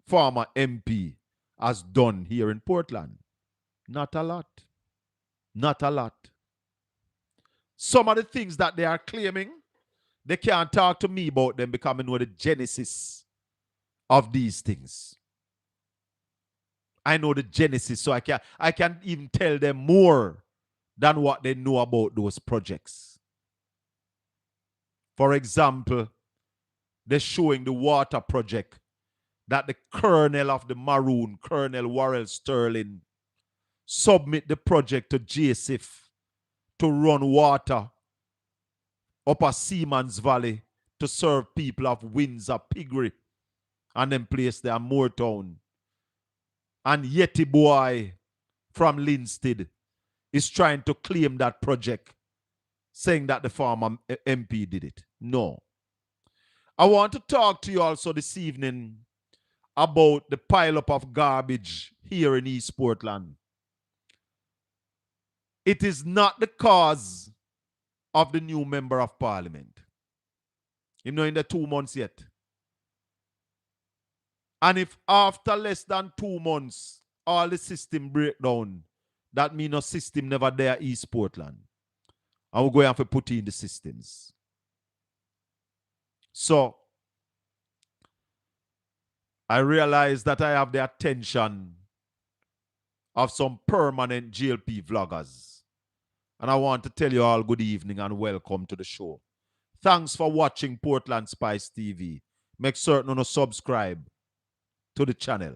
former MP has done here in Portland. Not a lot. Not a lot. Some of the things that they are claiming, they can't talk to me about them because I know the genesis of these things. I know the genesis, so I can even tell them more than what they know about those projects. For example, they're showing the water project that the colonel of the Maroon, Colonel Warrell Sterling, submit the project to JSIF to run water up a Seaman's Valley to serve people of Windsor, Piggery, and then place there Moortown. And Yeti Boy from Linstead is trying to claim that project, saying that the former MP did it. No. I want to talk to you also this evening about the pileup of garbage here in East Portland. It is not the cause of the new member of parliament. He's not in the 2 months yet. And if after less than 2 months, all the system break down, that means no system never there East Portland. And we're going to have to put in the systems. So, I realize that I have the attention of some permanent GLP vloggers. And I want to tell you all good evening and welcome to the show. Thanks for watching Portland Spice TV. Make certain you subscribe to the channel.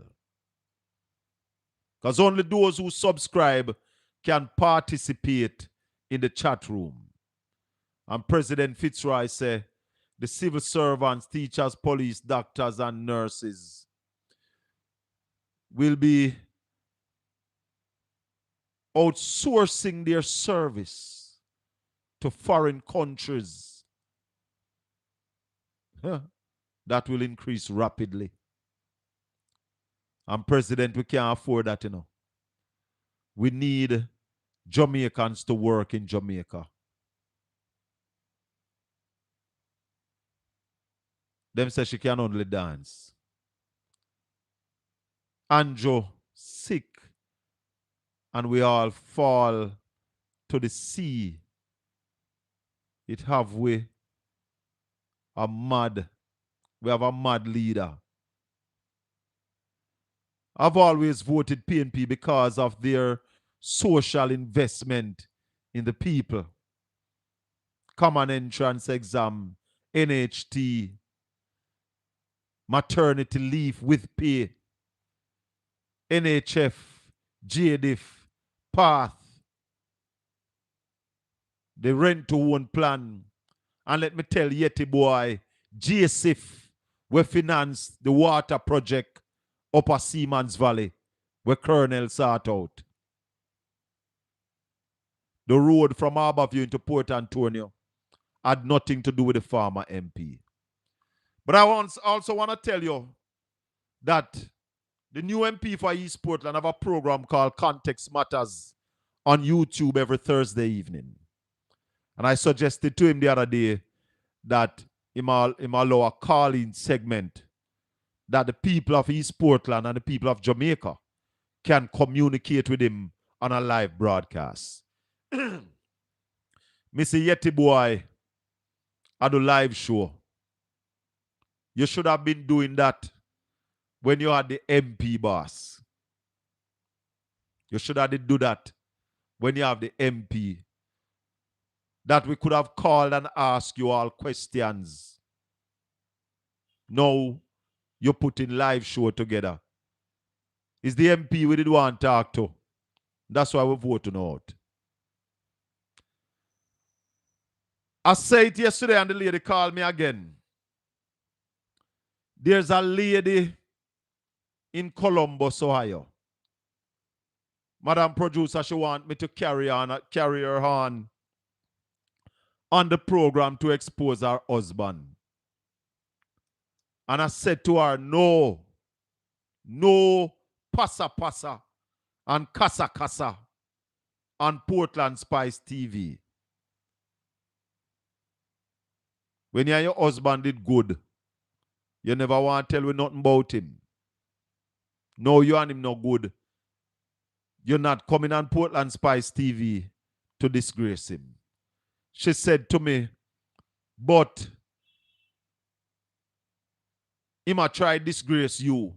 Because only those who subscribe can participate in the chat room. And President Fitzroy said, the civil servants, teachers, police, doctors, and nurses will be outsourcing their service to foreign countries. That will increase rapidly. And President, we can't afford that, we need Jamaicans to work in Jamaica. Them say she can only dance. Andrew sick, and we all fall to the sea. It have we have a mad leader. I've always voted PNP because of their social investment in the people. Common entrance exam, NHT, maternity leave with pay, NHF, JDIF, PATH, the rent to own plan. And let me tell Yeti boy, GSIF, we finance the water project Upper Seamans Valley, where Colonel sort out. The road from Harborview into Port Antonio had nothing to do with the former MP. But I also want to tell you that the new MP for East Portland have a program called Context Matters on YouTube every Thursday evening. And I suggested to him the other day that he might allow a call-in segment that the people of East Portland and the people of Jamaica can communicate with him on a live broadcast. Mr. Yeti boy, I do live show. You should have been doing that when you had the MP boss. You should have do that when you have the MP. That we could have called and asked you all questions. No, you're putting live show together. It's the MP we did want to talk to. That's why we're voting out. I said it yesterday and the lady called me again. There's a lady in Columbus, Ohio. Madam Producer, she want me to carry her on the program to expose her husband. And I said to her, no pasa and casa on Portland Spice TV. When you and your husband did good, you never want to tell me nothing about him. No, you and him no good. You're not coming on Portland Spice TV to disgrace him. She said to me, but he might try disgrace you.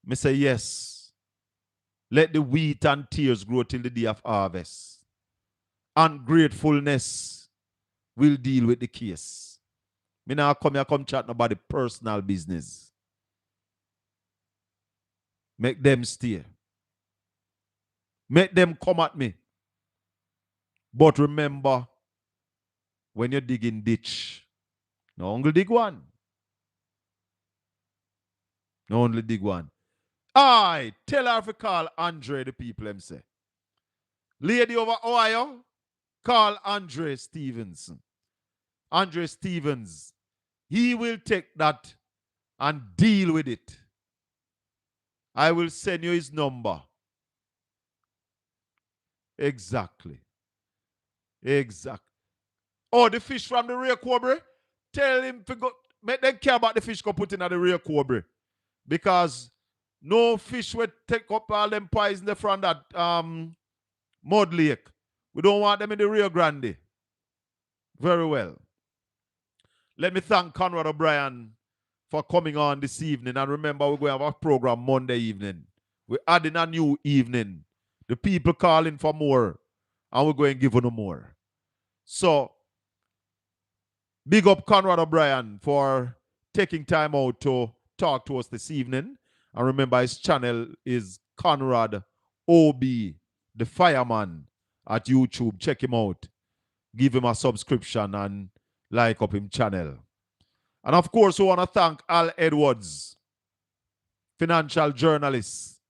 Me say, yes. Let the wheat and tears grow till the day of harvest. Ungratefulness will deal with the case. Me now come chat about the personal business. Make them stay. Make them come at me. But remember, when you're digging ditch, no only dig one. No only dig one. I tell her to call Andre, the people them say. Lady over Ohio, call Andre Stevenson. Andre Stevens, he will take that and deal with it. I will send you his number. Exactly. Oh, the fish from the real cobra? Tell him to go, make them care about the fish go put in at the real cobra. Because no fish will take up all them poison from that mud lake. We don't want them in the Rio Grande. Very well. Let me thank Conrad O'Brien for coming on this evening. And remember, we're going to have a program Monday evening. We're adding a new evening. The people calling for more. And we're going to give them more. So, big up Conrad O'Brien for taking time out to talk to us this evening. And remember, his channel is Conrad OB, the fireman, at YouTube. Check him out. Give him a subscription and like up him channel. And of course, we want to thank Al Edwards, financial journalist,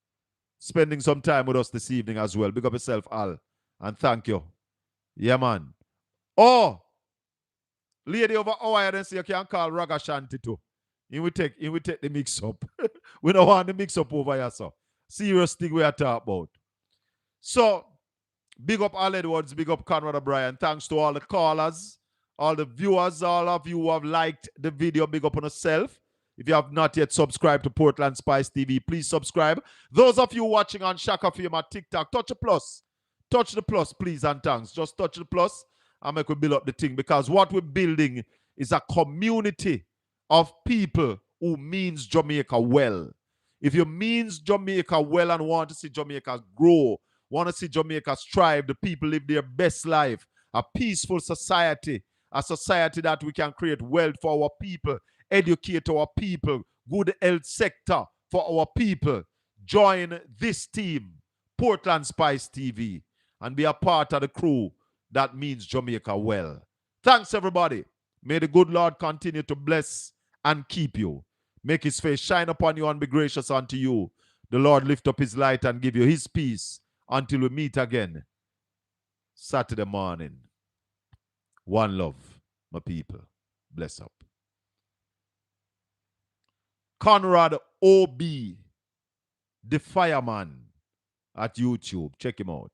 spending some time with us this evening as well. Big up yourself, Al. And thank you. Yeah, man. Oh, lady over Ohio, then say you can call Raga Shanti too. He will take the mix up. We don't want the mix up over here, so. Serious thing we are talking about. So, big up all Edwards, big up Conrad O'Brien. Thanks to all the callers, all the viewers, all of you who have liked the video. Big up on yourself. If you have not yet subscribed to Portland Spice TV, please subscribe. Those of you watching on Shaka Film at TikTok, touch the plus. Touch the plus, please, and thanks. Just touch the plus and make we build up the thing, because what we're building is a community of people who means Jamaica well. If you means Jamaica well and want to see Jamaica grow, want to see Jamaica strive, the people live their best life, a peaceful society, a society that we can create wealth for our people, educate our people, good health sector for our people, join this team, Portland Spice TV, and be a part of the crew that means Jamaica well. Thanks, everybody. May the good Lord continue to bless and keep you. Make his face shine upon you and be gracious unto you. The Lord lift up his light and give you his peace until we meet again Saturday morning. One love, my people. Bless up. Conrad O.B., the fireman, at YouTube. Check him out.